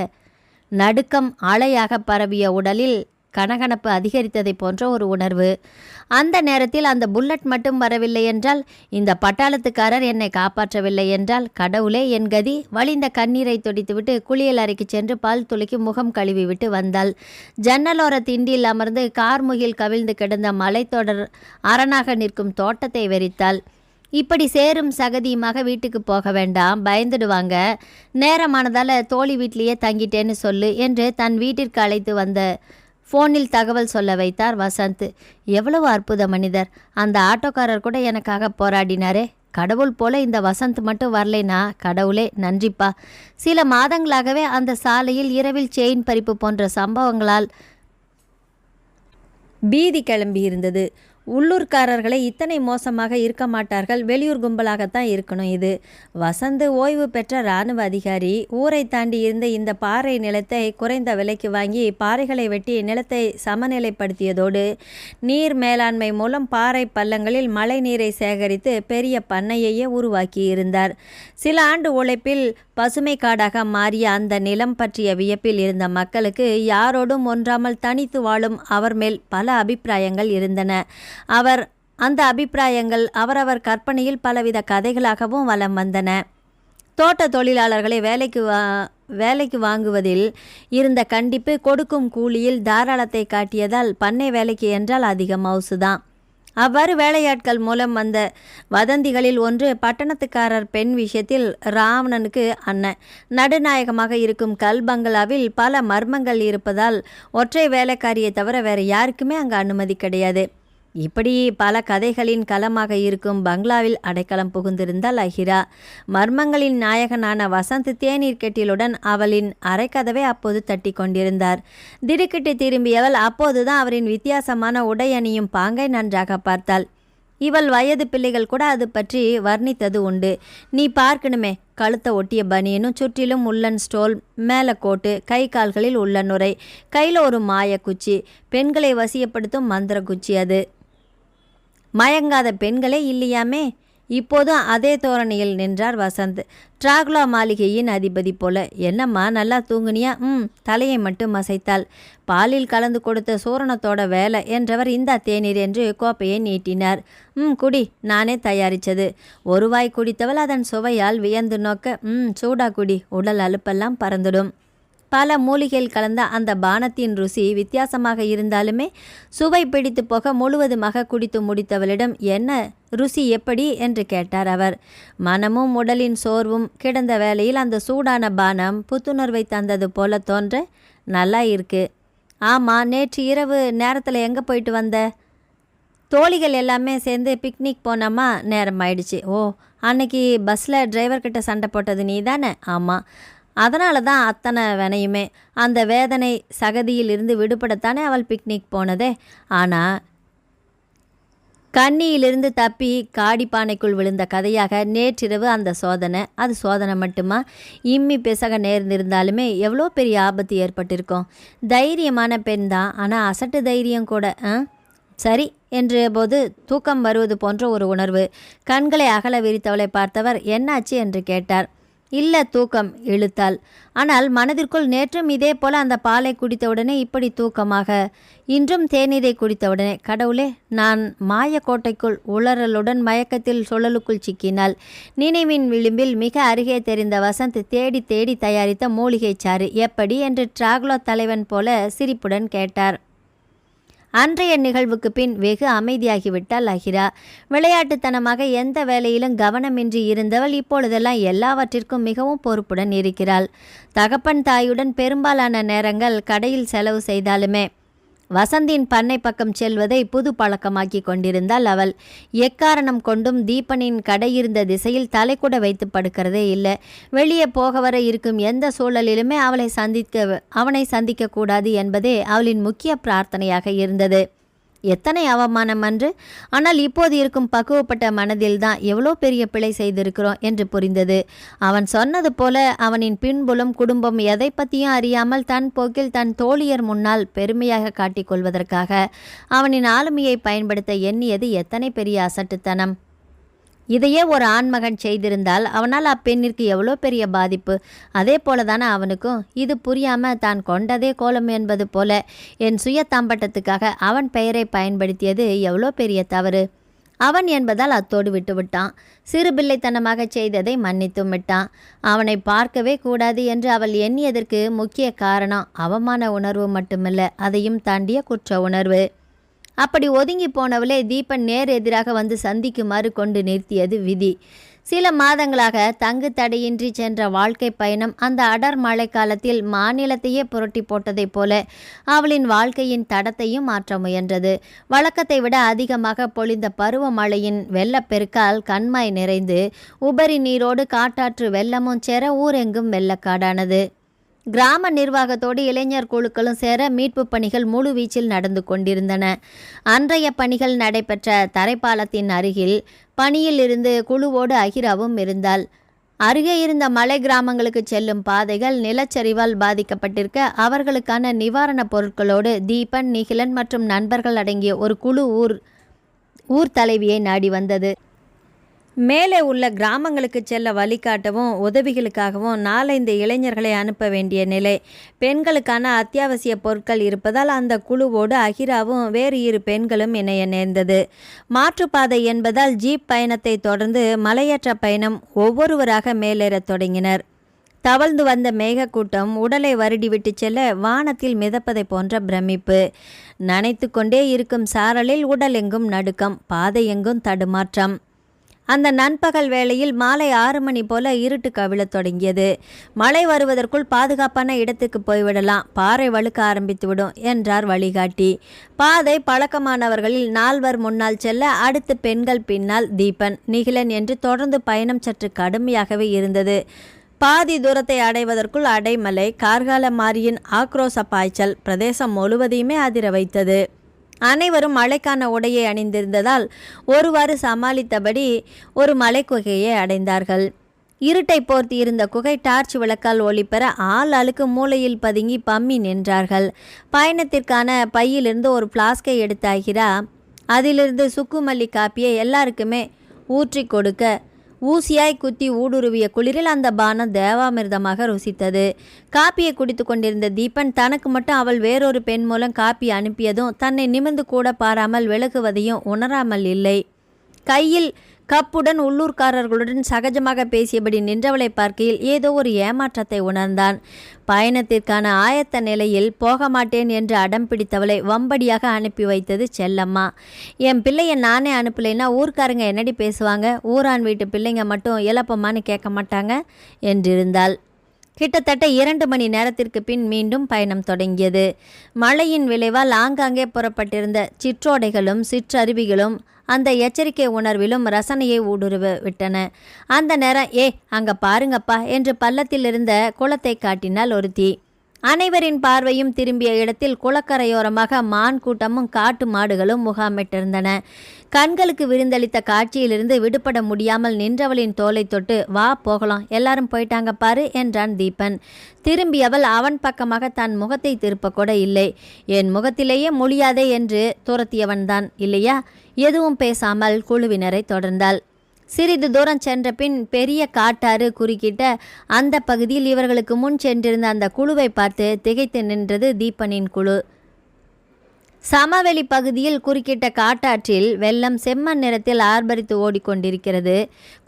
நடுக்கம் அலையாக பரவிய உடலில் கனகனப்பு அதிகரித்ததை போன்ற ஒரு உணர்வு. அந்த நேரத்தில் அந்த புல்லட் மட்டும் வரவில்லை என்றால், இந்த பட்டாளத்துக்காரர் என்னை காப்பாற்றவில்லை என்றால், கடவுளே என் கதி. வழிந்த கண்ணீரை துடித்துவிட்டு குளியல் அறைக்கு சென்று பால் துளிக்கு முகம் கழுவி விட்டு வந்தாள். ஜன்னலோர திண்டில் அமர்ந்து கார்முகில் கவிழ்ந்து கிடந்த மலைத்தொடர் அரணாக நிற்கும் தோட்டத்தை வெறித்தாள். இப்படி சேரும் சகதியுமாக வீட்டுக்கு போக வேண்டாம், பயந்துடுவாங்க. நேரமானதால் தோழி வீட்டிலேயே தங்கிட்டேன்னு சொல்லு என்று தன் வீட்டிற்கு அழைத்து வந்த ஃபோனில் தகவல் சொல்ல வைத்தார் வசந்த். எவ்வளவு அற்புத மனிதர்! அந்த ஆட்டோக்காரர் கூட எனக்காக போராடினாரே. கடவுள் போல இந்த வசந்த் மட்டும் வரலைனா, கடவுளே நன்றிப்பா. சில மாதங்களாகவே அந்த சாலையில் இரவில் செயின் பறிப்பு போன்ற சம்பவங்களால் பீதி கிளம்பி இருந்தது. உள்ளூர்காரர்களை இத்தனை மோசமாக இருக்க மாட்டார்கள், வெளியூர் கும்பலாகத்தான் இருக்கணும். இது வசந்த் ஓய்வு பெற்ற இராணுவ அதிகாரி. ஊரை தாண்டி இருந்த இந்த பாறை நிலத்தை குறைந்த விலைக்கு வாங்கி பாறைகளை வெட்டி நிலத்தை சமநிலைப்படுத்தியதோடு நீர் மேலாண்மை மூலம் பாறை பள்ளங்களில் மழை நீரை சேகரித்து பெரிய பண்ணையையே உருவாக்கி இருந்தார். சில ஆண்டு உழைப்பில் பசுமை காடாக மாறிய அந்த நிலம் பற்றிய வியப்பில் இருந்த மக்களுக்கு யாரோடும் ஒன்றாமல் தனித்து வாழும் அவர் மேல் பல அபிப்பிராயங்கள் இருந்தன. அந்த அபிப்பிராயங்கள் அவரவர் கற்பனையில் பலவித கதைகளாகவும் வலம் வந்தன. தோட்ட தொழிலாளர்களை வேலைக்கு வாங்குவதில் இருந்த கண்டிப்பு கொடுக்கும் கூலியில் தாராளத்தை காட்டியதால் பண்ணை வேலைக்கு என்றால் அதிக மவுசுதான். அவ்வாறு வேலையாட்கள் மூலம் வந்த வதந்திகளில் ஒன்று பட்டணத்துக்காரர் பெண் விஷயத்தில் ராவணனுக்கு அண்ணன் நடுநாயகமாக இருக்கும் கல் பங்களாவில் பல மர்மங்கள் இருப்பதால் ஒற்றை வேலைக்காரியை தவிர வேறு யாருக்குமே அங்கு அனுமதி கிடையாது. இப்படி பல கதைகளின் களமாக இருக்கும் பங்களாவில் அடைக்கலம் புகுந்திருந்தாள் அஹிரா. மர்மங்களின் நாயகனான வசந்த் தேநீர் கெட்டிலுடன் அவளின் அரைக்கதவை அப்போது தட்டி கொண்டிருந்தார். திடுக்கிட்டு திரும்பியவள் அப்போதுதான் அவரின் வித்தியாசமான உடை அணியும் பாங்கை நன்றாக பார்த்தாள். இவள் வயது பிள்ளைகள் கூட அது பற்றி வர்ணித்தது உண்டு. நீ பார்க்கணுமே, கழுத்தை ஒட்டிய பனியனும் சுற்றிலும் உள்ளன் ஸ்டோல், மேலே கோட்டு, கை கால்களில் உள்ளனுரை, கையில் ஒரு மாயக்குச்சி, பெண்களை வசியப்படுத்தும் மந்திர குச்சி. அது மயங்காத பெண்களே இல்லையாமே. இப்போதும் அதே தோரணையில் நின்றார் வசந்த், டிராகுலா மாளிகையின் அதிபதி போல. என்னம்மா, நல்லா தூங்குனியா? தலையை மட்டும் அசைத்தாள். பாலில் கலந்து கொடுத்த சூரணத்தோட வேலை என்றவர் இந்தா தேநீர் என்று கோப்பையை நீட்டினார். குடி, நானே தயாரித்தது. ஒரு வாய் குடித்தவள் அதன் சுவையால் வியந்து நோக்க, சூடா குடி, உடல் அலுப்பெல்லாம் பறந்துடும். பல மூலிகையில் கலந்த அந்த பானத்தின் ருசி வித்தியாசமாக இருந்தாலுமே சுவை பிடித்து போக முழுவதுமாக குடித்து முடித்தவளிடம் என்ன ருசி எப்படி என்று கேட்டார் அவர். மனமும் உடலின் சோர்வும் கிடந்த வேளையில் அந்த சூடான பானம் புத்துணர்வை தந்தது போல தோன்ற நல்லா இருக்கு. ஆமாம், நேற்று இரவு நேரத்தில் எங்கே போயிட்டு வந்த? தோழிகள் எல்லாமே சேர்ந்து பிக்னிக் போனோமா, நேரம் ஆயிடுச்சு. ஓ, அன்னைக்கு பஸ்ஸில் டிரைவர்கிட்ட சண்டை போட்டது நீ தானே? ஆமாம், அதனால தான் அத்தனை வினையுமே. அந்த வேதனை சகதியில் இருந்து விடுபடத்தானே அவள் பிக்னிக் போனதே. ஆனால் கண்ணியிலிருந்து தப்பி காடிப்பானைக்குள் விழுந்த கதையாக நேற்றிரவு அந்த சோதனை. அது சோதனை மட்டுமா, இம்மி பிசக நேர்ந்திருந்தாலுமே எவ்வளோ பெரிய ஆபத்து ஏற்பட்டிருக்கும். தைரியமான பெண் தான், ஆனால் அசட்டு தைரியம் கூட. சரி என்ற போது தூக்கம் வருவது போன்ற ஒரு உணர்வு. கண்களை அகல விரித்தவளை பார்த்தவர் என்னாச்சு என்று கேட்டார். இல்லை, தூக்கம் இழுத்தாள். ஆனால் மனதிற்குள் நேற்றும் இதே போல அந்த பாலை குடித்தவுடனே இப்படி தூக்கமாக, இன்றும் தேநீரை குடித்தவுடனே. கடவுளே, நான் மாயக்கோட்டைக்குள் உளறலுடன் மயக்கத்தில் சுழலுக்குள் சிக்கினாள். நினைவின் விளிம்பில் மிக அருகே தெரிந்த வசந்த் தேடி தேடி தயாரித்த மூலிகை சாறு எப்படி என்று டிராகுலா தலைவன் போல சிரிப்புடன் கேட்டார். அன்றைய நிகழ்வுக்கு பின் வெகு அமைதியாகிவிட்டாள் அஹிரா. விளையாட்டுத்தனமாக எந்த வேலையிலும் கவனமின்றி இருந்தவள் இப்பொழுதெல்லாம் எல்லாவற்றிற்கும் மிகவும் பொறுப்புடன் இருக்கிறாள். தகப்பன் தாயுடன் பெரும்பாலான நேரங்கள் கடையில் செலவு செய்தாலுமே வசந்தின் பண்ணை பக்கம் செல்வதை புது பழக்கமாக்கி கொண்டிருந்தாள் அவள். எக்காரணம் கொண்டும் தீபனின் கடை இருந்த திசையில் தலை கூட வைத்து படுக்கிறதே இல்லை. வெளியே போக வர இருக்கும் எந்த சூழலிலுமே அவனை சந்திக்க கூடாது என்பதே அவளின் முக்கிய பிரார்த்தனையாக இருந்தது. எத்தனை அவமானம் அன்று! ஆனால் இப்போது இருக்கும் பக்குவப்பட்ட மனதில்தான் எவ்வளோ பெரிய பிழை செய்திருக்கிறோம் என்று புரிந்தது. அவன் சொன்னது போல அவனின் பின்புலம் குடும்பம் எதை பற்றியும் அறியாமல் தன் போக்கில் தன் தோழியர் முன்னால் பெருமையாக காட்டிக்கொள்வதற்காக அவனின் ஆளுமையை பயன்படுத்த எண்ணியது எத்தனை பெரிய அசட்டுத்தனம்! இதையே ஒரு ஆண்மகன் செய்திருந்தால் அவனால் அப்பெண்ணிற்கு எவ்வளோ பெரிய பாதிப்பு. அதே போல தானே அவனுக்கும். இது புரியாமல் தான் கொண்டதே கோலம் என்பது போல என் சுய தம்பட்டத்துக்காக அவன் பெயரை பயன்படுத்தியது எவ்வளோ பெரிய தவறு. அவன் என்பதால் அத்தோடு விட்டுவிட்டான். சிறு பிள்ளைத்தனமாக செய்ததை மன்னித்தும் விட்டான். அவனை பார்க்கவே கூடாது என்று அவள் எண்ணியதற்கு முக்கிய காரணம் அவமான உணர்வு மட்டுமில்லை, அதையும் தாண்டிய குற்ற உணர்வு. அப்படி ஒதுங்கி போனவளே தீபன் நேர் எதிராக வந்து சந்திக்குமாறு கொண்டு நிறுத்தியது விதி. சில மாதங்களாக தங்கு தடையின்றி சென்ற வாழ்க்கை பயணம் அந்த அடர் மழைக்காலத்தில் மாநிலத்தையே புரட்டி போட்டதைப் போல அவளின் வாழ்க்கையின் தடத்தையும் மாற்ற முயன்றது. வழக்கத்தை விட அதிகமாக பொழிந்த பருவமழையின் வெள்ளப்பெருக்கால் கண்மாய் நிறைந்து உபரி நீரோடு காட்டாற்று வெள்ளமும் சேர ஊரெங்கும் வெள்ளக்காடானது. கிராம நிர்வாகத்தோடு இளைஞர் குழுக்களும் சேர மீட்பு பணிகள் முழு வீச்சில் நடந்து கொண்டிருந்தன. அன்றைய பணிகள் நடைபெற்ற தரைப்பாலத்தின் அருகில் பணியில் இருந்து குழுவோடு அஹிராவும் இருந்தாள். அருகே இருந்த மலை கிராமங்களுக்கு செல்லும் பாதைகள் நிலச்சரிவால் பாதிக்கப்பட்டிருக்க அவர்களுக்கான நிவாரணப் பொருட்களோடு தீபன், நிகிலன் மற்றும் நண்பர்கள் அடங்கிய ஒரு குழு ஊர் தலைவியை நாடி வந்தது. மேலே உள்ள கிராமங்களுக்கு செல்ல வழிகாட்டவும் உதவிகளுக்காகவும் 4-5 இளைஞர்களை அனுப்ப வேண்டிய நிலை. பெண்களுக்கான அத்தியாவசிய பொருட்கள் இருப்பதால் அந்த குழுவோடு அஹிராவும் வேறு 2 பெண்களும் இணைய நேர்ந்தது. மாற்றுப்பாதை என்பதால் ஜீப் பயணத்தை தொடர்ந்து மலையேற்ற பயணம் ஒவ்வொருவராக மேலேறத் தொடங்கினர். தவழ்ந்து வந்த மேகக்கூட்டம் உடலை வருடி விட்டு செல்ல வானத்தில் மிதப்பதை போன்ற பிரமிப்பு. நனைத்து கொண்டே இருக்கும் சாரலில் உடலெங்கும் நடுக்கம், பாதை எங்கும் தடுமாற்றம். அந்த நண்பகல் வேளையில் மாலை 6 மணி போல இருட்டு கவிழத் தொடங்கியது. மழை வருவதற்குள் பாதுகாப்பான இடத்துக்கு போய்விடலாம், பாறை வழுக்க ஆரம்பித்துவிடும் என்றார் வழிகாட்டி. பாதை பழக்கமானவர்களில் 4 முன்னால் செல்ல, அடுத்து பெண்கள், பின்னால் தீபன், நிகிலன் என்று தொடர்ந்து பயணம் சற்று கடுமையாகவே இருந்தது. பாதி தூரத்தை அடைவதற்குள் அடைமலை, கார்கால மாரியின் ஆக்ரோச பாய்ச்சல் பிரதேசம் முழுவதையுமே அதிர வைத்தது. அனைவரும் மழைக்கான உடையை அணிந்திருந்ததால் ஒருவாறு சமாளித்தபடி ஒரு மலைக்குகையை அடைந்தார்கள். இருட்டை போர்த்தி இருந்த குகை டார்ச் விளக்கால் ஒளிபெற ஆளுக்கு மூலையில் பதுங்கி பம்மி நின்றார்கள். பயணத்திற்கான பையிலிருந்து ஒரு பிளாஸ்கை எடுத்தாகிறா அதிலிருந்து சுக்குமல்லி காப்பியை எல்லாருக்குமே ஊற்றி கொடுக்க, ஊசியாய் குத்தி ஊடுருவிய குளிரில் அந்த பானம் தேவாமிர்தமாக ருசித்தது. காப்பியை குடித்து கொண்டிருந்த தீபன் தனக்கு மட்டும் அவள் வேறொரு பெண் மூலம் காப்பி அனுப்பியதும் தன்னை நிமிர்ந்து கூட பாராமல் விலகுவதையும் உணராமல் இல்லை. கையில் கப்புடன் உள்ளூர்காரர்களுடன் சகஜமாக பேசியபடி நின்றவளை பார்க்கையில் ஏதோ ஒரு ஏமாற்றத்தை உணர்ந்தான். பயணத்திற்கான ஆயத்த நிலையில் போக மாட்டேன் என்று அடம் பிடித்தவளை வம்படியாக அனுப்பி வைத்தது செல்லம்மா. என் பிள்ளைய நானே அனுப்பலைன்னா ஊர்க்காரங்க என்னடி பேசுவாங்க, ஊரான் வீட்டு பிள்ளைங்க மட்டும் இழப்பமான்னு கேட்க மாட்டாங்க என்றிருந்தாள். கிட்டத்தட்ட 2 மணி நேரத்திற்கு பின் மீண்டும் பயணம் தொடங்கியது. மழையின் விளைவால் ஆங்காங்கே புறப்பட்டிருந்த சிற்றோடைகளும் சிற்றருவிகளும் அந்த எச்சரிக்கை உணர்விலும் ரசனையை ஊடுருவ விட்டன. அந்த நேரம் அங்க பாருங்கப்பா என்று பள்ளத்தில் இருந்த குளத்தை காட்டினாள் ஒருத்தி. அனைவரின் பார்வையும் திரும்பிய இடத்தில் குளக்கரையோரமாக மான் கூட்டமும் காட்டு மாடுகளும் முகாமிட்டிருந்தன. கண்களுக்கு விருந்தளித்த காட்சியிலிருந்து விடுபட முடியாமல் நின்றவளின் தோலை தொட்டு, வா போகலாம், எல்லாரும் போயிட்டாங்க பாரு என்றான் தீபன். திரும்பியவள் அவன் பக்கமாக தன் முகத்தை திருப்ப கூட இல்லை. என் முகத்திலேயே மொழியாதே என்று துரத்தியவன்தான் இல்லையா? எதுவும் பேசாமல் குழுவினரை தொடர்ந்தாள். சிறிது தூரம் சென்ற பின் பெரிய காட்டாறு குறுக்கிட்ட அந்த பகுதியில் இவர்களுக்கு முன் சென்றிருந்த அந்த குழுவை பார்த்து திகைத்து நின்றது தீபனின் குழு. சமவெளி பகுதியில் குறுக்கிட்ட காட்டாற்றில் வெள்ளம் செம்மண் நிறத்தில் ஆர்ப்பரித்து ஓடிக்கொண்டிருக்கிறது.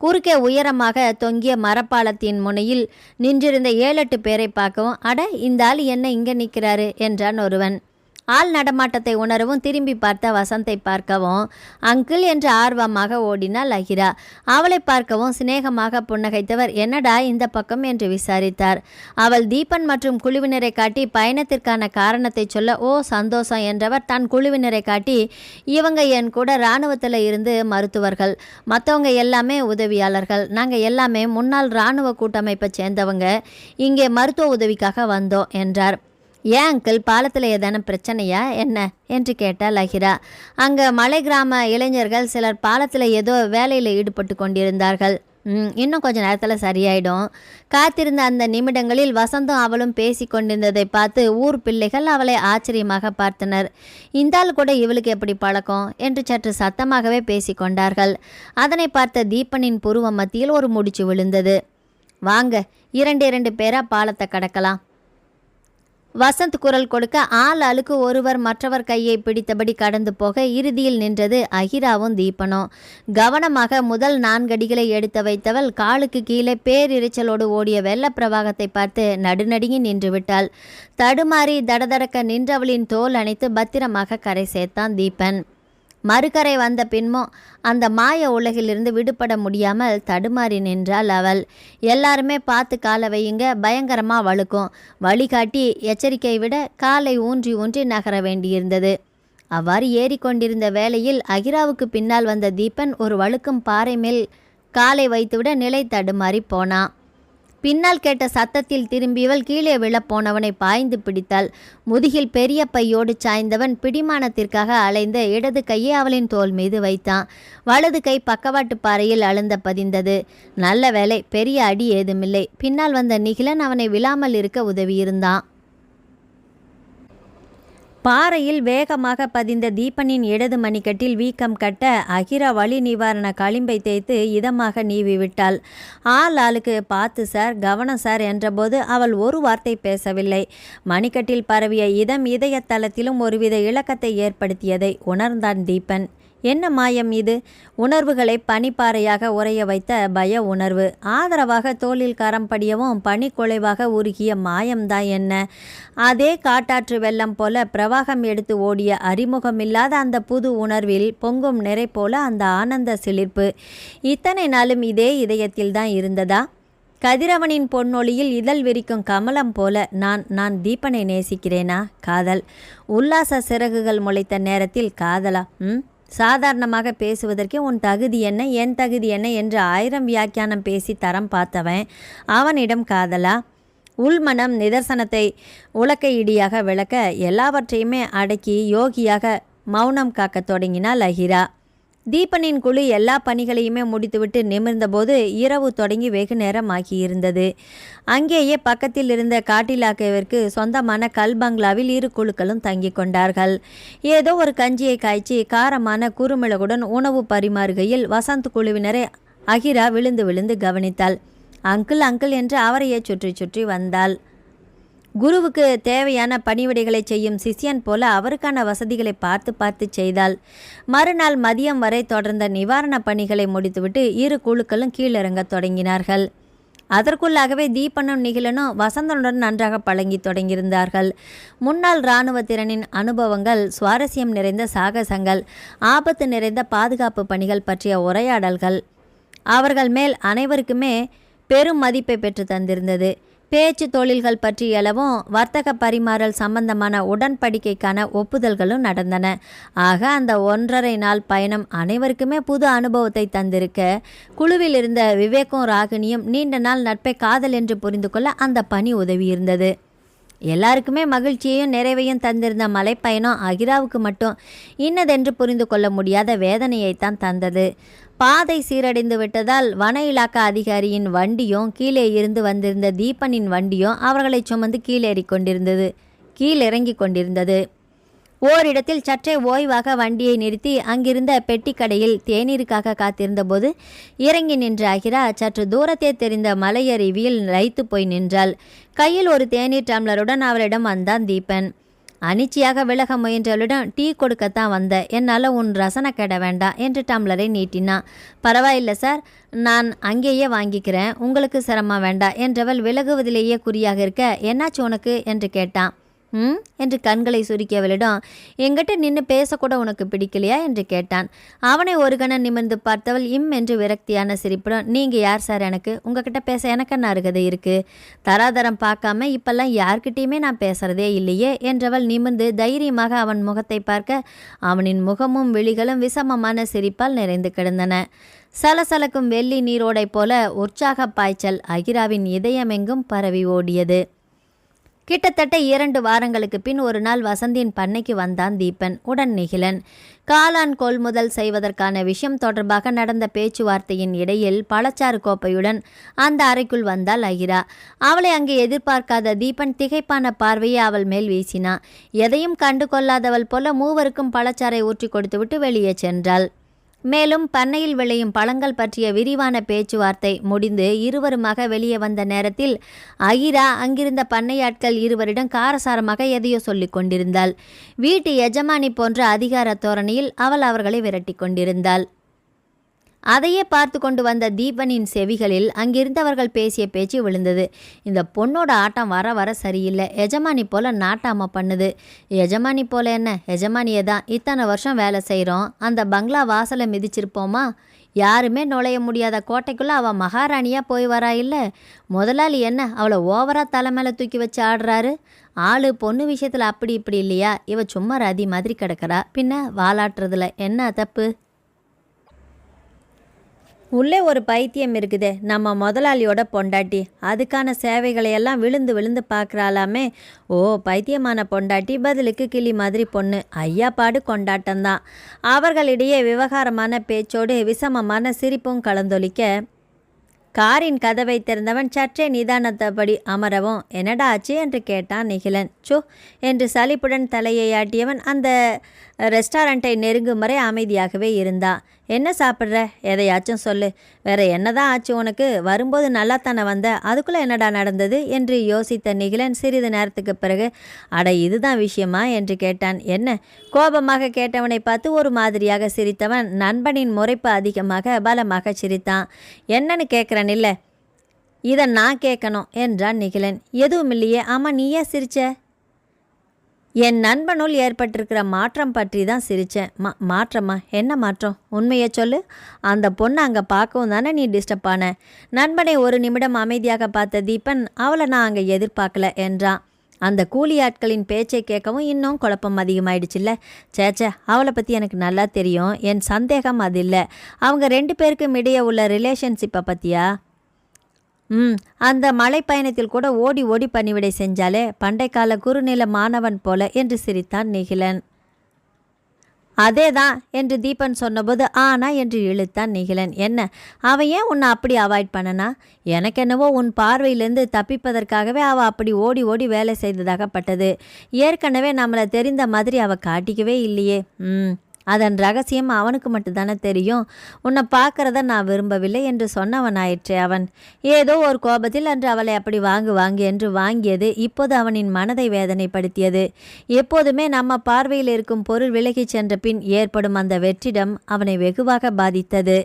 குறுக்கே உயரமாக தொங்கிய மரப்பாலத்தின் முனையில் நின்றிருந்த 7-8 பேரை பார்க்கவும், அட இந்த ஆள் என்ன இங்கே நிற்கிறாரு என்றான் ஒருவன். ஆள் நடமாட்டத்தை உணரவும் திரும்பி பார்த்த வசந்தை பார்க்கவும் அங்கிள் என்று ஆர்வமாக ஓடினாள் அகிரா. அவளை பார்க்கவும் சிநேகமாக புன்னகைத்தவர், என்னடா இந்த பக்கம் என்று விசாரித்தார். அவள் தீபன் மற்றும் குழுவினரை காட்டி பயணத்திற்கான காரணத்தை சொல்ல, ஓ சந்தோஷம் என்றவர் தன் குழுவினரை காட்டி, இவங்க என் கூட இராணுவத்தில் இருந்து மருத்துவர்கள், மற்றவங்க எல்லாமே உதவியாளர்கள், நாங்கள் எல்லாமே முன்னாள் இராணுவ கூட்டமைப்பை சேர்ந்தவங்க, இங்கே மருத்துவ உதவிக்காக வந்தோம் என்றார். ஏன் அங்கிள், பாலத்தில் ஏதான பிரச்சனையா என்ன என்று கேட்டாள் அகிரா. அங்கே மலை கிராம இளைஞர்கள் சிலர் பாலத்தில் ஏதோ வேலையில் ஈடுபட்டு கொண்டிருந்தார்கள். இன்னும் கொஞ்ச நேரத்தில் சரியாயிடும். காத்திருந்த அந்த நிமிடங்களில் வசந்தும் அவளும் பேசி கொண்டிருந்ததை பார்த்து ஊர் பிள்ளைகள் அவளை ஆச்சரியமாக பார்த்தனர். இந்தாள் கூட இவளுக்கு எப்படி பழக்கம் என்று சற்று சத்தமாகவே பேசி கொண்டார்கள். அதனை பார்த்த தீபனின் புருவ மத்தியில் ஒரு முடிச்சு விழுந்தது. வாங்க, 2 பேரா பாலத்தை கடக்கலாம். வசந்த் குரல் கொடுக்க ஆளுக்கு ஒருவர் மற்றவர் கையை பிடித்தபடி கடந்து போக இறுதியில் நின்றது அகிராவும் தீபனும். கவனமாக முதல் 4 அடிகளை எடுத்து வைத்தவள் காலுக்கு கீழே பேரிரைச்சலோடு ஓடிய வெள்ள பிரவாகத்தை பார்த்து நடுநடுங்கி நின்று விட்டாள். தடுமாறி தடதடக்க நின்றவளின் தோல் அணைத்து பத்திரமாக கரை சேர்த்தான் தீபன். மறுகரை வந்த பின்மோ அந்த மாய உலகிலிருந்து விடுபட முடியாமல் தடுமாறி நின்றாள் அவள். எல்லாருமே பார்த்து காலை வையுங்க, பயங்கரமாக வழுக்கும். வழிகாட்டி எச்சரிக்கை விட காலை ஊன்றி ஊன்றி நகர வேண்டியிருந்தது. அவ்வாறு ஏறிக்கொண்டிருந்த வேளையில் அகிராவுக்கு பின்னால் வந்த தீபன் ஒரு வழுக்கும் பாறை மேல் காலை வைத்துவிட நிலை தடுமாறி போனான். பின்னால் கேட்ட சத்தத்தில் திரும்பியவள் கீழே விழப்போனவனை பாய்ந்து பிடித்தாள். முதுகில் பெரிய பையோடு சாய்ந்தவன் பிடிமானத்திற்காக அலைந்த இடது கையை அவளின் தோள் மீது வைத்தான். வலது கை பக்கவாட்டு பாறையில் அழுந்த பதிந்தது. நல்ல வேளை, பெரிய அடி ஏதுமில்லை. பின்னால் வந்த நிகிலன் அவனை விழாமல் இருக்க உதவியிருந்தான். பாறையில் வேகமாக பதிந்த தீபனின் இடது மணிக்கட்டில் வீக்கம் கட்ட அகிரா வலி நிவாரண களிம்பை தேய்த்து இதமாக நீவி விட்டாள். ஆளுக்கு பார்த்து சார், கவனம் சார் என்றபோது அவள் ஒரு வார்த்தை பேசவில்லை. மணிக்கட்டில் பரவிய இதம் இதய தளத்திலும் ஒருவித இலக்கத்தை ஏற்படுத்தியதை உணர்ந்தான் தீபன். என்ன மாயம் இது? உணர்வுகளை பனிப்பாறையாக உறைய வைத்த பய உணர்வு. ஆதரவாக தோளில் கரம் படியவும் பனிக்குலைவாக உருகிய மாயம்தான் என்ன? அதே காட்டாற்று வெள்ளம் போல பிரவாகம் எடுத்து ஓடிய அறிமுகமில்லாத அந்த புது உணர்வில் பொங்கும் நிறை போல அந்த ஆனந்த சிலிர்ப்பு இத்தனை நாளும் இதே இதயத்தில்தான் இருந்ததா? கதிரவனின் பொன்னொழியில் இதழ் விரிக்கும் கமலம் போல நான் தீபனை நேசிக்கிறேனா? காதல். உல்லாச சிறகுகள் முளைத்த நேரத்தில் காதலா? சாதாரணமாக பேசுவதற்கே உன் தகுதி என்ன, என் தகுதி என்ன என்று 1000 வியாக்கியானம் பேசி தரம் பார்த்தவன் அவனிடம் காதலா? உள்மனம் நிதர்சனத்தை உலக்கை இடியாக விளக்க எல்லாவற்றையுமே அடக்கி யோகியாக மௌனம் காக்கத் தொடங்கினாள் அகிரா. தீபனின் குழு எல்லா பணிகளையுமே முடித்துவிட்டு நிமிர்ந்தபோது இரவு தொடங்கி வெகு நேரம் ஆகியிருந்தது. அங்கேயே பக்கத்தில் இருந்த காட்டிலாக்கவிற்கு சொந்தமான கல் பங்களாவில் 2 குழுக்களும் தங்கி கொண்டார்கள். ஏதோ ஒரு கஞ்சியை காய்ச்சி காரமான குறுமிளகுடன் உணவு பரிமாறுகையில் வசந்த் குழுவினரை அகிரா விழுந்து விழுந்து கவனித்தாள். அங்கிள் அங்கிள் என்று அவரையே சுற்றி சுற்றி வந்தாள். குருவுக்கு தேவையான பணிவிடைகளை செய்யும் சிஷ்யன் போல அவருக்கான வசதிகளை பார்த்து பார்த்து செய்தாள். மறுநாள் மதியம் வரை தொடர்ந்த நிவாரண பணிகளை முடித்துவிட்டு 2 குழுக்களும் கீழிறங்கத் தொடங்கினார்கள். அதற்குள்ளாகவே தீபனும் நிகிலனும் வசந்தனுடன் நன்றாக பழங்கி தொடங்கியிருந்தார்கள். முன்னாள் இராணுவ திறனின் அனுபவங்கள், சுவாரஸ்யம் நிறைந்த சாகசங்கள், ஆபத்து நிறைந்த பாதுகாப்பு பணிகள் பற்றிய உரையாடல்கள் அவர்கள் மேல் அனைவருக்குமே பெரும் மதிப்பை பெற்று தந்திருந்தது. பேச்சு தொழில்கள் பற்றியளவும் வர்த்தக பரிமாறல் சம்பந்தமான உடன்படிக்கைக்கான ஒப்புதல்களும் நடந்தன. ஆக அந்த 1.5 நாள் பயணம் அனைவருக்குமே புது அனுபவத்தை தந்திருக்க, குழுவில் இருந்த விவேக்கும் ராகினியும் நீண்ட நாள் நட்பை காதல் என்று புரிந்து கொள்ள அந்த பணி உதவியிருந்தது. எல்லாருக்குமே மகிழ்ச்சியையும் நிறைவையும் தந்திருந்த மலைப்பயணம் அகிராவுக்கு மட்டும் இன்னதென்று புரிந்து கொள்ள முடியாத வேதனையைத்தான் தந்தது. பாதை சீரடைந்து விட்டதால் வன இலாக்கா அதிகாரியின் வண்டியும் கீழே இருந்து வந்திருந்த தீபனின் வண்டியும் அவர்களை சுமந்து கீழிறங்கி கொண்டிருந்தது. ஓரிடத்தில் சற்றே ஓய்வாக வண்டியை நிறுத்தி அங்கிருந்த பெட்டி கடையில் தேநீருக்காக காத்திருந்த போது இறங்கி நின்ற அகிரா சற்று தூரத்தே தெரிந்த மலையருவியில் லயித்து போய் நின்றாள். கையில் ஒரு தேநீர் டம்ளருடன் அவளிடம் வந்தான் தீபன். அனிச்சையாக விலக முயன்றவளிடம் டீ கொடுக்கத்தான் வந்த, என்னால் உன் ரசனை கெட வேண்டாம் என்று டம்ளரை நீட்டினான். பரவாயில்லை சார், நான் அங்கேயே வாங்கிக்கிறேன், உங்களுக்கு சிரமம் வேண்டாம் என்றவள் விலகுவதிலேயே குறியாக இருக்க, என்னாச்சு உனக்கு என்று கேட்டான். என்று கண்களை சுருக்கியவளிடம், எங்கிட்ட நின்று பேசக்கூட உனக்கு பிடிக்கலையா என்று கேட்டான். அவனை ஒரு கணம் நிமிர்ந்து பார்த்தவள் என்று விரக்தியான சிரிப்புடன், நீங்கள் யார் சார், எனக்கு உங்ககிட்ட பேச எனக்கு என்ன அருகதை இருக்குது? தராதரம் பார்க்காம இப்பெல்லாம் யார்கிட்டையுமே நான் பேசுகிறதே இல்லையே என்றவள் நிமிர்ந்து தைரியமாக அவன் முகத்தை பார்க்க அவனின் முகமும் விழிகளும் விஷமமான சிரிப்பால் நிறைந்து கிடந்தன. சலசலக்கும் வெள்ளி நீரோடை போல உற்சாக பாய்ச்சல் அகிராவின் இதயமெங்கும் பரவி ஓடியது. கிட்டத்தட்ட 2 வாரங்களுக்கு பின் ஒரு நாள் வசந்தின் பண்ணைக்கு வந்தான் தீபன், உடன் நிகிலன். காளான் கொள்முதல் செய்வதற்கான விஷயம் தொடர்பாக நடந்த பேச்சுவார்த்தையின் இடையில் பழச்சாறு கோப்பையுடன் அந்த அறைக்குள் வந்தாள் அகிரா. அவளை அங்கே எதிர்பார்க்காத தீபன் திகைப்பான பார்வையை அவள் மேல் வீசினான். எதையும் கண்டு கொள்ளாதவள் போல மூவருக்கும் பழச்சாறை ஊற்றி கொடுத்துவிட்டு வெளியே சென்றாள். மேலும் பண்ணையில் விளையும் பழங்கள் பற்றிய விரிவான பேச்சுவார்த்தை முடிந்து இருவருமாக வெளியே வந்த நேரத்தில் அகிரா அங்கிருந்த பண்ணையாட்கள் 2 காரசாரமாக எதையோ சொல்லிக் கொண்டிருந்தாள். வீட்டு எஜமானி போன்ற அதிகார தோரணையில் அவள் அவர்களை விரட்டி கொண்டிருந்தாள். அதையே பார்த்து கொண்டு வந்த தீபனின் செவிகளில் அங்கிருந்தவர்கள் பேசிய பேச்சு விழுந்தது. இந்த பொண்ணோட ஆட்டம் வர வர சரியில்லை, எஜமானி போல நாட்டாம பண்ணுது. எஜமானி போல என்ன, எஜமானியை தான் இத்தனை வருஷம் வேலை செய்கிறோம், அந்த பங்களா வாசலை மிதிச்சிருப்போமா? யாருமே நுழைய முடியாத கோட்டைக்குள்ளே அவள் மகாராணியாக போய் வரா இல்லை? முதலாளி என்ன அவளை ஓவராக தலை மேலே தூக்கி வச்சு ஆடுறாரு? ஆளு பொண்ணு விஷயத்தில் அப்படி இப்படி இல்லையா? இவ சும்மா ரதி மாதிரி கிடக்கிறா, பின்ன வாலாட்டுறதுல என்ன தப்பு? உள்ளே ஒரு பைத்தியம் இருக்குதே, நம்ம முதலாளியோட பொண்டாட்டி, அதுக்கான சேவைகளையெல்லாம் விழுந்து விழுந்து பார்க்குறாளாமே. ஓ, பைத்தியமான பொண்டாட்டி பதிலுக்கு கிளி மாதிரி பொண்ணு, ஐயாப்பாடு கொண்டாட்டம்தான். அவர்களிடையே விவகாரமான பேச்சோடு விஷமமான சிரிப்பும் கலந்தொலிக்க காரின் கதவை திறந்தவன் சற்றே நிதானத்தபடி அமரவும், என்னடா ஆச்சு என்று கேட்டான் நிகிலன். சோ என்று சலிப்புடன் தலையை ஆட்டியவன் அந்த ரெஸ்டாரண்ட்டை நெருங்கும் வரை அமைதியாகவே இருந்தா. என்ன சாப்பிட்ற? எதையாச்சும் சொல்லு. வேற என்னதான் ஆச்சு உனக்கு? வரும்போது நல்லா தானே வந்த, அதுக்குள்ளே என்னடா நடந்தது என்று யோசித்த நிகிலன் சிறிது நேரத்துக்கு பிறகு, அட இதுதான் விஷயமா என்று கேட்டான். என்ன? கோபமாக கேட்டவனை பார்த்து ஒரு மாதிரியாக சிரித்தவன் நண்பனின் முறைப்பு அதிகமாக பலமாக சிரித்தான். என்னன்னு கேட்குறேன் இல்லை, இதை நான் கேட்கணும் என்றான் நிகிலன். எதுவும் இல்லையே. ஆமாம், நீ ஏன் சிரிச்ச? என் நண்பனுள் ஏற்பட்டிருக்கிற மாற்றம் பற்றி தான் சிரித்தேன். மாற்றமா? என்ன மாற்றம்? உண்மையை சொல்லு. அந்த பொண்ணை அங்கே பார்க்கவும் தானே நீ டிஸ்டர்ப் ஆன? நண்பனை ஒரு நிமிடம் அமைதியாக பார்த்த தீபன், அவளை நான் அங்கே எதிர்பார்க்கல என்றான். அந்த கூலி ஆட்களின் பேச்சை கேட்கவும் இன்னும் குழப்பம் அதிகமாயிடுச்சுல்ல. சேச்சே, அவளை பற்றி எனக்கு நல்லா தெரியும். என் சந்தேகம் அது இல்லை. அவங்க 2 பேருக்கும் இடையே உள்ள ரிலேஷன்ஷிப்பை பற்றியா? அந்த மலை பயணத்தில் கூட ஓடி ஓடி பணிவிடை செஞ்சாலே, பண்டைக்கால குறுநில மாணவன் போல என்று சிரித்தான் நிகிலன். அதேதான் என்று தீபன் சொன்னபோது ஆனா என்று இழுத்தான் நிகிலன். என்ன, அவன் ஏன் உன்னை அப்படி அவாய்ட் பண்ணனா? எனக்கென்னவோ உன் பார்வையிலேருந்து தப்பிப்பதற்காகவே அவள் அப்படி ஓடி ஓடி வேலை செய்ததாகப்பட்டது. ஏற்கனவே நம்மளை தெரிந்த மாதிரி அவள் காட்டிக்கவே இல்லையே. அதன் ரகசியம் அவனுக்கு மட்டும்தானே தெரியும். உன்னை பார்க்கறத நான் விரும்பவில்லை என்று சொன்னவனாயிற்றே அவன். ஏதோ ஒரு கோபத்தில் அன்று அவளை அப்படி வாங்கு என்று வாங்கியது இப்போது அவனின் மனதை வேதனைப்படுத்தியது. எப்போதுமே நம்ம பார்வையில் இருக்கும் பொருள் விலகி சென்ற பின் ஏற்படும் அந்த வெற்றிடம் அவனை வெகுவாக பாதித்தது.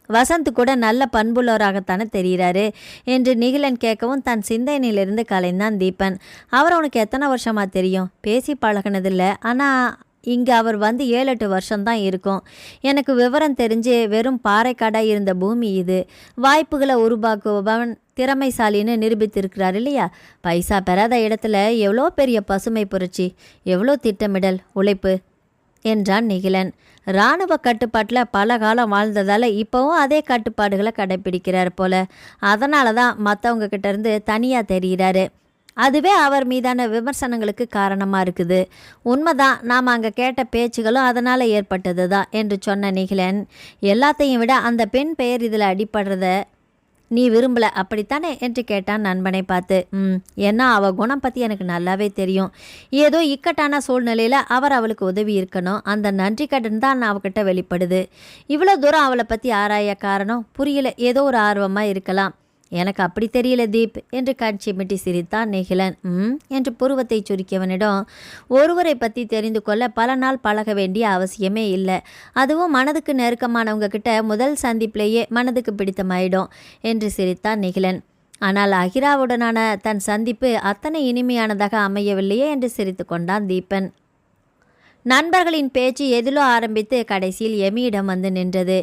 வசந்த் கூட நல்ல பண்புள்ளவராகத்தானே தெரிகிறாரு என்று நிகிலன் கேட்கவும் தன் சிந்தனையிலிருந்து கலைந்தான் தீபன். அவர் உனக்கு எத்தனை வருஷமாக தெரியும்? பேசி பழகினதில்லை, ஆனால் இங்கே அவர் வந்து 7-8 வருஷம்தான் இருக்கும். எனக்கு விவரம் தெரிஞ்சு வெறும் பாறைக்காடாக இருந்த பூமி இது. வாய்ப்புகளை உருவாக்குபவன் திறமைசாலின்னு நிரூபித்திருக்கிறார் இல்லையா? பைசா பெறாத இடத்துல எவ்வளோ பெரிய பசுமை புரட்சி, எவ்வளோ திட்டமிடல், உழைப்பு என்றான் நிகிலன். இராணுவ கட்டுப்பாட்டில் பல காலம் வாழ்ந்ததால் இப்போவும் அதே கட்டுப்பாடுகளை கடைப்பிடிக்கிறார் போல. அதனால தான் மற்றவங்க கிட்டேருந்து தனியாக தெரிகிறாரு. அதுவே அவர் மீதான விமர்சனங்களுக்கு காரணமாக இருக்குது. உண்மைதான், நாம் அங்கே கேட்ட பேச்சுகளும் அதனால் ஏற்பட்டது தான் என்று சொன்ன நிகிலன், எல்லாத்தையும் விட அந்த பெண் பெயர் இதில் அடிப்படுறத நீ விரும்பலை அப்படித்தானே என்று கேட்டான் நண்பனை பார்த்து. ஏன்னா அவள் குணம் பற்றி எனக்கு நல்லாவே தெரியும். ஏதோ இக்கட்டான சூழ்நிலையில் அவர் அவளுக்கு உதவி இருக்கணும். அந்த நன்றி கடன் தான் அவகிட்ட வெளிப்படுது. இவ்வளோ தூரம் அவளை பற்றி ஆராய காரணம் புரியல. ஏதோ ஒரு ஆர்வமாக இருக்கலாம். எனக்கு அப்படி தெரியல தீப் என்று கண் சிமிட்டி சிரித்தான் நிகிலன். என்று புருவத்தை சுருக்கியவனிடம், ஒருவரை பற்றி தெரிந்து கொள்ள பல நாள் பழக வேண்டிய அவசியமே இல்லை. அதுவும் மனதுக்கு நெருக்கமானவங்க கிட்ட முதல் சந்திப்பிலேயே மனதுக்கு பிடித்தமாயிடும் என்று சிரித்தான் நிகிலன். ஆனால் அகிராவுடனான தன் சந்திப்பு அத்தனை இனிமையானதாக அமையவில்லையே என்று சிரித்து கொண்டான் தீபன். நண்பர்களின் பேச்சு எதிலோ ஆரம்பித்து கடைசியில் எமியிடம் வந்து நின்றது.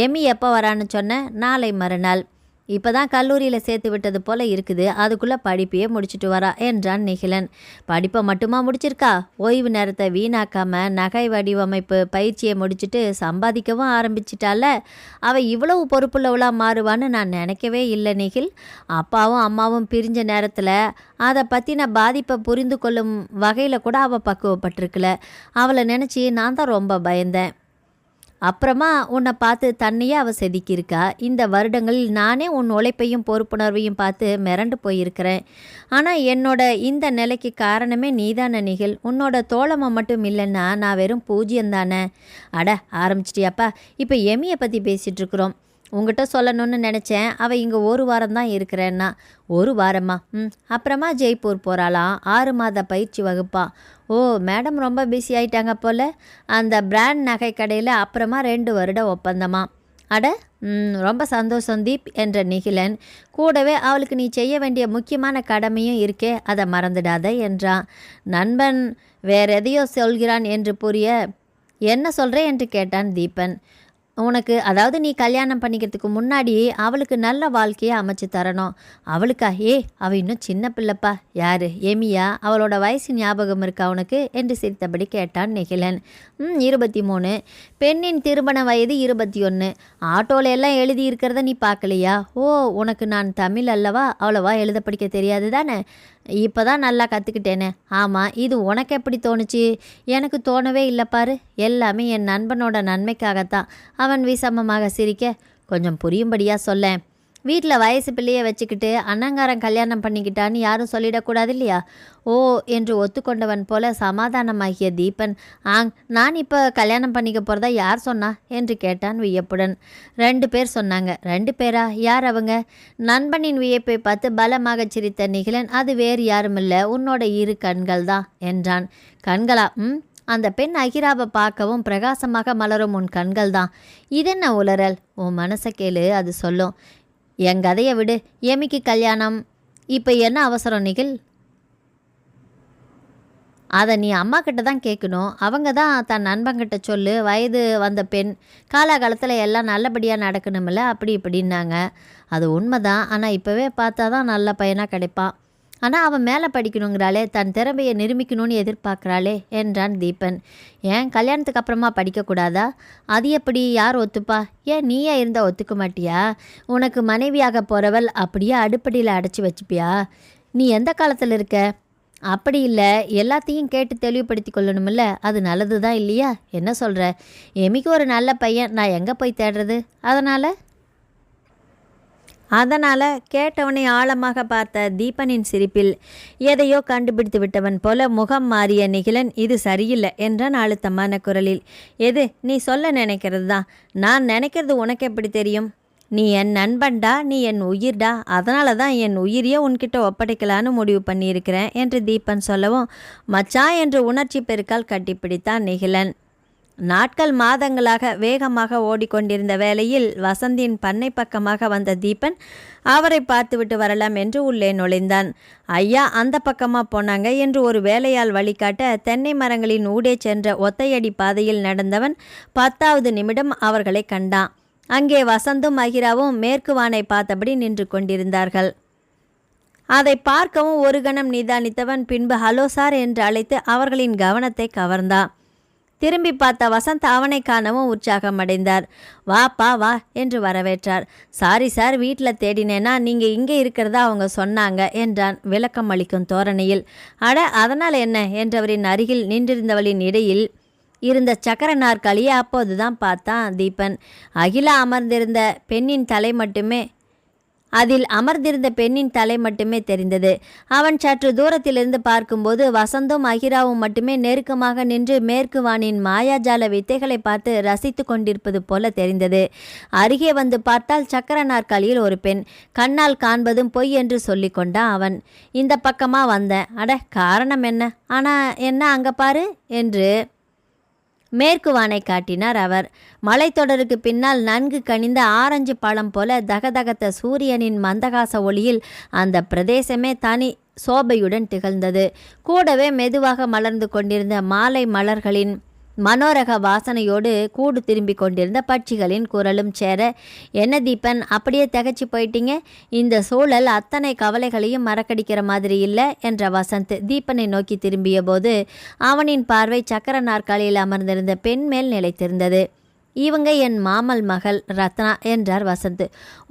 எமி எப்போ வரான்னு சொன்ன? நாளை மறுநாள். இப்போ தான் கல்லூரியில் சேர்த்து விட்டது போல இருக்குது. அதுக்குள்ளே படிப்பையே முடிச்சுட்டு வரா என்றான் நிகிலன். படிப்பை மட்டுமா முடிச்சிருக்கா? ஓய்வு நேரத்தை வீணாக்காமல் நகை வடிவமைப்பு பயிற்சியை முடிச்சுட்டு சம்பாதிக்கவும் ஆரம்பிச்சிட்டால. அவள் இவ்வளவு பொறுப்புள்ளவளாக மாறுவான்னு நான் நினைக்கவே இல்லை நிகில். அப்பாவும் அம்மாவும் பிரிஞ்ச நேரத்தில் அதை பற்றின பாதிப்பை புரிந்து கொள்ளும் வகையில் கூட அவள் பக்குவப்பட்டிருக்கல. அவளை நினச்சி நான் தான் ரொம்ப பயந்தேன். அப்புறமா உன்னை பார்த்து தன்னையே அவள் செதுக்கியிருக்கா. இந்த வருடங்களில் நானே உன் உழைப்பையும் பொறுப்புணர்வையும் பார்த்து மிரண்டு போயிருக்கிறேன். ஆனால் என்னோட இந்த நிலைக்கு காரணமே நீதான நிகில். உன்னோட தோழமை மட்டும் இல்லைன்னா நான் வெறும் பூஜ்யந்தானே. அட ஆரம்பிச்சிட்டியாப்பா. இப்போ எமியை பற்றி பேசிகிட்ருக்குறோம். உங்ககிட்ட சொல்லணும்னு நினச்சேன். அவள் இங்கே 1 வாரம் தான் இருக்கிறேன்னா. 1 வாரமா? அப்புறமா ஜெய்ப்பூர் போகிறாளாம். 6 மாத பயிற்சி வகுப்பா. ஓ, மேடம் ரொம்ப பிஸி ஆயிட்டாங்க போல். அந்த பிராண்ட் நகை கடையில் அப்புறமா 2 வருட ஒப்பந்தமா? அட ரொம்ப சந்தோஷம் தீப் என்ற நிகிலன். கூடவே அவளுக்கு நீ செய்ய வேண்டிய முக்கியமான கடமையும் இருக்கே, அதை மறந்துடாத என்றான். நண்பன் வேற எதையோ சொல்கிறான் என்று புரிய, என்ன சொல்கிறேன் என்று கேட்டான் தீபன். உனக்கு, அதாவது நீ கல்யாணம் பண்ணிக்கிறதுக்கு முன்னாடி அவளுக்கு நல்ல வாழ்க்கையை அமைச்சு தரணும். அவளுக்கா? அவள் இன்னும் சின்ன பிள்ளைப்பா. யார்? எமியா? அவளோட வயசு ஞாபகம் இருக்கா உனக்கு என்று சிரித்தபடி கேட்டான் நிகிலன். 23. பெண்ணின் திருமண வயது 21. ஆட்டோல எல்லாம் எழுதி இருக்கிறத நீ பார்க்கலையா? ஓ, உனக்கு நான் தமிழ் அல்லவா, அவ்வளவா எழுத படிக்க தெரியாது தானே. இப்போ தான் நல்லா கற்றுக்கிட்டேனே. ஆமாம், இது உனக்கு எப்படி தோணுச்சு? எனக்கு தோணவே இல்லை பாரு. எல்லாமே என் நண்பனோட நன்மைக்காகத்தான். அவன் விசமமாக சிரிக்க, கொஞ்சம் புரியும்படியாக சொல்லேன். வீட்டில் வயசு பிள்ளையை வச்சுக்கிட்டு அண்ணங்காரன் கல்யாணம் பண்ணிக்கிட்டான்னு யாரும் சொல்லிடக்கூடாது இல்லையா? ஓ என்று ஒத்துக்கொண்டவன் போல சமாதானமாகிய தீபன், நான் இப்போ கல்யாணம் பண்ணிக்க போகிறதா யார் சொன்னா என்று கேட்டான் வியப்புடன். 2 பேர் சொன்னாங்க. 2 பேரா? யார் அவங்க? நண்பனின் வியப்பை பார்த்து பலமாக சிரித்த நிகிலன், அது வேறு யாருமில்ல, உன்னோட 2 கண்கள் தான் என்றான். கண்களா? அந்த பெண் அகிராவை பார்க்கவும் பிரகாசமாக மலரும் உன் கண்கள் தான். இதென்ன உளறல்? உன் மனசை கேளு, அது சொல்லும். என் கதையை விடு. எமிக்கு கல்யாணம் இப்போ என்ன அவசரம் நிகில்? அதை நீ அம்மா கிட்ட தான் கேட்கணும். அவங்க தான் தன் நண்பங்கிட்ட சொல்லு, வயது வந்த பெண், காலகாலத்தில் எல்லாம் நல்லபடியாக நடக்கணுமில்ல, அப்படி இப்படின்னாங்க. அது உண்மைதான். ஆனால் இப்போவே பார்த்தா தான் நல்ல பையனாக கிடைப்பான். ஆனால் அவன் மேலே படிக்கணுங்கிறாளே, தன் திறமையை நிரூபிக்கணும்னு எதிர்பார்க்குறாளே என்றான் தீபன். ஏன் கல்யாணத்துக்கு அப்புறமா படிக்கக்கூடாதா? அது எப்படி? யார் ஒத்துப்பா? ஏன் நீயே இருந்தால் ஒத்துக்க மாட்டியா? உனக்கு மனைவியாக போகிறவள் அப்படியே அடுப்படியில் அடைச்சி வச்சுப்பியா? நீ எந்த காலத்தில் இருக்க? அப்படி இல்லை, எல்லாத்தையும் கேட்டு தெளிவுபடுத்தி கொள்ளணுமில்ல, அது நல்லது தான் இல்லையா? என்ன சொல்கிற? எமிக்கு ஒரு நல்ல பையன், நான் எங்கே போய் தேடுறது? அதனால் கேட்டவனை ஆழமாக பார்த்த தீபனின் சிரிப்பில் எதையோ கண்டுபிடித்து விட்டவன் போல முகம் மாறிய நிகிலன், இது சரியில்லை என்றான் அழுத்தமான குரலில். எது? நீ சொல்ல நினைக்கிறது தான். நான் நினைக்கிறது உனக்கு எப்படி தெரியும்? நீ என் நண்பன்டா, நீ என் உயிர்டா. அதனால தான் என் உயிரியே உன்கிட்ட ஒப்படைக்கலான்னு முடிவு பண்ணியிருக்கிறேன் என்று தீபன் சொல்லவும், மச்சான் என்று உணர்ச்சி பெருக்கால் கட்டிப்பிடித்தான் நிகிலன். நாட்கள் மாதங்களாக வேகமாக ஓடிக்கொண்டிருந்த வேளையில் வசந்தின் பண்ணை பக்கமாக வந்த தீபன் அவரை பார்த்துவிட்டு வரலாம் என்று உள்ளே நுழைந்தான். ஐயா அந்த பக்கமாக போனாங்க என்று ஒரு வேலையால் வழிகாட்ட தென்னை மரங்களின் ஊடே சென்ற ஒத்தையடி பாதையில் நடந்தவன் 10வது நிமிடம் அவர்களை கண்டான். அங்கே வசந்தும் அகிராவும் மேற்கு வானை பார்த்தபடி நின்று கொண்டிருந்தார்கள். அதை பார்க்கவும் ஒரு கணம் நிதானித்தவன் பின்பு ஹலோ சார் என்று அழைத்து அவர்களின் கவனத்தை கவர்ந்தான். திரும்பி பார்த்த வசந்த் அவனை காணவும் உற்சாகம் அடைந்தார். வாப்பா வா என்று வரவேற்றார். சாரி சார், வீட்டில் தேடினேன்னா நீங்கள் இங்கே இருக்கிறதா அவங்க சொன்னாங்க என்றான் விளக்கம் அளிக்கும் தோரணையில். அட அதனால் என்ன என்றவரின் அருகில் நின்றிருந்தவளின் இடையில் இருந்த சக்கர நாற்காலியை அப்போதுதான் பார்த்தான் தீபன். அதில் அமர்ந்திருந்த பெண்ணின் தலை மட்டுமே தெரிந்தது. அவன் சற்று தூரத்திலிருந்து பார்க்கும்போது வசந்தும் அகிராவும் மட்டுமே நெருக்கமாக நின்று மேற்கு வானின் மாயாஜால வித்தைகளை பார்த்து ரசித்து கொண்டிருப்பது போல தெரிந்தது. அருகே வந்து பார்த்தால் சக்கர நாற்காலியில் ஒரு பெண். கண்ணால் காண்பதும் பொய் என்று சொல்லி கொண்டான் அவன். இந்த பக்கமாக வந்தேன். அட காரணம் என்ன? ஆனால் என்ன அங்கே பாரு என்று மேற்கு வானை காட்டினார் அவர். மலைத்தொடருக்கு பின்னால் நன்கு கனிந்த ஆரஞ்சு பழம் போல தகதகத்த சூரியனின் மந்தகாச ஒளியில் அந்த பிரதேசமே தனி சோபையுடன் திகழ்ந்தது. கூடவே மெதுவாக மலர்ந்து கொண்டிருந்த மாலை மலர்களின் மனோரக வாசனையோடு கூடு திரும்பி கொண்டிருந்த பட்சிகளின் குரலும் சேர, என்ன தீபன் அப்படியே திகச்சு போயிட்டீங்க? இந்த சூழல் அத்தனை கவலைகளையும் மறக்கடிக்கிற மாதிரி இல்லை என்ற வசந்த் தீபனை நோக்கி திரும்பிய போது அவனின் பார்வை சக்கர நாற்காலியில் அமர்ந்திருந்த பெண் மேல் நிலைத்திருந்தது. இவங்க என் மாமல் மகள் ரத்னா என்றார் வசந்த்.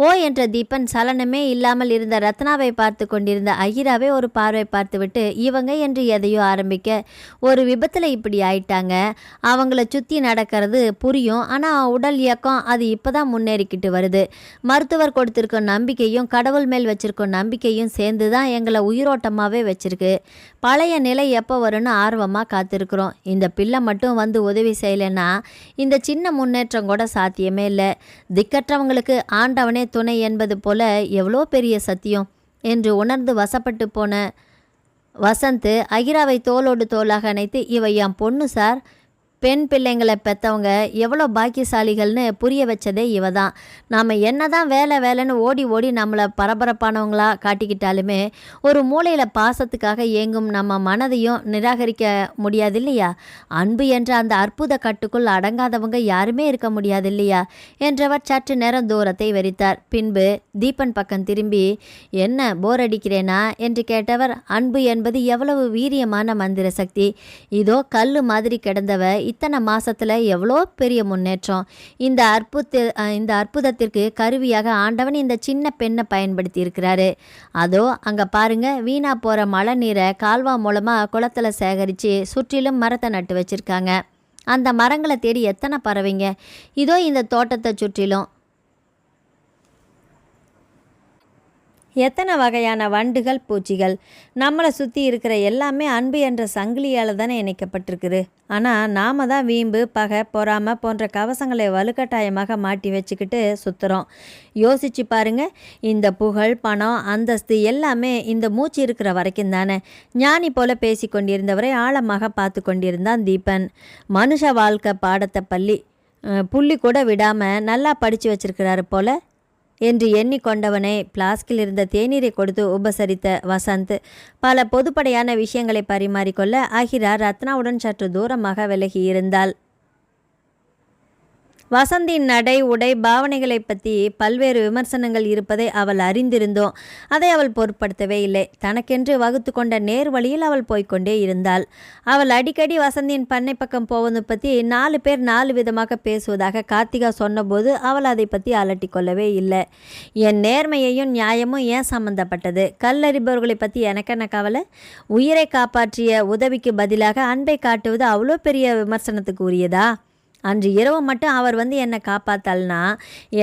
ஓ என்ற தீபன் சலனமே இல்லாமல் இருந்த ரத்னாவை பார்த்து கொண்டிருந்த அகிராவை ஒரு பார்வை பார்த்துவிட்டு இவங்க என்று எதையோ ஆரம்பிக்க, ஒரு விபத்தில் இப்படி ஆயிட்டாங்க, அவங்கள சுற்றி நடக்கிறது புரியும், ஆனால் உடல் இயக்கம் அது இப்போதான் முன்னேறிக்கிட்டு வருது. மருத்துவர் கொடுத்துருக்க நம்பிக்கையும் கடவுள் மேல் வச்சிருக்க நம்பிக்கையும் சேர்ந்து தான் எங்களை உயிரோட்டமாகவே வச்சிருக்கு. பழைய நிலை எப்போ வரும்னு ஆர்வமாக காத்திருக்கிறோம். இந்த பிள்ளை மட்டும் வந்து உதவி செய்யலைன்னா இந்த சின்ன முன்னேற்றம் கூட சாத்தியமே இல்லை. திக்கற்றவங்களுக்கு ஆண்டவனே துணை என்பது போல எவ்வளோ பெரிய சத்தியம் என்று உணர்ந்து வசப்பட்டு போன வசந்த் அகிராவை தோளோடு தோளாக அணைத்து, இவை என் பொண்ணு சார், பெண் பிள்ளைங்களை பெற்றவங்க எவ்வளோ பாக்கியசாலிகள்னு புரிய வச்சதே இவ தான். நாம் என்ன தான் வேலைன்னு ஓடி ஓடி நம்மளை பரபரப்பானவங்களா காட்டிக்கிட்டாலுமே ஒரு மூலையில் பாசத்துக்காக ஏங்கும் நம்ம மனதையும் நிராகரிக்க முடியாது இல்லையா? அன்பு என்ற அந்த அற்புத கட்டுக்குள் அடங்காதவங்க யாருமே இருக்க முடியாது இல்லையா என்றவர் சற்று நேரம் தூரத்தை வெறித்தார். பின்பு தீபன் பக்கம் திரும்பி, என்ன போர் அடிக்கிறேனா என்று கேட்டவர், அன்பு என்பது எவ்வளவு வீரியமான மந்திர சக்தி. இதோ கல் மாதிரி கிடந்தவ இத்தனை மாசத்துல எவ்வளோ பெரிய முன்னேற்றம். இந்த அற்புதத்திற்கு கருவியாக ஆண்டவன் இந்த சின்ன பெண்ணை பயன்படுத்தி இருக்கிறாரு. அதோ அங்க பாருங்க, வீணா போற மழை நீரை கால்வா மூலமா குளத்துல சேகரித்து சுற்றிலும் மரத்தை நட்டு வச்சிருக்காங்க. அந்த மரங்களை தேடி எத்தனை பறவைங்க இதோ இந்த தோட்டத்தை சுற்றிலும். எத்தனை வகையான வண்டுகள், பூச்சிகள், நம்மளை சுற்றி இருக்கிற எல்லாமே அன்பு என்ற சங்கிலியால் தானே இணைக்கப்பட்டிருக்குது. ஆனால் நாம் தான் வீம்பு, பகை, பொறாமை போன்ற கவசங்களை வலுக்கட்டாயமாக மாட்டி வச்சுக்கிட்டு சுற்றுறோம். யோசிச்சு பாருங்க, இந்த புகழ், பணம், அந்தஸ்து எல்லாமே இந்த மூச்சு இருக்கிற வரைக்கும் தானே. ஞானி போல பேசி கொண்டிருந்தவரை ஆழமாக பார்த்து கொண்டிருந்தான் தீபன். மனுஷ வாழ்க்கை பாடத்தை புள்ளி கூட விடாமல் நல்லா படித்து வச்சிருக்கிறாரு போல என்று எண்ணிக்கொண்டவனை பிளாஸ்கில் இருந்த தேநீரை கொடுத்து உபசரித்த வசந்த் பல பொதுப்படையான விஷயங்களை பரிமாறிக்கொள்ள அகிரா ரத்னாவுடன் சற்று தூரமாக விலகி இருந்தாள். வசந்தின் நடை, உடை, பாவனைகளை பற்றி பல்வேறு விமர்சனங்கள் இருப்பதை அவள் அறிந்திருந்தோம். அதை அவள் பொருட்படுத்தவே இல்லை. தனக்கென்று வகுத்து கொண்ட நேர் வழியில் அவள் போய்கொண்டே இருந்தாள். அவள் அடிக்கடி வசந்தின் பண்ணை பக்கம் போவது பற்றி 4 பேர் 4 விதமாக பேசுவதாக கார்த்திகா சொன்னபோது அவள் அதை பற்றி அலட்டி கொள்ளவே இல்லை. என் நேர்மையையும் நியாயமும் ஏன் சம்பந்தப்பட்டது? கல்லறிபவர்களை பற்றி எனக்கென்ன கவலை? உயிரை காப்பாற்றிய உதவிக்கு பதிலாக அன்பை காட்டுவது அவ்வளோ பெரிய விமர்சனத்துக்கு உரியதா? அன்று இரவு மட்டும் அவர் என்னை காப்பாத்தாள்னா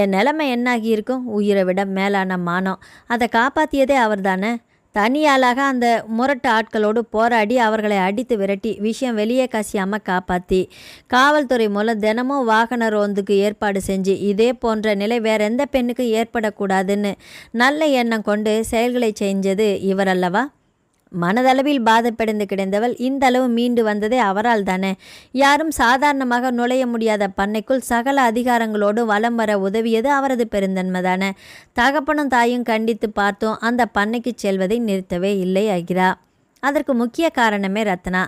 என் நிலைமை என்னாகி இருக்கும்? உயிரை விட மேலான மானம். அதை காப்பாற்றியதே அவர் தானே. தனியாளாக அந்த முரட்டு ஆட்களோடு போராடி அவர்களை அடித்து விரட்டி விஷயம் வெளியே கசியாமல் காப்பாற்றி காவல்துறை மூலம் தினமும் வாகன ரோந்துக்கு ஏற்பாடு செஞ்சு இதே போன்ற நிலை வேற எந்த பெண்ணுக்கும் ஏற்படக்கூடாதுன்னு நல்ல எண்ணம் கொண்டு செயல்களை செஞ்சது இவர் அல்லவா? மனதளவில் பாதப்படைந்து கிடந்தவள் இந்த அளவு மீண்டு வந்ததே அவரால் தானே. யாரும் சாதாரணமாக நுழைய முடியாத பண்ணைக்குள் சகல அதிகாரங்களோடு வலம் வர உதவியது அவரது பெருந்தன்மை தானே. தகப்பனும் தாயும் கண்டித்து பார்த்தோம் அந்த பண்ணைக்கு செல்வதை நிறுத்தவே இல்லை அகிரா. அதற்கு முக்கிய காரணமே ரத்னா.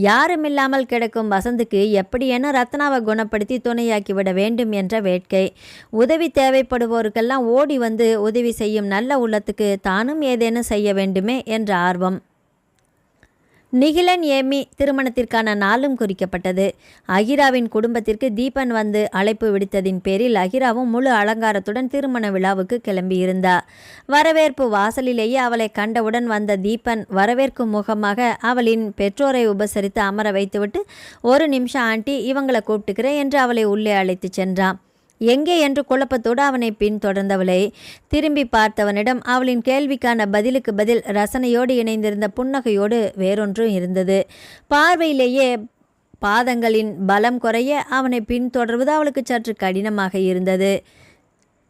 யாருமில்லாமல் கிடக்கும் வசந்துக்கு எப்படியேனும் ரத்னாவை குணப்படுத்தி துணையாக்கிவிட வேண்டும் என்ற வேட்கை. உதவி தேவைப்படுவோருக்கெல்லாம் ஓடி வந்து உதவி செய்யும் நல்ல உள்ளத்துக்கு தானும் ஏதேனும் செய்ய வேண்டுமே என்ற ஆர்வம். நிகிலன் ஏமி திருமணத்திற்கான நாளும் குறிக்கப்பட்டது. அகிராவின் குடும்பத்திற்கு தீபன் அழைப்பு விடுத்ததின் பேரில் அகிராவும் முழு அலங்காரத்துடன் திருமண விழாவுக்கு கிளம்பியிருந்தார். வரவேற்பு வாசலிலேயே அவளை கண்டவுடன் வந்த தீபன் வரவேற்கும் முகமாக அவளின் பெற்றோரை உபசரித்து அமர வைத்துவிட்டு, 1 நிமிஷம் ஆண்டி, இவங்களை கூப்பிட்டுக்கிறேன் என்று அவளை உள்ளே அழைத்து சென்றான். எங்கே என்று குழப்பத்தோடு அவனை பின்தொடர்ந்தவளை திரும்பி பார்த்தவனிடம் அவளின் கேள்விக்கான பதிலுக்கு பதில் ரசனையோடு இணைந்திருந்த புன்னகையோடு வேறொன்றும் இருந்தது. பார்வையிலேயே பாதங்களின் பலம் குறைய அவனை பின்தொடர்வது அவளுக்கு சற்று கடினமாக இருந்தது.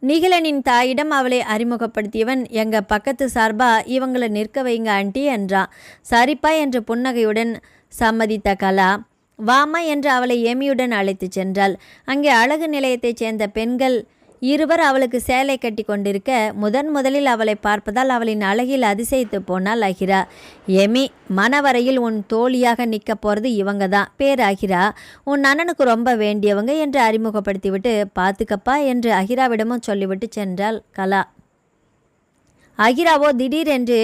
நிகிலனின் தாயிடம் அவளை அறிமுகப்படுத்தியவன், எங்கள் பக்கத்து சார்பா இவங்களை நிற்க வைங்க ஆண்டி என்றான். சரிப்பா என்று புன்னகையுடன் சம்மதித்த கலா, வாமா என்று அவளை ஏமியுடன் அழைத்து சென்றாள். அங்கே அழகு நிலையத்தைச் சேர்ந்த பெண்கள் 2 அவளுக்கு சேலை கட்டி கொண்டிருக்க முதலில் அவளை பார்ப்பதால் அவளின் அழகில் அதிசயித்து போனாள் அகிரா. ஏமி, மணவரையில் உன் தோழியாக நிற்க போகிறது இவங்க தான். பேர் அகிரா, உன் அண்ணனுக்கு ரொம்ப வேண்டியவங்க என்று அறிமுகப்படுத்திவிட்டு பார்த்துக்கப்பா என்று அகிராவிடமும் சொல்லிவிட்டு சென்றாள் கலா. அகிராவோ திடீரென்று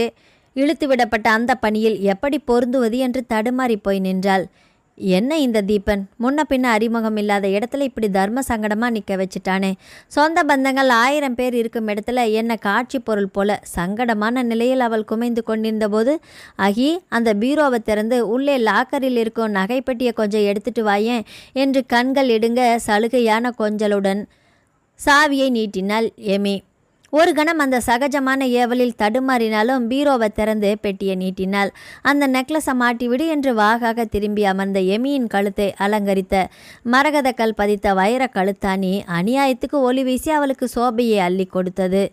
இழுத்துவிடப்பட்ட அந்த பணியில் எப்படி பொருந்துவது என்று தடுமாறி போய் நின்றாள். என்ன இந்த தீபன் முன்ன பின்ன அறிமுகம் இல்லாத இடத்துல இப்படி தர்ம சங்கடமாக நிற்க வச்சுட்டானே. சொந்த பந்தங்கள் 1000 பேர் இருக்கும் இடத்துல என்ன காட்சி பொருள் போல சங்கடமான நிலையில் அவள் குமைந்து கொண்டிருந்த போது, அகி, அந்த பீரோவை திறந்து உள்ளே லாக்கரில் இருக்கும் நகைப்பெட்டியை கொஞ்சம் எடுத்துட்டு வாயேன் என்று கண்கள் இடுங்க சலுகையான கொஞ்சலுடன் சாவியை நீட்டினாள் ஏமி. ஒரு கணம் அந்த சகஜமான ஏவலில் தடுமாறினாலும் பீரோவை திறந்து பெட்டியை நீட்டினாள். அந்த நெக்லஸை மாட்டிவிடு என்று வாகாக திரும்பி அமர்ந்த எமியின் கழுத்தை அலங்கரித்த மரகத கல் பதித்த வைர கழுத்தாணி அநியாயத்துக்கு ஒளி வீசி அவளுக்கு சோபையை அள்ளி கொடுத்தது.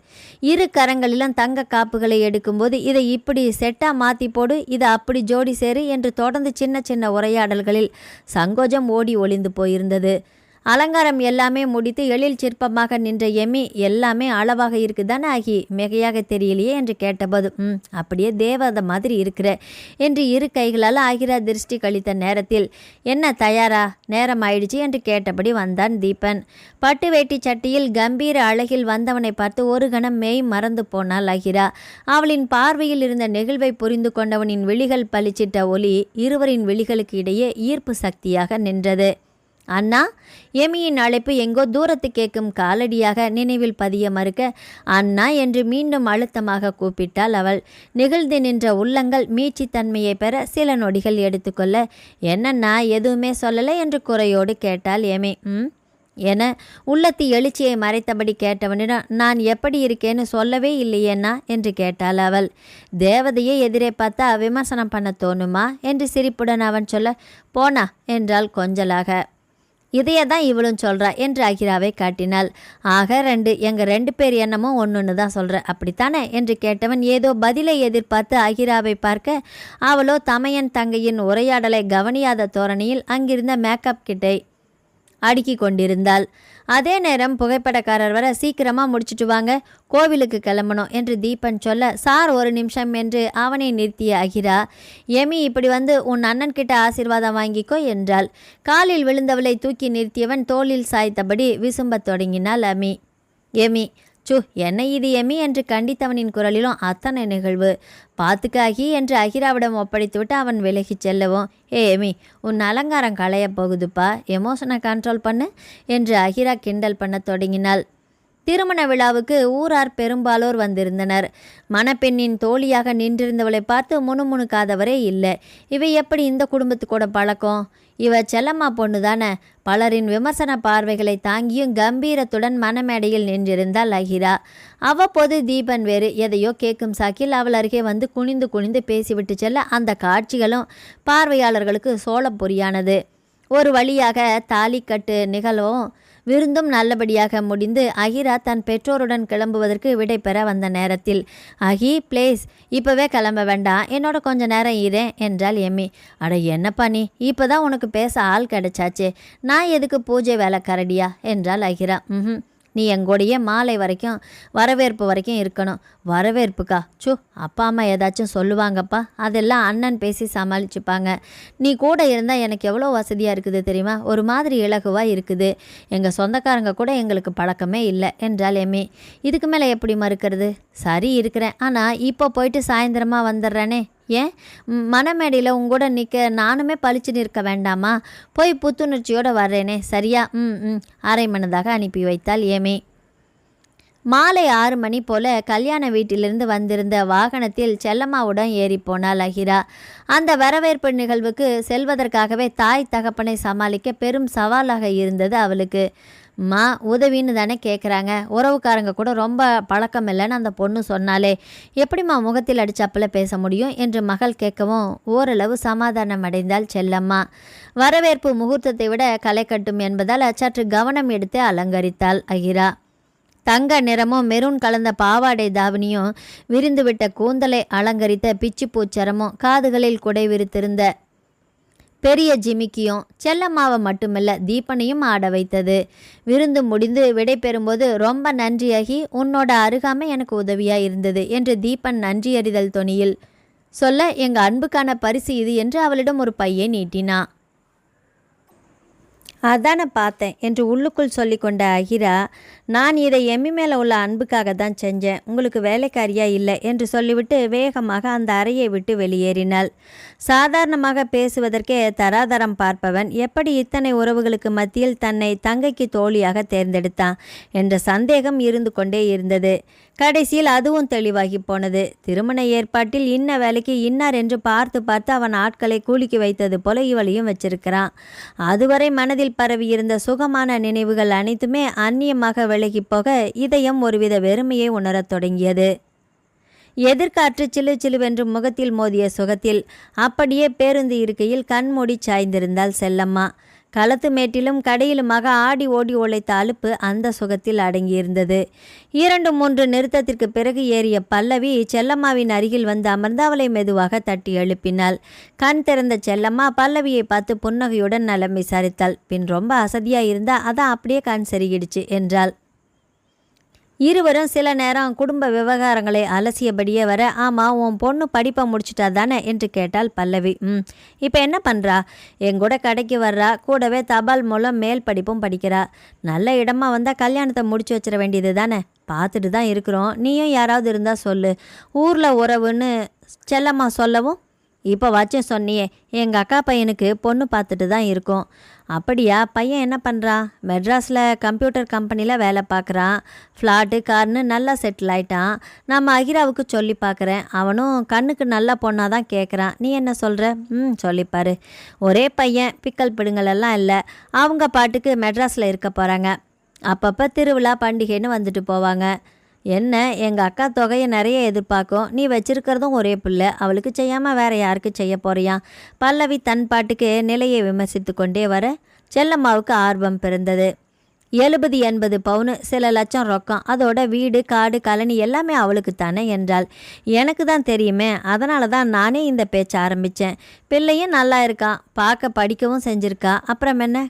2 கரங்களிலும் தங்க காப்புகளை எடுக்கும்போது இதை இப்படி செட்டா மாற்றி போடு, இதை அப்படி ஜோடி சேரு என்று தொடர்ந்து சின்ன சின்ன உரையாடல்களில் சங்கோஜம் ஓடி ஒளிந்து போயிருந்தது. அலங்காரம் எல்லாமே முடித்து எழில் சிற்பமாக நின்ற எமி, எல்லாமே அளவாக இருக்குதானே ஆகி, மிகையாக தெரியலையே என்று கேட்டபோது, அப்படியே தேவதை மாதிரி இருக்கிற என்று 2 கைகளால் ஆகிரா திருஷ்டி கழித்த நேரத்தில், என்ன தயாரா, நேரம் ஆயிடுச்சு என்று கேட்டபடி வந்தான் தீபன். பட்டு வேட்டி சட்டியில் கம்பீர அழகில் வந்தவனை பார்த்து ஒரு கணம் மெய் மறந்து போனாள் அகிரா. அவளின் பார்வையில் இருந்த நெகிழ்வை புரிந்து கொண்டவனின் விழிகள் பளிச்சிட்ட ஒளி இருவரின் விழிகளுக்கு இடையே ஈர்ப்பு சக்தியாக நின்றது. அண்ணா, எமியின் அழைப்பு எங்கோ தூரத்து கேட்கும் காலடியாக நினைவில் பதிய மறுக்க, அண்ணா என்று மீண்டும் அழுத்தமாக கூப்பிட்டாள் அவள். நெகிழ்ந்து நின்ற உள்ளங்கள் மீட்சித்தன்மையை பெற சில நொடிகள் எடுத்துக்கொள்ள, என்னண்ணா எதுவுமே சொல்லலை என்று குறையோடு கேட்டாள் எமி. என உள்ளத்து எழுச்சியை மறைத்தபடி கேட்டவனிடம், நான் எப்படி இருக்கேன்னு சொல்லவே இல்லையேன்னா என்று கேட்டாள் அவள். தேவதையை எதிரே பார்த்தா விமர்சனம் பண்ண தோணுமா என்று சிரிப்புடன் அவன் சொல்ல, போனா என்றாள் கொஞ்சலாக. இதையதான் இவளும் சொல்கிறா என்று அகிராவை காட்டினாள். ஆக எங்கள் 2 பேர் எண்ணமும் ஒன்றுன்னு தான் சொல்கிற, அப்படித்தானே என்று கேட்டவன் ஏதோ பதிலை எதிர்பார்த்து அகிராவை பார்க்க, அவளோ தமையன் தங்கையின் உரையாடலை கவனியாத தோரணியில் அங்கிருந்த மேக்கப் கிட்டை அடுக்கி கொண்டிருந்தாள். அதே நேரம் புகைப்படக்காரர் வர, சீக்கிரமாக முடிச்சுட்டு வாங்க, கோவிலுக்கு கிளம்பணும் என்று தீபன் சொல்ல, சார் 1 நிமிஷம் என்று அவனை நிறுத்திய அகிரா, எமி இப்படி வந்து உன் அண்ணன்கிட்ட ஆசீர்வாதம் வாங்கிக்கோ என்றாள். காலில் விழுந்தவளை தூக்கி நிறுத்தியவன் தோளில் சாய்த்தபடி விசும்பத் தொடங்கினாள் எமி. சு, என்ன இது எமி என்று கண்டித்தவனின் குரலிலும் அத்தனை நிகழ்வு. பார்த்துக்காகி என்று அகிராவிடம் ஒப்படைத்துவிட்டு அவன் விலகிச் செல்லவும், எமி, உன் அலங்காரம் களைய போகுதுப்பா, எமோஷனை கண்ட்ரோல் பண்ணு என்று அகிரா கிண்டல் பண்ண தொடங்கினாள். திருமண விழாவுக்கு ஊரார் பெரும்பாலோர் வந்திருந்தனர். மணப்பெண்ணின் தோழியாக நின்றிருந்தவளை பார்த்து முணுமுணுக்காதவரே இல்லை. இவை எப்படி இந்த குடும்பத்துக்கூட பழக்கம்? இவ செல்லம்மா பொண்ணு தானே. பலரின் விமர்சன பார்வைகளை தாங்கியும் கம்பீரத்துடன் மணமேடையில் நின்றிருந்தாள் அகிரா. அவ்வப்போது தீபன் வேறு எதையோ கேட்கும் சாக்கில் அவள் அருகே வந்து குனிந்து குனிந்து பேசிவிட்டு செல்ல அந்த காட்சிகளும் பார்வையாளர்களுக்கு சோளப் பொறியானது. ஒரு வழியாக தாலிக்கட்டு நிகழ்வும் விருந்தும் நல்லபடியாக முடிந்து அகிரா தன் பெற்றோருடன் கிளம்புவதற்கு விடை பெற வந்த நேரத்தில், அகி ப்ளீஸ், இப்போவே கிளம்ப வேண்டாம், என்னோட கொஞ்ச நேரம் இரேன் என்றாள் எம்மி. அட என்னப்பா நீ, இப்போ தான் உனக்கு பேச ஆள் கிடைச்சாச்சே, நான் எதுக்கு பூஜை வேலை கரடியா என்றாள் அகிரா. நீ எங்கூடைய மாலை வரைக்கும் வரவேற்பு வரைக்கும் இருக்கணும். வரவேற்புக்கா? சு, அப்பா அம்மா ஏதாச்சும் சொல்லுவாங்கப்பா, அதெல்லாம் அண்ணன் பேசி சமாளிச்சுப்பாங்க. நீ கூட இருந்தால் எனக்கு எவ்வளோ வசதியாக இருக்குது தெரியுமா? ஒரு மாதிரி இலகுவாக இருக்குது. எங்கள் சொந்தக்காரங்க கூட எங்களுக்கு பழக்கமே இல்லை என்றாள் எம்மி. இதுக்கு மேலே எப்படி மறுக்கிறது? சரி இருக்கிறேன், ஆனால் இப்போ போயிட்டு சாயந்தரமாக வந்துடுறேனே. ஏன் மணமேடையில் உங்கூட நிற்க நானுமே பழிச்சு நிற்க வேண்டாமா? போய் புத்துணர்ச்சியோடு வர்றேனே, சரியா? அரை மனதாக அனுப்பி வைத்தாள் ஏமி. மாலை 6 மணி போல கல்யாண வீட்டிலிருந்து வந்திருந்த வாகனத்தில் செல்லம்மாவுடன் ஏறி போனாள் அகிரா. அந்த வரவேற்பு நிகழ்வுக்கு செல்வதற்காகவே தாய் தகப்பனை சமாளிக்க பெரும் சவாலாக இருந்தது அவளுக்கு. உதவின்னு தானே கேட்குறாங்க, உறவுக்காரங்க கூட ரொம்ப பழக்கம் இல்லைன்னு அந்த பொண்ணு சொன்னாலே, எப்படிம்மா முகத்தில் அடிச்சாப்பில் பேச முடியும் என்று மகள் கேட்கவும் ஓரளவு சமாதானம் அடைந்தாள் செல்லம்மா. வரவேற்பு முகூர்த்தத்தை விட களை கட்டும் என்பதால் சற்று கவனம் எடுத்து அலங்கரித்தாள் அகிரா. தங்க நிறமும் மெரூன் கலந்த பாவாடை தாவணியும் விரிந்துவிட்ட கூந்தலை அலங்கரித்த பிச்சுப்பூச்சரமும் காதுகளில் குடை விரித்திருந்த பெரிய ஜிமிக்கியும் செல்லம்மாவை மட்டுமல்ல தீபனையும் ஆட வைத்தது. விருந்து முடிந்து விடை பெறும்போது, ரொம்ப நன்றியாகி, உன்னோட அருகாமை எனக்கு உதவியாக இருந்தது என்று தீபன் நன்றியறிதல் தொனியில் சொல்ல, எங்கள் அன்புக்கான பரிசு இது என்று அவளிடம் ஒரு பையை நீட்டினா. அதான பார்த்தேன் என்று உள்ளுக்குள் சொல்லி கொண்ட அகிரா, நான் இதை எம்மி மேலே உள்ள அன்புக்காக தான் செஞ்சேன், உங்களுக்கு வேலைக்காரியா இல்லை என்று சொல்லிவிட்டு வேகமாக அந்த அறையை விட்டு வெளியேறினாள். சாதாரணமாக பேசுவதற்கே தராதரம் பார்ப்பவன் எப்படி இத்தனை உறவுகளுக்கு மத்தியில் தன்னை தங்கைக்கு தோழியாக தேர்ந்தெடுத்தான் என்ற சந்தேகம் இருந்து கொண்டே இருந்தது. கடைசியில் அதுவும் தெளிவாகி போனது. திருமண ஏற்பாட்டில் இன்ன வேலைக்கு இன்னார் என்று பார்த்து பார்த்து அவன் ஆட்களை கூலிக்கு வைத்தது போல இவளையும் வச்சிருக்கிறான். அதுவரை மனதில் பரவியிருந்த சுகமான நினைவுகள் அனைத்துமே அந்நியமாக விலகி போக இதயம் ஒருவித வெறுமையை உணரத் தொடங்கியது. எதிர்காற்று சிலு சிலுவென்று முகத்தில் மோதிய சுகத்தில் அப்படியே பேருந்து இருக்கையில் கண்மூடி சாய்ந்திருந்தாள் செல்லம்மா. களத்து மேட்டிலும் கடையிலுமாக ஆடி ஓடி உழைத்த அலுப்பு அந்த சுகத்தில் அடங்கியிருந்தது. 2-3 நிறுத்தத்திற்கு பிறகு ஏறிய பல்லவி செல்லம்மாவின் அருகில் வந்து அமர்ந்து அவளை மெதுவாக தட்டி எழுப்பினாள். கண் திறந்த செல்லம்மா பல்லவியை பார்த்து புன்னகையுடன் நலம் விசாரித்தாள். பின் ரொம்ப அசதியாக இருந்தா, அதான் அப்படியே கண் செருகிடுச்சு என்றாள். இருவரும் சில நேரம் குடும்ப விவகாரங்களை அலசியபடியே வர, ஆமாம், உன் பொண்ணு படிப்பை முடிச்சிட்டா தானே என்று கேட்டாள் பல்லவி. இப்போ என்ன பண்ணுறா? எங்கூட கடைக்கு வர்றா, கூடவே தபால் மூலம் மேல் படிப்பும் படிக்கிறா. நல்ல இடமா வந்தால் கல்யாணத்தை முடிச்சு வச்சிட வேண்டியது தானே. பார்த்துட்டு தான் இருக்கிறோம், நீயும் யாராவது இருந்தால் சொல்லு, ஊரில் உறவுன்னு செல்லம்மா சொல்லவும், இப்போ வாச்சும் சொன்னியே, எங்கள் அக்கா பையனுக்கு பொண்ணு பார்த்துட்டு தான் இருக்கோம். அப்படியா? பையன் என்ன பண்ணுறான்? மெட்ராஸில் கம்ப்யூட்டர் கம்பெனியில் வேலை பார்க்குறான். ஃப்ளாட்டு கார்னு நல்லா செட்டில் ஆயிட்டான். நம்ம அகிராவுக்கு சொல்லி பார்க்குறேன். அவனும் கண்ணுக்கு நல்ல பொண்ணாக தான் கேட்குறான். நீ என்ன சொல்கிற? சொல்லிப்பாரு. ஒரே பையன், பிக்கல் பிடுங்களெல்லாம் இல்லை. அவங்க பாட்டுக்கு மெட்ராஸில் இருக்க போகிறாங்க. அப்பப்போ திருவிழா பண்டிகைன்னு வந்துட்டு போவாங்க. என்ன, எங்கள் அக்கா தொகையை நிறைய எதிர்பார்க்கும். நீ வச்சிருக்கிறதும் ஒரே பிள்ளை, அவளுக்கு செய்யாமல் வேற யாருக்கு செய்ய போறியான்? பல்லவி தன் பாட்டுக்கு நிலையை விமர்சித்து கொண்டே வர செல்லம்மாவுக்கு ஆர்வம் பிறந்தது. 70-80 பவுனு, சில லட்சம் ரொக்கம், அதோட வீடு காடு கழனி எல்லாமே அவளுக்கு தானே என்றாள். எனக்கு தான் தெரியுமே, அதனால தான் நானே இந்த பேச்சை ஆரம்பித்தேன். பிள்ளையும் நல்லா இருக்கான், பார்க்க படிக்கவும் செஞ்சுருக்கா. அப்புறம் என்ன,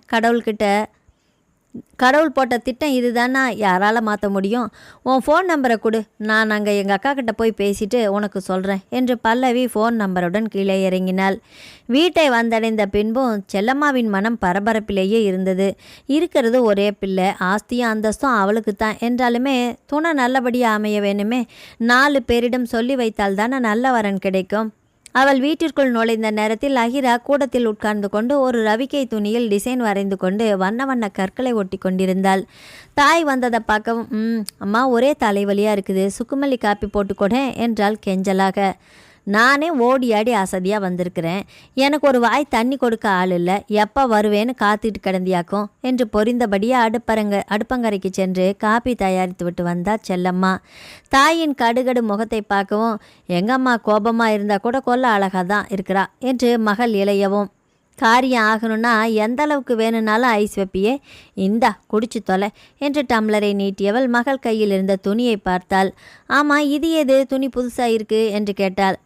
கடவுள் போட்ட திட்டம் இதுதானா? யாரால் மாற்ற முடியும்? உன் ஃபோன் நம்பரை கொடு, நான் அங்கே எங்கள் அக்கா கிட்ட போய் பேசிட்டு உனக்கு சொல்கிறேன் என்று பல்லவி ஃபோன் நம்பருடன் கீழே இறங்கினாள். வீட்டை வந்தடைந்த பின்பும் செல்லம்மாவின் மனம் பரபரப்பிலேயே இருந்தது. இருக்கிறது ஒரே பிள்ளை, ஆஸ்தியும் அந்தஸ்தும் அவளுக்கு தான் என்றாலுமே துணை நல்லபடியாக அமைய வேணுமே. 4 பேரிடம் சொல்லி வைத்தால் தானே நல்ல வரன் கிடைக்கும். அவள் வீட்டிற்குள் நுழைந்த நேரத்தில் அகிரா கூடத்தில் உட்கார்ந்து கொண்டு ஒரு ரவிக்கை துணியில் டிசைன் வரைந்து கொண்டு வண்ண வண்ண கற்களை ஒட்டி கொண்டிருந்தாள். தாய் வந்ததை பார்க்கவும், அம்மா ஒரே தலைவலியாக இருக்குது, சுக்குமல்லி காப்பி போட்டுக்கொட என்றாள் கெஞ்சலாக. நானே ஓடி ஆடி அசதியாக வந்திருக்கிறேன். எனக்கு ஒரு வாய் தண்ணி கொடுக்க ஆள் இல்லை. எப்போ வருவேன்னு காத்துட்டு கிடந்தியாக்கும் என்று பொரிந்தபடியே அடுப்பங்கரைக்கு சென்று காப்பி தயாரித்து விட்டு வந்தா செல்லம்மா. தாயின் கடுகடு முகத்தை பார்க்கவும், எங்கம்மா கோபமாக இருந்தால் கூட கொல்ல அழகாக தான் இருக்கிறா என்று மகள் இளையவும், காரியம் ஆகணும்னா எந்த அளவுக்கு வேணும்னாலும் ஐஸ் வைப்பியே, இந்தா குடிச்சு தொலை என்று டம்ளரை நீட்டியவள் மகள் கையில் இருந்த துணியை பார்த்தாள். ஆமாம், இது ஏது துணி புதுசாக இருக்கு என்று கேட்டாள்.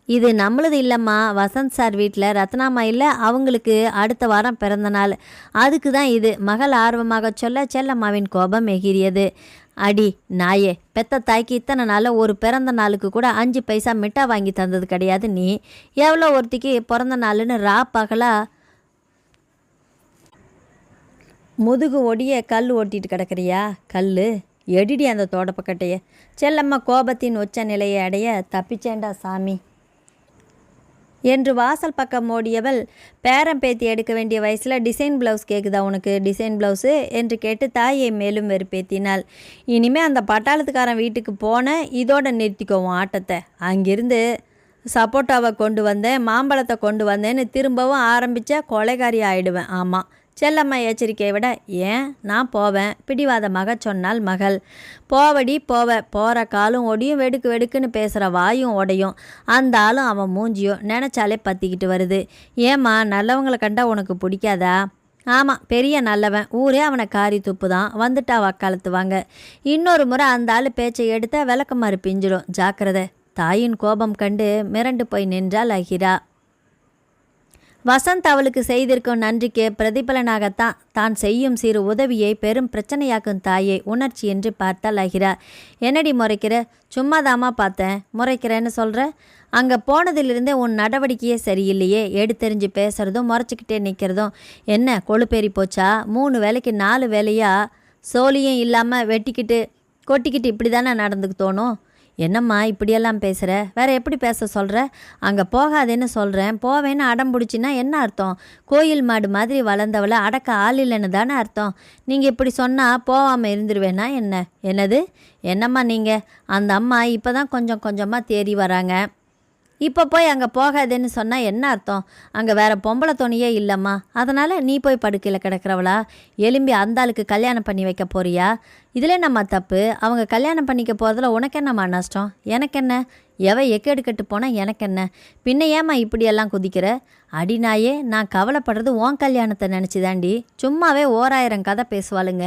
இது நம்மளது இல்லைம்மா, வசந்த் சார் வீட்டில் ரத்னாமா இல்லை, அவங்களுக்கு அடுத்த வாரம் பிறந்த நாள், அதுக்கு தான் இது. மகள் ஆர்வமாக சொல்ல செல்லம்மாவின் கோபம் எகிரியது. அடி நாயே, பெத்த தாய்க்கு இத்தனை நாள் ஒரு பிறந்த நாளுக்கு கூட 5 பைசா மிட்டா வாங்கி தந்தது கிடையாது. நீ எவ்வளோ ஒருத்திக்கு பிறந்த நாளுன்னு பகலா முதுகு ஒடிய கல் ஓட்டிட்டு கிடக்கிறியா? கல் எடிடி அந்த தோடப்பக்கட்டைய. செல்லம்மா கோபத்தின் உச்ச நிலையை அடைய, தப்பிச்சேண்டா சாமி என்று வாசல் பக்கம் ஓடியவள், பேரம் பேத்தி எடுக்க வேண்டிய வயசில் டிசைன் ப்ளவுஸ் கேட்குதா உனக்கு? டிசைன் ப்ளவுஸு என்று கேட்டு தாயை மேலும் வெறுப்பேத்தினாள். இனிமேல் அந்த பட்டாளத்துக்காரன் வீட்டுக்கு போன இதோட நிறுத்திக்கோவும் ஆட்டத்தை. அங்கிருந்து சப்போட்டாவை கொண்டு வந்தேன், மாம்பழத்தை கொண்டு வந்தேன்னு திரும்பவும் ஆரம்பித்தா கொலைகாரி ஆயிடுவேன். ஆமாம். செல்லம்மா எச்சரிக்கையை விட, ஏன், நான் போவேன் பிடிவாதமாக சொன்னாள் மகள். போவடி போவ, போகிற காலும் ஒடியும், வெடுக்கு வெடுக்குன்னு பேசுகிற வாயும் உடையும். அந்த ஆளும் அவன் மூஞ்சியும் நினச்சாலே பற்றிக்கிட்டு வருது. ஏம்மா, நல்லவங்களை கண்டா உனக்கு பிடிக்காதா? ஆமாம், பெரிய நல்லவன், ஊரே அவனை காரி துப்பு தான், வந்துட்டா வக்காலத்துவாங்க. இன்னொரு முறை அந்த ஆள் பேச்சை எடுத்த விளக்கமாறு பிஞ்சிடும், ஜாக்கிரதை. தாயின் கோபம் கண்டு மிரண்டு போய் நின்றாள் அகிரா. வசந்த் அவளுக்கு செய்திருக்கும் நன்றிக்கு பிரதிபலனாகத்தான் தான் செய்யும் சிறு உதவியை பெரும் பிரச்சனையாக்கும் தாயை உணர்ச்சி என்று பார்த்தாள் அகிரா. என்னடி முறைக்கிற? சும்மாதாமா பார்த்தேன். முறைக்கிறேன்னு சொல்கிற? அங்கே போனதிலிருந்தே உன் நடவடிக்கையே சரியில்லையே. எடுத்தெறிஞ்சு பேசுகிறதும் முறைச்சிக்கிட்டே நிற்கிறதும் என்ன கொழுப்பேறி போச்சா? 3 வேலைக்கு 4 வேலையாக சோழியும் இல்லாமல் வெட்டிக்கிட்டு கொட்டிக்கிட்டு இப்படி தானே நடந்துக்கு தோணும். என்னம்மா இப்படியெல்லாம் பேசுகிற? வேறு எப்படி பேச சொல்கிற? அங்கே போகாதேன்னு சொல்கிறேன். போவேன்னு அடம் பிடிச்சின்னா என்ன அர்த்தம்? கோயில் மாடு மாதிரி வளர்ந்தவளை அடக்க ஆள் இல்லைன்னு தானே அர்த்தம். நீங்கள் இப்படி சொன்னால் போகாமல் இருந்துருவேனா என்ன? என்னது? என்னம்மா நீங்கள்? அந்த அம்மா இப்போ தான் கொஞ்சம் கொஞ்சமாக தேறி வராங்க. இப்போ போய் அங்கே போகாதேன்னு சொன்னால் என்ன அர்த்தம்? அங்கே வேறு பொம்பளை துணியே இல்லைம்மா, அதனால் நீ போய் படுக்கையில் கிடக்கிறவளா? எலும்பி அந்த ஆளுக்கு கல்யாணம் பண்ணி வைக்க போறியா? இதில் நம்ம தப்பு. அவங்க கல்யாணம் பண்ணிக்க போகிறதுல உனக்கு என்னம்மா நஷ்டம்? எனக்கு என்ன? எக்கெடுக்கட்டு போனால் எனக்கு என்ன? பின்ன ஏம்மா இப்படியெல்லாம் குதிக்கிற? அடிநாயே, நான் கவலைப்படுறது உன் கல்யாணத்தை நினச்சி தாண்டி. சும்மாவே 1000 கதை பேசுவாளுங்க.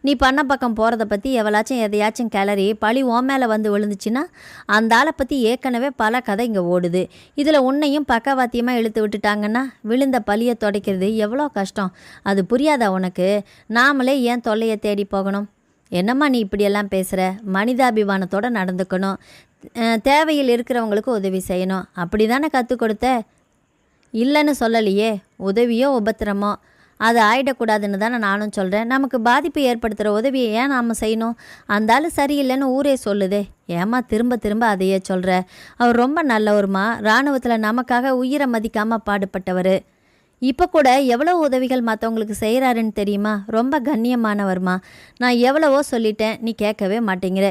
நீ பண்ண பக்கம் போகிறத பற்றி எவளாச்சும் எதையாச்சும் கிளறி பழி உன் மேலே வந்து விழுந்துச்சுன்னா அந்த ஆளை பற்றி ஏற்கனவே பல கதை இங்கே ஓடுது. இதில் உன்னையும் பக்கவாத்தியமாக இழுத்து விட்டுட்டாங்கன்னா விழுந்த பழியை துடைக்கிறது எவ்வளோ கஷ்டம். அது புரியாதா உனக்கு? நாமளே ஏன் தொல்லையை தேடி போகணும்? என்னம்மா நீ இப்படியெல்லாம் பேசுகிற? மனிதாபிமானத்தோடு நடந்துக்கணும். தேவையில் இருக்கிறவங்களுக்கு உதவி செய்யணும். அப்படி தானே கற்றுக் கொடுத்த? இல்லைன்னு சொல்லலையே. உதவியோ உபத்திரமோ அது ஆயிடக்கூடாதுன்னு தானே நானும் சொல்கிறேன். நமக்கு பாதிப்பு ஏற்படுத்துகிற உதவியை ஏன் நாம் செய்யணும்? அந்த ஆள் சரியில்லைன்னு ஊரே சொல்லுதே, ஏம்மா திரும்ப திரும்ப அதையே சொல்கிற? அவர் ரொம்ப நல்லவருமா, இராணுவத்தில் நமக்காக உயிரை மதிக்காமல் பாடுபட்டவர். இப்போ கூட எவ்வளோ உதவிகள் மற்றவங்களுக்கு செய்கிறாருன்னு தெரியுமா? ரொம்ப கண்ணியமானவர்மா. நான் எவ்வளவோ சொல்லிட்டேன், நீ கேட்கவே மாட்டேங்கிற.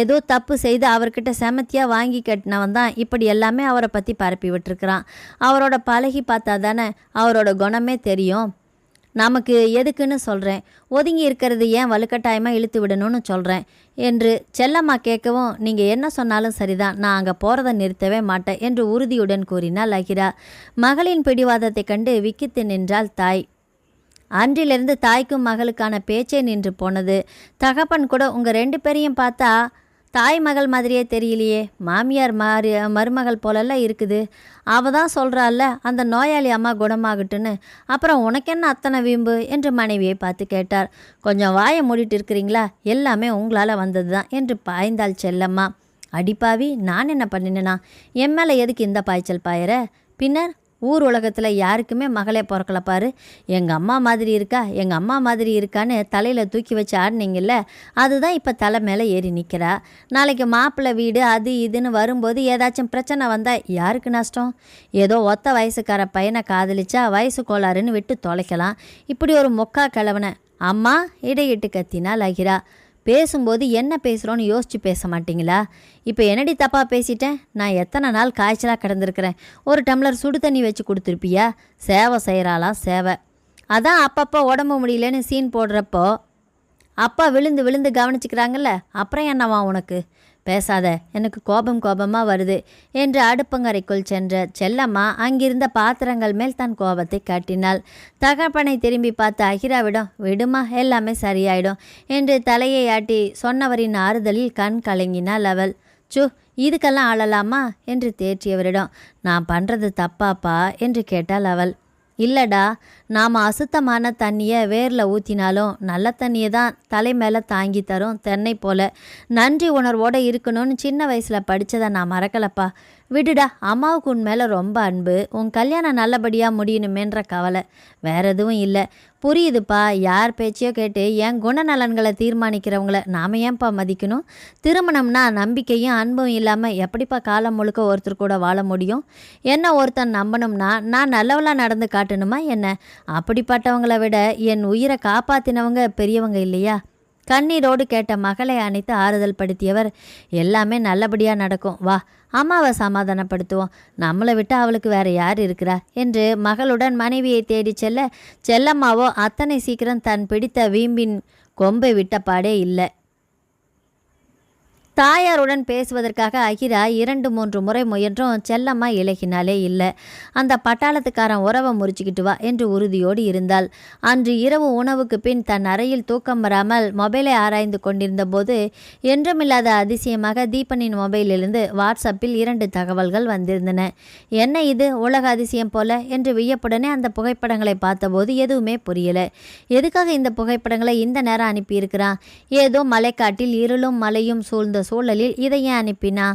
ஏதோ தப்பு செய்து அவர்கிட்ட செமத்தியாக வாங்கி கட்டினவன் தான் இப்படி எல்லாமே அவரை பற்றி பரப்பி விட்டுருக்குறான். அவரோட பழகி பார்த்தா தானே அவரோட குணமே தெரியும். நமக்கு எதுக்குன்னு சொல்கிறேன், ஒதுங்கி இருக்கிறது ஏன் வலுக்கட்டாயமாக இழுத்து விடணும்னு சொல்கிறேன் என்று செல்லம்மா கேட்கவும், நீங்கள் என்ன சொன்னாலும் சரிதான், நான் அங்கே போகிறத நிறுத்தவே மாட்டேன் என்று உறுதியுடன் கூறினாள் அகிரா. மகளின் பிடிவாதத்தை கண்டு விக்கித்து நின்றாள் தாய். அன்றிலிருந்து தாய்க்கும் மகளுக்கான பேச்சே நின்று போனது. தகப்பன் கூட உங்கள் 2 பேரையும் பார்த்தா தாய் மகள் மாதிரியே தெரியலையே, மாமியார் மருமகள் போலெல்லாம் இருக்குது. அவள் தான் சொல்கிறாள்ல அந்த நோயாளி அம்மா குணமாகட்டுன்னு, அப்புறம் உனக்கென்ன அத்தனை வீம்பு என்று மனைவியை பார்த்து கேட்டார். கொஞ்சம் வாயை மூடிட்டு இருக்கிறீங்களா, எல்லாமே உங்களால் வந்தது தான் என்று பாய்ந்தாள் செல்லம்மா. அடிப்பாவி, நான் என்ன பண்ணினேனா? என் மேலே எதுக்கு இந்த பாய்ச்சல் பாயிற? பின்னர் ஊர் உலகத்தில் யாருக்குமே மகளே பிறக்கல பாரு. எங்கள் அம்மா மாதிரி இருக்கா, எங்கள் அம்மா மாதிரி இருக்கான்னு தலையில் தூக்கி வச்சு ஆடினீங்கல்ல, அதுதான் இப்போ தலை மேலே ஏறி நிற்கிறா. நாளைக்கு மாப்பிள்ளை வீடு அது இதுன்னு வரும்போது ஏதாச்சும் பிரச்சனை வந்தால் யாருக்கு நஷ்டம்? ஏதோ ஒத்த வயசுக்கார பையனை காதலிச்சா வயசு கோளாறுன்னு விட்டு தொலைக்கலாம். இப்படி ஒரு மொக்கா கிழவனை அம்மா இடையிட்டு கத்தினாள் அகிரா. பேசும்போது என்ன பேசுகிறோன்னு யோசித்து பேச மாட்டிங்களா? இப்போ என்னடி தப்பாக பேசிட்டேன்? நான் எத்தனை நாள் காய்ச்சலாக கிடந்திருக்கிறேன். ஒரு டம்ளர் சுடு தண்ணி வச்சு கொடுத்துருப்பியா? சேவை செய்கிறாளா சேவை. அதான் அப்பப்போ உடம்பு முடியலன்னு சீன் போடுறப்போ அப்பா விழுந்து விழுந்து கவனிச்சுக்கிறாங்கல்ல, அப்புறம் என்னவா உனக்கு? பேசாத, எனக்கு கோபமாக வருது என்று அடுப்பங்கரைக்குள் சென்ற செல்லம்மா அங்கிருந்த பாத்திரங்கள் மேல் தன் கோபத்தை காட்டினாள். தகப்பனை திரும்பி பார்த்த அகிராவிடம், விடுமா, எல்லாமே சரியாயிடும் என்று தலையை ஆட்டி சொன்னவரின் ஆறுதலில் கண் கலங்கினாள் அவள். சு, இதுக்கெல்லாம் ஆளலாமா என்று தேற்றியவரிடம், நான் பண்ணுறது தப்பாப்பா என்று கேட்டாள் அவள். இல்லடா, நாம் அசுத்தமான தண்ணியை வேரில் ஊற்றினாலும் நல்ல தண்ணியை தான் தலை மேலே தாங்கி தரும் தென்னை போல. நன்றி உணர்வோடு இருக்கணும்னு சின்ன வயசில் படித்ததை நான் மறக்கலப்பா. விடுடா, அம்மாவுக்கு உன் மேலே ரொம்ப அன்பு, உன் கல்யாணம் நல்லபடியாக முடியணுமேன்ற கவலை, வேற எதுவும் இல்லை. புரியுதுப்பா, யார் பேச்சையோ கேட்டு என் குணநலன்களை தீர்மானிக்கிறவங்கள நாம் ஏன்ப்பா மதிக்கணும்? திருமணம்னா நம்பிக்கையும் அன்பும் இல்லாமல் எப்படிப்பா காலம் முழுக்க ஒருத்தர் கூட வாழ முடியும்? என்ன ஒருத்தன் நம்பணும்னா நான் நல்லவளாக நடந்து காட்டணுமா என்ன? அப்படிப்பட்டவங்களை விட என் உயிரை காப்பாற்றினவங்க பெரியவங்க இல்லையா? கண்ணீரோடு கேட்ட மகளை அணைத்து ஆறுதல் படுத்தியவர், எல்லாமே நல்லபடியாக நடக்கும், வா அம்மாவை சமாதானப்படுத்துவோம், நம்மளை விட்டு அவளுக்கு வேற யார் இருக்கிறா என்று மகளுடன் மனைவியை தேடி செல்ல, செல்லம்மாவோ அத்தனை சீக்கிரம் தன் பிடித்த வீம்பின் கொம்பை விட்டப்பாடே இல்லை. தாயாருடன் பேசுவதற்காக அகிரா 2-3 முறை முயன்றும் செல்லம்மா இலகினாலே இல்லை. அந்த பட்டாளத்துக்காரன் உறவை முறிச்சுக்கிட்டு வா என்று உறுதியோடு இருந்தாள். அன்று இரவு உணவுக்கு பின் தன் அறையில் தூக்கம் வராமல் மொபைலை ஆராய்ந்து கொண்டிருந்த போது என்றுமில்லாத அதிசயமாக தீபனின் மொபைலிலிருந்து வாட்ஸ்அப்பில் 2 தகவல்கள் வந்திருந்தன. என்ன இது, உலக அதிசயம் போல என்று வியப்புடனே அந்த புகைப்படங்களை பார்த்தபோது எதுவுமே புரியலை. எதுக்காக இந்த புகைப்படங்களை இந்த நேரம் அனுப்பியிருக்கிறான்? ஏதோ மலைக்காட்டில் இருளும் மலையும் சூழ்ந்த சூழலில் இதை ஏன் அனுப்பினா?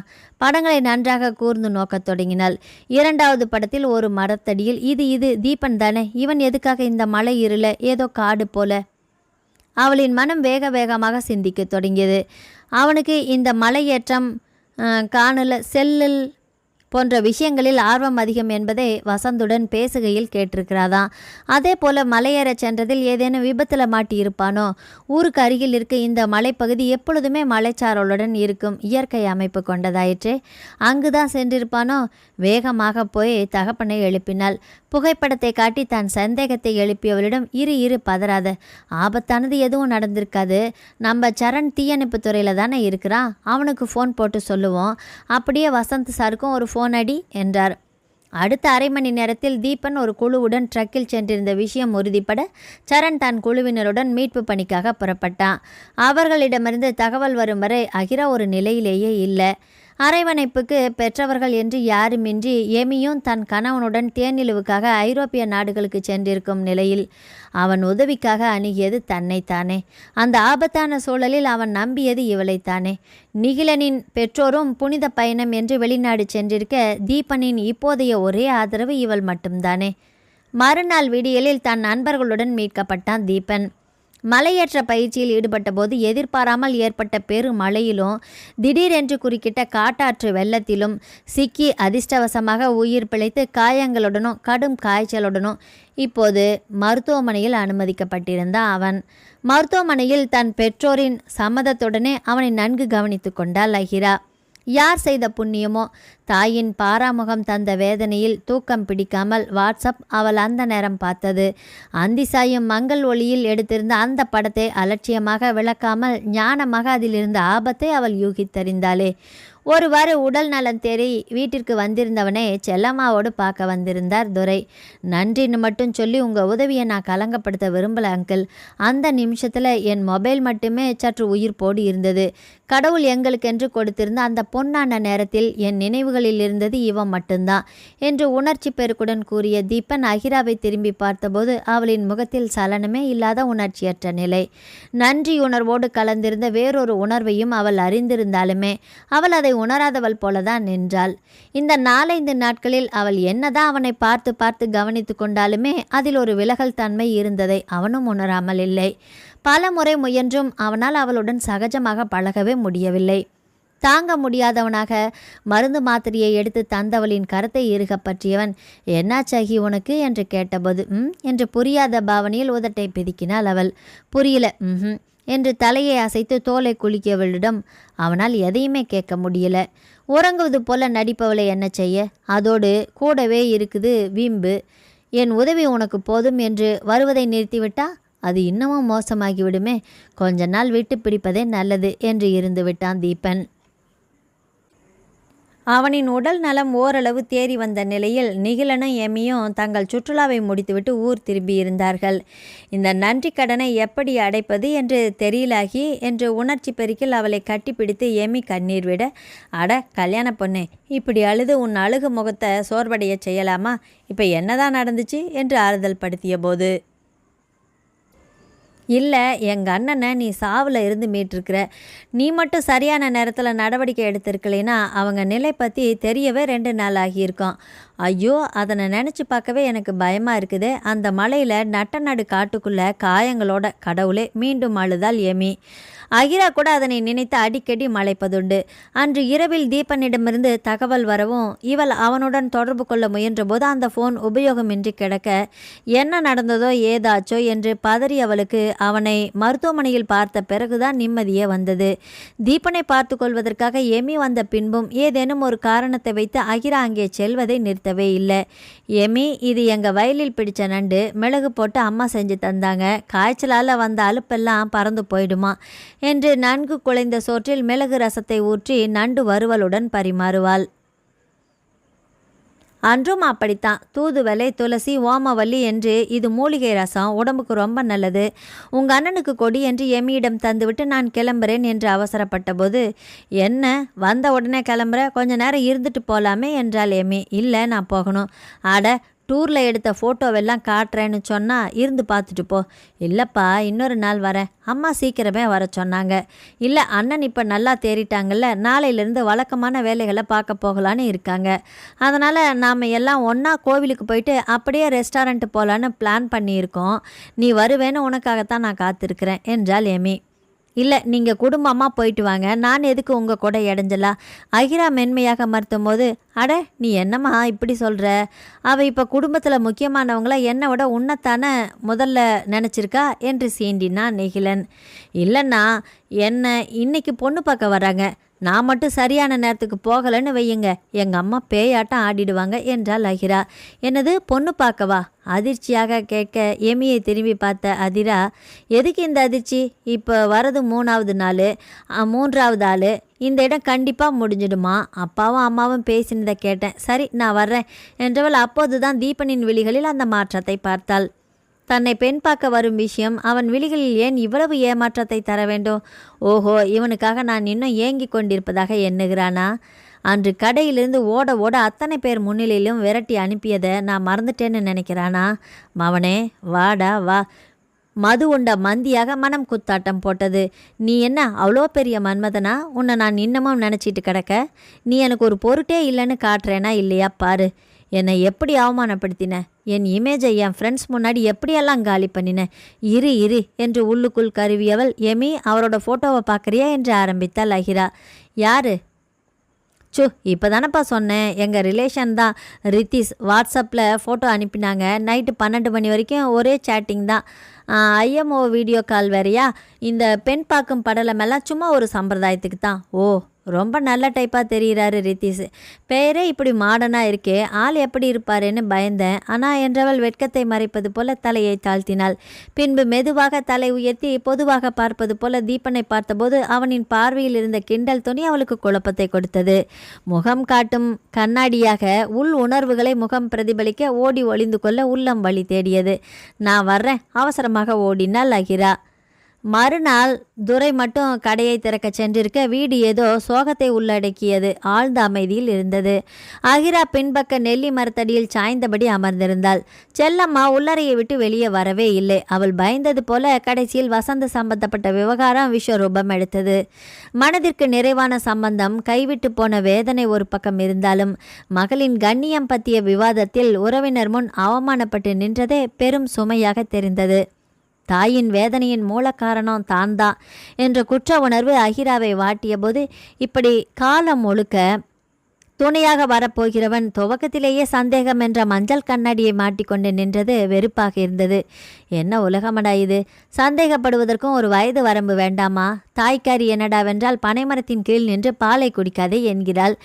படங்களை நன்றாக கூர்ந்து நோக்கத் தொடங்கினாள். 2வது படத்தில் ஒரு மரத்தடியில் இது தீபன் தானே, இவன் எதுக்காக இந்த மலை இருள ஏதோ காடு போல? அவளின் மனம் வேக வேகமாக சிந்திக்க தொடங்கியது. அவனுக்கு இந்த மலையேற்றம், காணல, செல்லில் போன்ற விஷயங்களில் ஆர்வம் அதிகம் என்பதை வசந்துடன் பேசுகையில் கேட்டிருக்கிறாதான். அதே போல மலையேறச் சென்றதில் ஏதேனும் விபத்தில் மாட்டியிருப்பானோ? ஊருக்கு அருகில் இருக்க இந்த மலைப்பகுதி எப்பொழுதுமே மலைச்சாரலுடன் இருக்கும் இயற்கை அமைப்பு கொண்டதாயிற்று. அங்குதான் சென்றிருப்பானோ? வேகமாக போய் தகப்பனை எழுப்பினாள். புகைப்படத்தை காட்டி தன் சந்தேகத்தை எழுப்பியவளிடம், இரு பதறாத, ஆபத்தானது எதுவும் நடந்திருக்காது. நம்ம சரண் தீயணைப்பு துறையில் தானே இருக்கிறான், அவனுக்கு ஃபோன் போட்டு சொல்லுவோம், அப்படியே வசந்த் சாருக்கும் ஒரு ஃபோன் அடி என்றார். அடுத்த அரை மணி நேரத்தில் தீபன் ஒரு குழுவுடன் ட்ரக்கில் சென்றிருந்த விஷயம் உறுதிப்பட சரண் தன் குழுவினருடன் மீட்பு பணிக்காக புறப்பட்டான். அவர்களிடமிருந்து தகவல் வரும் வரை அகிரா ஒரு நிலையிலேயே இல்லை. அரவணைப்புக்கு பெற்றவர்கள் என்று யாருமின்றி எமியும் தன் கணவனுடன் தேனிலவுக்காக ஐரோப்பிய நாடுகளுக்கு சென்றிருக்கும் நிலையில் அவன் உதவிக்காக அணுகியது தன்னைத்தானே. அந்த ஆபத்தான சூழலில் அவன் நம்பியது இவளைத்தானே. நிகிலனின் பெற்றோரும் புனித பயணம் என்று வெளிநாடு சென்றிருக்க தீபனின் இப்போதைய ஒரே ஆதரவு இவள் மட்டும்தானே. மறுநாள் விடியலில் தன் நண்பர்களுடன் மீட்கப்பட்டான் தீபன். மலையேற்ற பயிற்சியில் ஈடுபட்ட போது எதிர்பாராமல் ஏற்பட்ட பெருமழையிலும் திடீரென்று குறுக்கிட்ட காட்டாற்று வெள்ளத்திலும் சிக்கி அதிர்ஷ்டவசமாக உயிர் பிழைத்து காயங்களுடனும் கடும் காய்ச்சலுடனும் இப்போது மருத்துவமனையில் அனுமதிக்கப்பட்டிருந்தான் அவன். மருத்துவமனையில் தன் பெற்றோரின் சம்மதத்துடனே அவனை நன்கு கவனித்து கொண்டாள் அகிரா. யார் செய்த புண்ணியமோ தாயின் பாராமுகம் தந்த வேதனையில் தூக்கம் பிடிக்காமல் வாட்ஸ்அப் அவள் அந்த நேரம் பார்த்தது. அந்தி சாயும் மங்கள் ஒளியில் எடுத்திருந்த அந்த படத்தை அலட்சியமாக விளக்காமல் ஞானமாக அதிலிருந்த ஆபத்தை அவள் யூகித்தறிந்தாளே. ஒருவாறு உடல் நலம் தேறி வீட்டிற்கு வந்திருந்தவனே செல்லம்மாவோடு பார்க்க வந்திருந்தார் துரை. நன்றின்னு மட்டும் சொல்லி உங்கள் உதவியை நான் கலங்கப்படுத்த விரும்பல அங்கிள். அந்த நிமிஷத்தில் என் மொபைல் மட்டுமே சற்று உயிர் போடு இருந்தது. கடவுள் எங்களுக்கென்று கொடுத்திருந்த அந்த பொன்னான நேரத்தில் என் நினைவுகளில் இருந்தது இவன் மட்டும்தான் என்று உணர்ச்சி பெருக்குடன் கூறிய தீபன் அகிராவை திரும்பி பார்த்தபோது அவளின் முகத்தில் சலனமே இல்லாத உணர்ச்சியற்ற நிலை. நன்றியுணர்வோடு கலந்திருந்த வேறொரு உணர்வையும் அவள் அறிந்திருந்தாலுமே அவள் அதை உணராதவள் போலதான் நின்றாள். இந்த 4-5 நாட்களில் அவள் என்னதான் அவனை பார்த்து பார்த்து கவனித்து கொண்டாலுமே அதில் ஒரு விலகல் தன்மை இருந்ததை அவனும் உணராமல் இல்லை. பல முறை முயன்றும் அவனால் அவளுடன் சகஜமாக பழகவே முடியவில்லை. தாங்க முடியாதவனாக மருந்து மாத்திரையை எடுத்து தந்தவளின் கரத்தை இறுக பற்றியவன் என்னாச்சாகி உனக்கு என்று கேட்டபோது என்று புரியாத பாவனையில் உதட்டை பிதுக்கினாள் அவள். புரியல என்று தலையை அசைத்து தோலை குலுக்கியவளிடம் அவனால் எதையுமே கேட்க முடியல. உறங்குவது போல நடிப்பவளை என்ன செய்ய, அதோடு கூடவே இருக்குது வீம்பு. என் உதவி உனக்கு போதும் என்று வருவதை நிறுத்திவிட்டா அது இன்னமும் மோசமாகிவிடுமே. கொஞ்ச நாள் விட்டு பிடிப்பதே நல்லது என்று இருந்து விட்டான் தீபன். அவனின் உடல் நலம் ஓரளவு தேறி வந்த நிலையில் நிகிலனும் எமியும் தங்கள் சுற்றுலாவை முடித்துவிட்டு ஊர் திரும்பியிருந்தார்கள். இந்த நன்றி கடனை எப்படி அடைப்பது என்று தெரியலாகி என்று உணர்ச்சி பெருக்கில் அவளை கட்டிப்பிடித்து எமி கண்ணீர் விட, அட கல்யாண பொண்ணே, இப்படி அழுது உன் அழுகு முகத்தை சோர்வடைய செய்யலாமா? இப்போ என்னதான் நடந்துச்சு என்று ஆறுதல் படுத்திய போது, இல்லை எங்கள் அண்ணனை நீ சாவில் இருந்து மீட்டிருக்கிற, நீ மட்டும் சரியான நேரத்தில் நடவடிக்கை எடுத்திருக்கலைன்னா அவங்க நிலை பற்றி தெரியவே 2 நாள் ஆகியிருக்கோம். ஐயோ, அதனை நினச்சி பார்க்கவே எனக்கு பயமாக இருக்குது. அந்த மலையில் நட்ட நடு காட்டுக்குள்ளே காயங்களோட கடவுளே மீண்டும் அழுதாள் எமி. அகிரா கூட அதனை நினைத்து அடிக்கடி மலைப்பதுண்டு. அன்று இரவில் தீபனிடமிருந்து தகவல் வரவும் இவள் அவனுடன் தொடர்பு கொள்ள முயன்றபோது அந்த ஃபோன் உபயோகமின்றி கிடக்க என்ன நடந்ததோ ஏதாச்சோ என்று பதறி அவளுக்கு அவனை மருத்துவமனையில் பார்த்த பிறகுதான் நிம்மதியே வந்தது. தீபனை பார்த்து கொள்வதற்காக எமி வந்த பின்பும் ஏதேனும் ஒரு காரணத்தை வைத்து அகிரா அங்கே செல்வதை நிறுத்தவே இல்லை. எமி, இது எங்கள் வயலில் பிடிச்ச நண்டு, மிளகு போட்டு அம்மா செஞ்சு தந்தாங்க. காய்ச்சலால் வந்த அலுப்பெல்லாம் பறந்து போயிடுமா என்று நன்கு குழைந்த சோற்றில் மிளகு ரசத்தை ஊற்றி நண்டு வறுவலுடன் பரிமாறுவாள். அன்றும் அப்படித்தான். தூதுவளை, துளசி, ஓமவல்லி என்று இது மூலிகை ரசம், உடம்புக்கு ரொம்ப நல்லது. உங்கள் அண்ணனுக்கு கொடி என்று எமியிடம் தந்துவிட்டு நான் கிளம்புறேன் என்று அவசரப்பட்ட போது, என்ன வந்த உடனே கிளம்புற, கொஞ்ச நேரம் இருந்துட்டு போகலாமே என்றாள் எமி. இல்லை, நான் போகணும். அட, டூரில் எடுத்த ஃபோட்டோவெல்லாம் காட்டுறேன்னு சொன்னால் இருந்து பார்த்துட்டு போ. இல்லைப்பா, இன்னொரு நாள் வரேன், அம்மா சீக்கிரமே வர சொன்னாங்க. இல்லை, அண்ணன் இப்போ நல்லா தேறிட்டாங்கல்ல, நாளையிலேருந்து வழக்கமான வேலைகளை பார்க்க போகலான்னு இருக்காங்க. அதனால் நாம் எல்லாம் ஒன்றா கோவிலுக்கு போயிட்டு அப்படியே ரெஸ்டாரண்ட்டு போகலான்னு பிளான் பண்ணியிருக்கோம். நீ வருவேன்னு உனக்காகத்தான் நான் காத்திருக்கிறேன் என்றாள் எமி. இல்லை, நீங்கள் குடும்பமாக போயிட்டு வாங்க, நான் எதுக்கு உங்கள் கூட இடைஞ்சலா? அகிரா மென்மையாக மறுத்தும் போது, அட நீ என்னம்மா இப்படி சொல்கிற? அவள் இப்போ குடும்பத்தில் முக்கியமானவங்கள என்னை விட உன்னைத்தானே முதல்ல நினச்சிருக்கா என்று சீண்டினான் நிகிலன். இல்லைன்னா என்ன இன்னைக்கு பொண்ணு பார்க்க வராங்க, நான் மட்டும் சரியான நேரத்துக்கு போகலைன்னு வையுங்க, எங்கள் அம்மா பேயாட்டம் ஆடிடுவாங்க என்றாள் அகிரா. என்னது, பொண்ணு பார்க்கவா? அதிர்ச்சியாக கேட்க எமியை திரும்பி பார்த்த அதிரா, எதுக்கு இந்த அதிர்ச்சி? இப்போ வரது 3வது நாள், 3வது ஆள், இந்த இடம் கண்டிப்பாக முடிஞ்சிடுமா? அப்பாவும் அம்மாவும் பேசினதை கேட்டேன். சரி, நான் வர்றேன் என்றவள் அப்போதுதான் தீபனின் விழிகளில் அந்த மாற்றத்தை பார்த்தாள். தன்னை பெண் பார்க்க வரும் விஷயம் அவன் விழிகளில் ஏன் இவ்வளவு ஏமாற்றத்தை தர வேண்டும்? ஓஹோ, இவனுக்காக நான் இன்னும் ஏங்கி கொண்டிருப்பதாக எண்ணுகிறானா? அன்று கடையிலிருந்து ஓட ஓட அத்தனை பேர் முன்னிலையிலும் விரட்டி அனுப்பியதை நான் மறந்துட்டேன்னு நினைக்கிறானா? மவனே, வாடா வா. மது உண்ட மந்தியாக மனம் குத்தாட்டம் போட்டது. நீ என்ன அவ்வளோ பெரிய மன்மதனா? உன்னை நான் இன்னமும் நினச்சிட்டு கிடக்க? நீ எனக்கு ஒரு பொருட்டே இல்லைன்னு காட்டுறேனா இல்லையா பாரு. என்னை எப்படி அவமானப்படுத்தின, என் இமேஜை என் ஃப்ரெண்ட்ஸ் முன்னாடி எப்படியெல்லாம் காலி பண்ணின, இரு இரு என்று உள்ளுக்குள் கருவியவள், எமி அவரோட ஃபோட்டோவை பார்க்குறியா என்று ஆரம்பித்தாள் அகிரா. யாரு? இப்போ தானப்பா சொன்னேன், எங்கள் ரிலேஷன் தான் ரித்திஸ். வாட்ஸ்அப்பில் ஃபோட்டோ அனுப்பினாங்க. நைட்டு 12 மணி வரைக்கும் ஒரே சேட்டிங் தான். ஐஎம்ஓ வீடியோ கால் வேறையா? இந்த பெண் பார்க்கும் படலமெல்லாம் சும்மா ஒரு சம்பிரதாயத்துக்கு தான். ஓ, ரொம்ப நல்ல டைப்பாக தெரிகிறாரு ரித்திஸ். பெயரே இப்படி மாடர்னாக இருக்கே, ஆள் எப்படி இருப்பாருன்னு பயந்தேன். ஆனால் என்றவள் வெட்கத்தை மறைப்பது போல தலையை தாழ்த்தினாள். பின்பு மெதுவாக தலை உயர்த்தி பொதுவாக பார்ப்பது போல தீபனை பார்த்தபோது அவனின் பார்வையில் இருந்த கிண்டல் துணி அவளுக்கு குழப்பத்தை கொடுத்தது. முகம் காட்டும் கண்ணாடியாக உள் உணர்வுகளை முகம் பிரதிபலிக்க ஓடி ஒளிந்து கொள்ள உள்ளம் வழி தேடியது. நான் வர்றேன், அவசரமாக ஓடினாள் அகிரா. மறுநாள் துரை மட்டும் கடையை திறக்க சென்றிருக்க வீடு ஏதோ சோகத்தை உள்ளடக்கியது. ஆழ்ந்த அமைதியில் இருந்தது. அகிரா பின்பக்க நெல்லி மரத்தடியில் சாய்ந்தபடி அமர்ந்திருந்தாள். செல்லம்மா உள்ளறையை விட்டு வெளியே வரவே இல்லை. அவள் பயந்தது போல கடைசியில் வசந்த சம்பந்தப்பட்ட விவகாரம் விஸ்வரூபம் எடுத்தது. மனதிற்கு நிறைவான சம்பந்தம் கைவிட்டு போன வேதனை ஒரு பக்கம் இருந்தாலும் மகளின் கண்ணியம் பற்றிய விவாதத்தில் உறவினர் முன் அவமானப்பட்டு நின்றதே பெரும் சுமையாக தெரிந்தது. தாயின் வேதனையின் மூல காரணம் தான்தான் என்ற குற்ற உணர்வு அகிராவை வாட்டிய போது, இப்படி காலம் முழுக்க துணையாக வரப்போகிறவன் துவக்கத்திலேயே சந்தேகம் என்ற மஞ்சள் கண்ணாடியை மாட்டிக்கொண்டு நின்றது வெறுப்பாக இருந்தது. என்ன உலகமடா இது? சந்தேகப்படுவதற்கும் ஒரு வயது வரம்பு வேண்டாமா? தாய்க்காரி என்னடாவென்றால் பனைமரத்தின் கீழ் நின்று பாலை குடிக்காதே என்கிறாள்.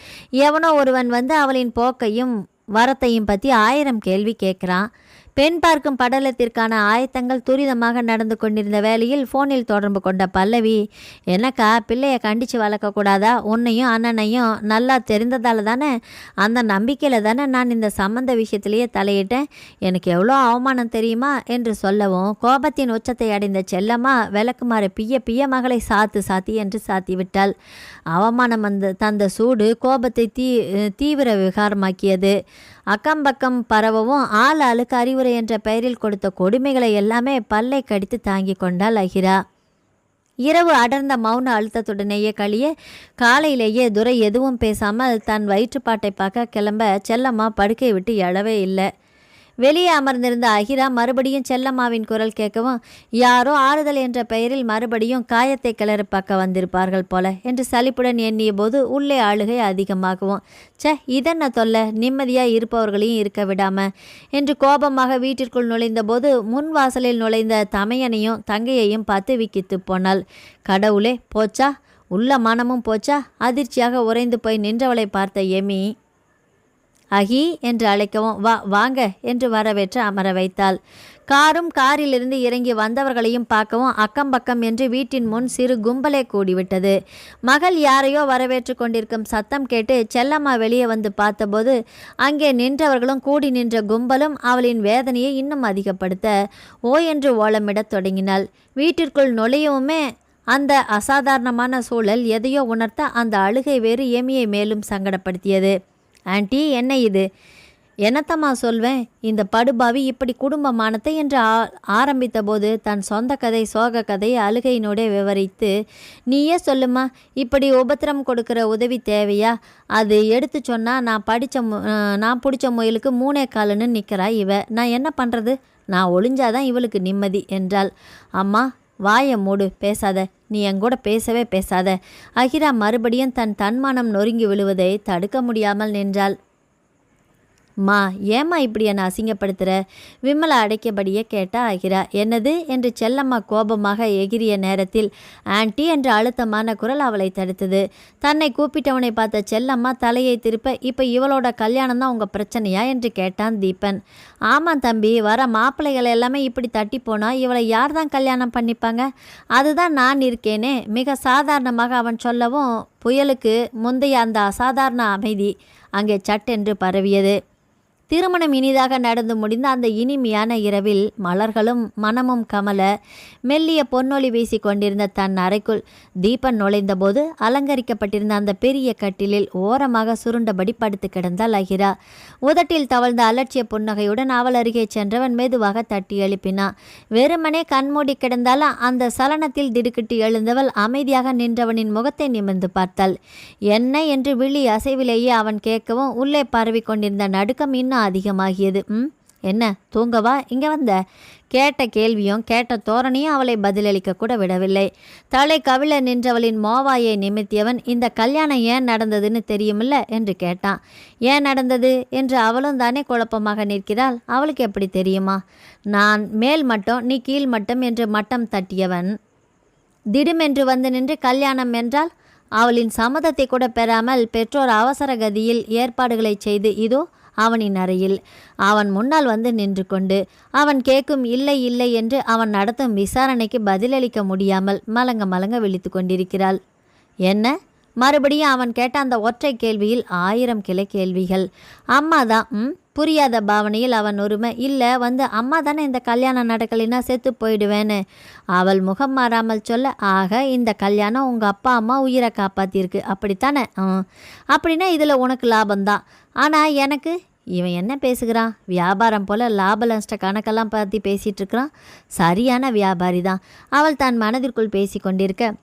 எவனோ ஒருவன் வந்து அவளின் போக்கையும் வரத்தையும் பற்றி 1000 கேள்வி கேட்குறான். பெண் பார்க்கும் படலத்திற்கான ஆயத்தங்கள் துரிதமாக நடந்து கொண்டிருந்த வேளையில் ஃபோனில் தொடர்பு கொண்ட பல்லவி, என்னக்கா பிள்ளைய கண்டித்து வளர்க்கக்கூடாதா? உன்னையும் அண்ணனையும் நல்லா தெரிந்ததால் தானே, அந்த நம்பிக்கையில் தானே நான் இந்த சம்பந்த விஷயத்திலேயே தலையிட்டேன். எனக்கு எவ்வளோ அவமானம் தெரியுமா என்று சொல்லவும் கோபத்தின் உச்சத்தை அடைந்த செல்லம்மா விளக்குமாறு பிய்ய பிய்ய மகளை சாத்தி என்று சாத்தி விட்டாள். அவமானம் தந்த சூடு கோபத்தை தீவிர விகாரமாக்கியது. அக்கம்பக்கம் பரவவும் ஆள் ஆளுக்கு அறிவுரை என்ற பெயரில் கொடுத்த கொடுமைகளை எல்லாமே பல்லை கடித்து தாங்கி கொண்டாள் அகிரா. இரவு அடர்ந்த மௌன அழுத்தத்துடனேயே கழிய காலையிலேயே துரை எதுவும் பேசாமல் தன் வயிற்றுப்பாட்டை பார்க்க கிளம்ப செல்லம்மா படுக்கை விட்டு எழவே இல்லை. வெளியே அமர்ந்திருந்த அகிரா மறுபடியும் செல்லம்மாவின் குரல் கேட்கவும், யாரோ ஆறுதல் என்ற பெயரில் மறுபடியும் காயத்தை கிளறி பார்க்க வந்திருப்பார்கள் போல என்று சலிப்புடன் எண்ணிய போது உள்ளே ஆளுகை அதிகமாகவும், இதென்ன தொல்லை, நிம்மதியாக இருப்பவர்களையும் இருக்க விடாம என்று கோபமாக வீட்டிற்குள் நுழைந்த போது முன் வாசலில் நுழைந்த தமையனையும் தங்கையையும் பார்த்து விக்கித்து போனாள். கடவுளே, போச்சா? உள்ள மனமும் போச்சா? அதிர்ச்சியாக உறைந்து போய் நின்றவளை பார்த்த எமி அகி என்று அழைக்கவும் வாங்க என்று வரவேற்று அமர வைத்தாள். காரிலிருந்து இறங்கி வந்தவர்களையும் பார்க்கவும் அக்கம்பக்கம் என்று வீட்டின் முன் சிறு கும்பலே கூடிவிட்டது. மகள் யாரையோ வரவேற்று கொண்டிருக்கும் சத்தம் கேட்டு செல்லம்மா வெளியே வந்து பார்த்தபோது அங்கே நின்றவர்களும் கூடி நின்ற கும்பலும் அவளின் வேதனையை இன்னும் அதிகப்படுத்த ஓ என்று ஓலமிடத் தொடங்கினாள். வீட்டிற்குள் நுழையவுமே அந்த அசாதாரணமான சூழல் எதையோ உணர்த்த அந்த அழுகை வேறு எமியை மேலும் சங்கடப்படுத்தியது. ஆண்டி, என்ன இது? என்னத்தம்மா சொல்வேன்? இந்த படுபாவி இப்படி குடும்பமானத்தை என்று ஆரம்பித்த போது தன் சொந்த கதை சோக கதை அழுகையினோட விவரித்து, நீயே சொல்லுமா, இப்படி உபத்திரம் கொடுக்குற உதவி தேவையா? அது எடுத்து சொன்னால் நான் பிடிச்ச முயலுக்கு 3 காலுன்னு நிற்கிறா இவ. நான் என்ன பண்ணுறது? நான் ஒளிஞ்சாதான் இவளுக்கு நிம்மதி என்றாள். அம்மா, வாயை மூடு, பேசாத, நீ எங்கூட பேசவே பேசாத. அகிரா மறுபடியும் தன் தன்மானம் நொறுங்கி விழுவதை தடுக்க முடியாமல் நின்றாள். மா, ஏம்மா இப்படி என்னை அசிங்கப்படுத்துகிற? விமலா அடைக்கபடியே கேட்டா அகிரா. என்னது என்று செல்லம்மா கோபமாக எகிரிய நேரத்தில் ஆன்ட்டி என்ற அழுத்தமான குரல் அவளை தடுத்தது. தன்னை கூப்பிட்டவனை பார்த்த செல்லம்மா தலையை திருப்ப, இப்போ இவளோட கல்யாணம் தான் உங்கள் பிரச்சனையா என்று கேட்டான் தீபன். ஆமாம் தம்பி, வர மாப்பிள்ளைகள் எல்லாமே இப்படி தட்டி போனால் இவளை யார் தான் கல்யாணம் பண்ணிப்பாங்க? அதுதான் நான் இருக்கேனே மிக சாதாரணமாக அவன் சொல்லவும் புயலுக்கு முந்தைய அந்த அசாதாரண அமைதி அங்கே சட்டென்று பரவியது. திருமணம் இனிதாக நடந்து முடிந்த அந்த இனிமையான இரவில் மலர்களும் மனமும் கமல மெல்லிய பொன்னொளி வீசி கொண்டிருந்த தன் அறைக்குள் தீபன் நுழைந்தபோது அலங்கரிக்கப்பட்டிருந்த அந்த பெரிய கட்டிலில் ஓரமாக சுருண்டபடி படுத்து கிடந்தாள் அகிரா. உதட்டில் தவழ்ந்த அலட்சிய புன்னகையுடன் அவள் அருகே சென்றவன் மெதுவாக தட்டி எழுப்பினான். வெறுமனே கண்மூடி கிடந்தாலும் அந்த சலனத்தில் திடுக்கிட்டு எழுந்தவள் அமைதியாக நின்றவனின் முகத்தை நிமிர்ந்து பார்த்தாள். என்ன என்று விழி அசைவிலேயே அவன் கேட்கவும் உள்ளே பரவி கொண்டிருந்த நடுக்கம் இன்னும் அதிகமாகியது. என்ன தூங்கவா இங்கே வந்த? கேட்ட கேள்வியும் கேட்ட தோரணையும் அவளை பதிலளிக்க கூட விடவில்லை. தலை கவிழ நின்றவளின் மோவாயை நிமித்தியவன், இந்த கல்யாணம் ஏன் நடந்ததுன்னு தெரியுமில்ல என்று கேட்டான். ஏன் நடந்தது என்று அவளும் தானே குழப்பமாக நிற்கிறாள். அவளுக்கு எப்படி தெரியுமா? நான் மேல் மட்டம் நீ கீழ் மட்டம் என்று மட்டம் தட்டியவன் திடுமென்று வந்து நின்று கல்யாணம் என்றால் அவளின் சம்மதத்தை கூட பெறாமல் பெற்றோர் அவசர கதியில் ஏற்பாடுகளை செய்து இதோ அவனின் அறையில் அவன் முன்னால் வந்து நின்று கொண்டு அவன் கேட்கும் இல்லை இல்லை என்று அவன் நடத்தும் விசாரணைக்கு பதிலளிக்க முடியாமல் மலங்க விழித்து கொண்டிருக்கிறாள். என்ன? மறுபடியும் அவன் கேட்ட அந்த ஒற்றை கேள்வியில் 1000 கிளை கேள்விகள். அம்மா தான். புரியாத பாவனையில் அவன் ஒருமை, இல்லை வந்து அம்மா தானே இந்த கல்யாணம் நடக்கலைன்னா செத்து போயிடுவேன்னு அவள் முகம் மாறாமல் சொல்ல, ஆக இந்த கல்யாணம் உங்கள் அப்பா அம்மா உயிரை காப்பாற்றிருக்கு அப்படித்தானே? அப்படின்னா இதில் உனக்கு லாபம்தான். ஆனால் எனக்கு இவன் என்ன பேசுகிறான்? வியாபாரம் போல் லாப நஷ்ட கணக்கெல்லாம் பற்றி பேசிகிட்டு இருக்கிறான். சரியான வியாபாரி தான். அவள் தன் மனதிற்குள் பேசி கொண்டிருக்க,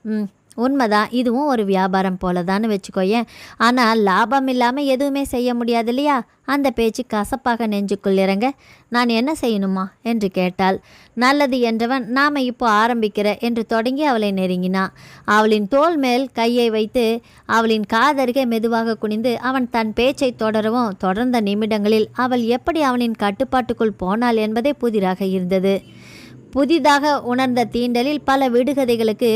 உண்மைதான், இதுவும் ஒரு வியாபாரம் போல தான்னு வச்சுக்கோயேன். ஆனால் லாபம் இல்லாமல் எதுவுமே செய்ய முடியாது இல்லையா? அந்த பேச்சு கசப்பாக நெஞ்சுக்குள் இறங்க, நான் என்ன செய்யணுமா என்று கேட்டாள். நல்லது என்றவன், நாம் இப்போ ஆரம்பிக்கிற என்று தொடங்கி அவளை நெருங்கினான். அவளின் தோள் மேல் கையை வைத்து அவளின் காதருகே மெதுவாக குனிந்து அவன் தன் பேச்சை தொடரவும் தொடர்ந்த நிமிடங்களில் அவள் எப்படி அவனின் கட்டுப்பாட்டுக்குள் போனாள் என்பதே புதிராக இருந்தது. புதிதாக உணர்ந்த தீண்டலில் பல விடுகதைகளுக்கு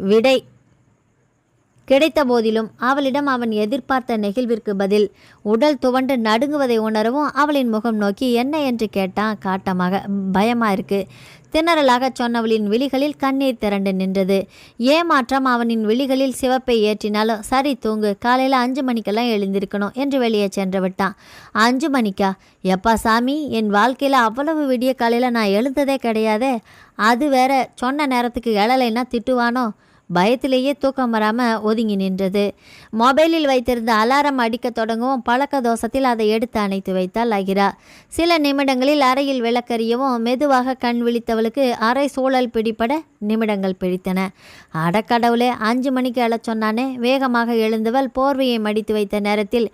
விடை கிடைத்த போதிலும் அவளிடம் அவன் எதிர்பார்த்த நெகிழ்விற்கு பதில் உடல் துவண்டு நடுங்குவதை உணரவும் அவளின் முகம் நோக்கி என்ன என்று கேட்டான். காட்டமாக பயமா இருக்கு. திணறலாக சொன்னவளின் விழிகளில் கண்ணீர் திரண்டு நின்றது. ஏமாற்றம் அவனின் விழிகளில் சிவப்பை ஏற்றினாலும், சரி தூங்கு, காலையில் 5 மணிக்கெல்லாம் எழுந்திருக்கணும் என்று வெளியே சென்று விட்டான். 5 மணிக்கா? எப்பா சாமி, என் வாழ்க்கையில் அவ்வளவு விடிய காலையில் நான் எழுந்ததே கிடையாதே. அது வேற சொன்ன நேரத்துக்கு எழலைன்னா திட்டுவானோ? பயத்திலேயே தூக்கம் வராமல் ஒதுங்கி நின்றது. மொபைலில் வைத்திருந்த அலாரம் அடிக்க தொடங்கவும் பழக்க தோஷத்தில் அதை எடுத்து அணைத்து வைத்தாள் அகிரா. சில நிமிடங்களில் அறையில் விளக்கறியவும் மெதுவாக கண் விழித்தவளுக்கு அறை சூழல் பிடிபட நிமிடங்கள் பிடித்தன. அடக்கடவுளே, 5 மணிக்கு எழச் சொன்னானே. வேகமாக எழுந்தவள் போர்வையை மடித்து வைத்த நேரத்தில்,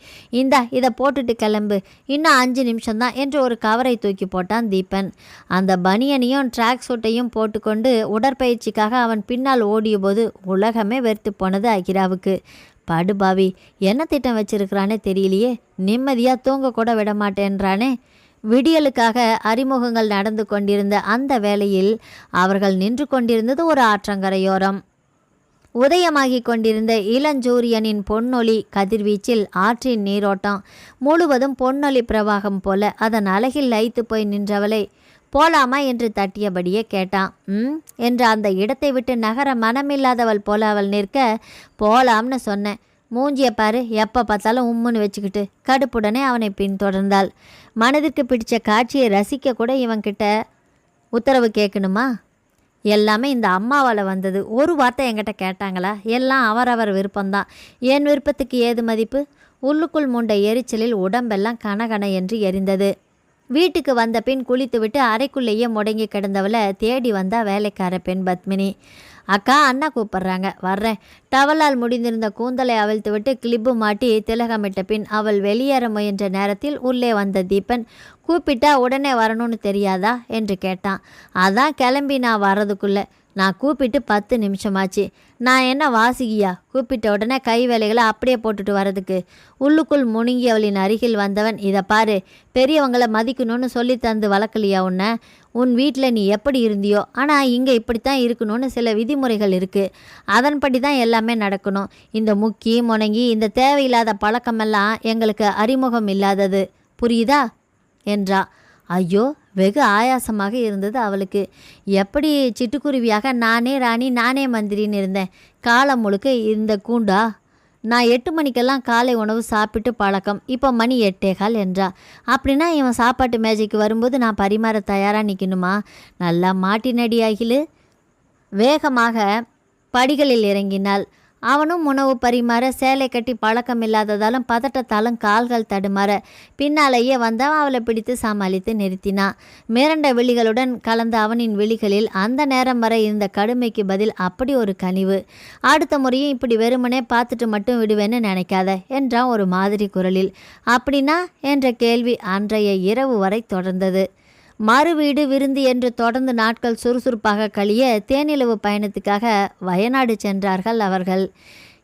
இதை போட்டுட்டு கிளம்பு, இன்னும் 5 நிமிஷம்தான் என்று ஒரு கவரை தூக்கி போட்டான் தீபன். அந்த பனியனையும் ட்ராக் சூட்டையும் போட்டுக்கொண்டு உடற்பயிற்சிக்காக அவன் பின்னால் ஓடிய போது உலகமே வெறுத்து போனது அகிராவுக்கு. படுபாவி, என்ன திட்டம் வச்சிருக்கிறானே தெரியலையே. நிம்மதியாக தூங்க கூட விட மாட்டேன்றானே. விடியலுக்காக அறிமுகங்கள் நடந்து கொண்டிருந்த அந்த வேளையில் அவர்கள் நின்று கொண்டிருந்தது ஒரு ஆற்றங்கரையோரம். உதயமாகி கொண்டிருந்த இளஞ்சூரியனின் பொன்னொளி கதிர்வீச்சில் ஆற்றின் நீரோட்டம் முழுவதும் பொன்னொளி பிரவாகம் போல அதன் அழகில் லயித்து போய் நின்றவளை போலாமா என்று தட்டியபடியே கேட்டான். என்று அந்த இடத்தை விட்டு நகர மனமில்லாதவள் போல அவள் நிற்க, போலாம்னு சொன்னேன். மூஞ்சிய பாரு, எப்போ பார்த்தாலும் உம்முன்னு வச்சுக்கிட்டு கடுப்புடனே அவனை பின்தொடர்ந்தாள். மனதிற்கு பிடிச்ச காட்சியை ரசிக்க கூட இவன்கிட்ட உத்தரவு கேட்கணுமா? எல்லாமே இந்த அம்மாவால் வந்தது. ஒரு வார்த்தை என்கிட்ட கேட்டாங்களா? எல்லாம் அவரவர் விருப்பம்தான். என் விருப்பத்துக்கு ஏது மதிப்பு? உள்ளுக்குள் மூண்ட எரிச்சலில் உடம்பெல்லாம் கனகன என்று எரிந்தது. வீட்டுக்கு வந்த பின் குளித்துவிட்டு அறைக்குள்ளேயே முடங்கி கிடந்தவளை தேடி வந்தா வேலைக்கார பெண் பத்மினி. அக்கா, அண்ணா கூப்பிட்றாங்க, வர்றேன். டவலால் முடிந்திருந்த கூந்தலை அவிழ்த்து விட்டு கிளிப்பு மாட்டி திலகமிட்ட பின் அவள் வெளியேற முயன்ற நேரத்தில் உள்ளே வந்த தீபன், கூப்பிட்டா உடனே வரணும்னு தெரியாதா என்று கேட்டான். அதான் கிளம்பி நான் வர்றதுக்குள்ளே. நான் கூப்பிட்டு 10 நிமிஷமாச்சு. நான் என்ன வாசிகியா? கூப்பிட்ட உடனே கை வேலைகளை அப்படியே போட்டுட்டு வரதுக்கு? உள்ளுக்குள் முணுங்கியவளின் அருகில் வந்தவன், இதை பாரு, பெரியவங்களை மதிக்கணும்னு சொல்லி தந்து வளர்க்கலையா உன்னை? உன் வீட்டில் நீ எப்படி இருந்தியோ, ஆனால் இங்கே இப்படித்தான் இருக்கணும்னு சில விதிமுறைகள் இருக்குது. அதன்படி தான் எல்லாமே நடக்கணும். இந்த முக்கி முணங்கி இந்த தேவையில்லாத பழக்கமெல்லாம் எங்களுக்கு அறிமுகம் இல்லாதது, புரியுதா என்றா. ஐயோ, வெகு ஆயாசமாக இருந்தது அவளுக்கு. எப்படி சிட்டுக்குருவியாக நானே ராணி நானே மந்திரின்னு இருந்தேன். காலம் முழுக்க இந்த கூண்டா? நான் 8 மணிக்கெல்லாம் காலை உணவு சாப்பிட்டு பழக்கம். இப்போ மணி 8:15 என்றா. அப்படின்னா இவன் சாப்பாட்டு மேஜைக்கு வரும்போது நான் பரிமாற தயாராக நிற்கணுமா? நல்லா மாட்டினடி அகிலு. வேகமாக படிகளில் இறங்கினாள். அவனும் உணவு பரிமாற சேலை கட்டி பழக்கம் இல்லாததாலும் பதட்டத்தாலும் கால்கள் தடுமாற பின்னாலேயே வந்தவன் அவளை பிடித்து சமாளித்து நிறுத்தினான். மிரண்ட விழிகளுடன் கலந்த அவனின் விழிகளில் அந்த நேரம் வரை இருந்த கடுமைக்கு பதில் அப்படி ஒரு கனிவு. அடுத்த முறையும் இப்படி வெறுமனே பார்த்துட்டு மட்டும் விடுவேன்னு நினைக்காத என்றான் ஒரு மாதிரி குரலில். அப்படின்னா என்ற கேள்வி அன்றைய இரவு வரை தொடர்ந்தது. மறு வீடு விருந்து என்று தொடர்ந்து நாட்கள் சுறுசுறுப்பாக கழிய தேனிலவு பயணத்துக்காக வயநாடு சென்றார்கள் அவர்கள்.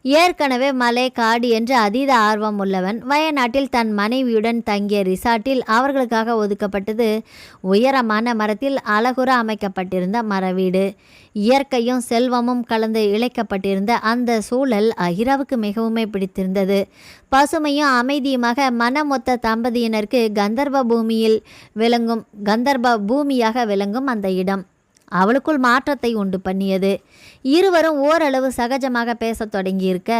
ஏற்கனவே மலை காடு என்று அதீத ஆர்வம் உள்ளவன் வயநாட்டில் தன் மனைவியுடன் தங்கிய ரிசார்ட்டில் அவர்களுக்காக ஒதுக்கப்பட்டது உயரமான மரத்தில் அழகுற அமைக்கப்பட்டிருந்த மரவீடு. இயற்கையும் செல்வமும் கலந்து இழைக்கப்பட்டிருந்த அந்த சூழல் அகிராவுக்கு மிகவுமே பிடித்திருந்தது. பசுமையும் அமைதியுமாக மனமொத்த தம்பதியினருக்கு கந்தர்ப பூமியாக விளங்கும் அந்த இடம் அவளுக்குள் மாற்றத்தை உண்டு பண்ணியது. இருவரும் ஓரளவு சகஜமாக பேசத் தொடங்கியிருக்க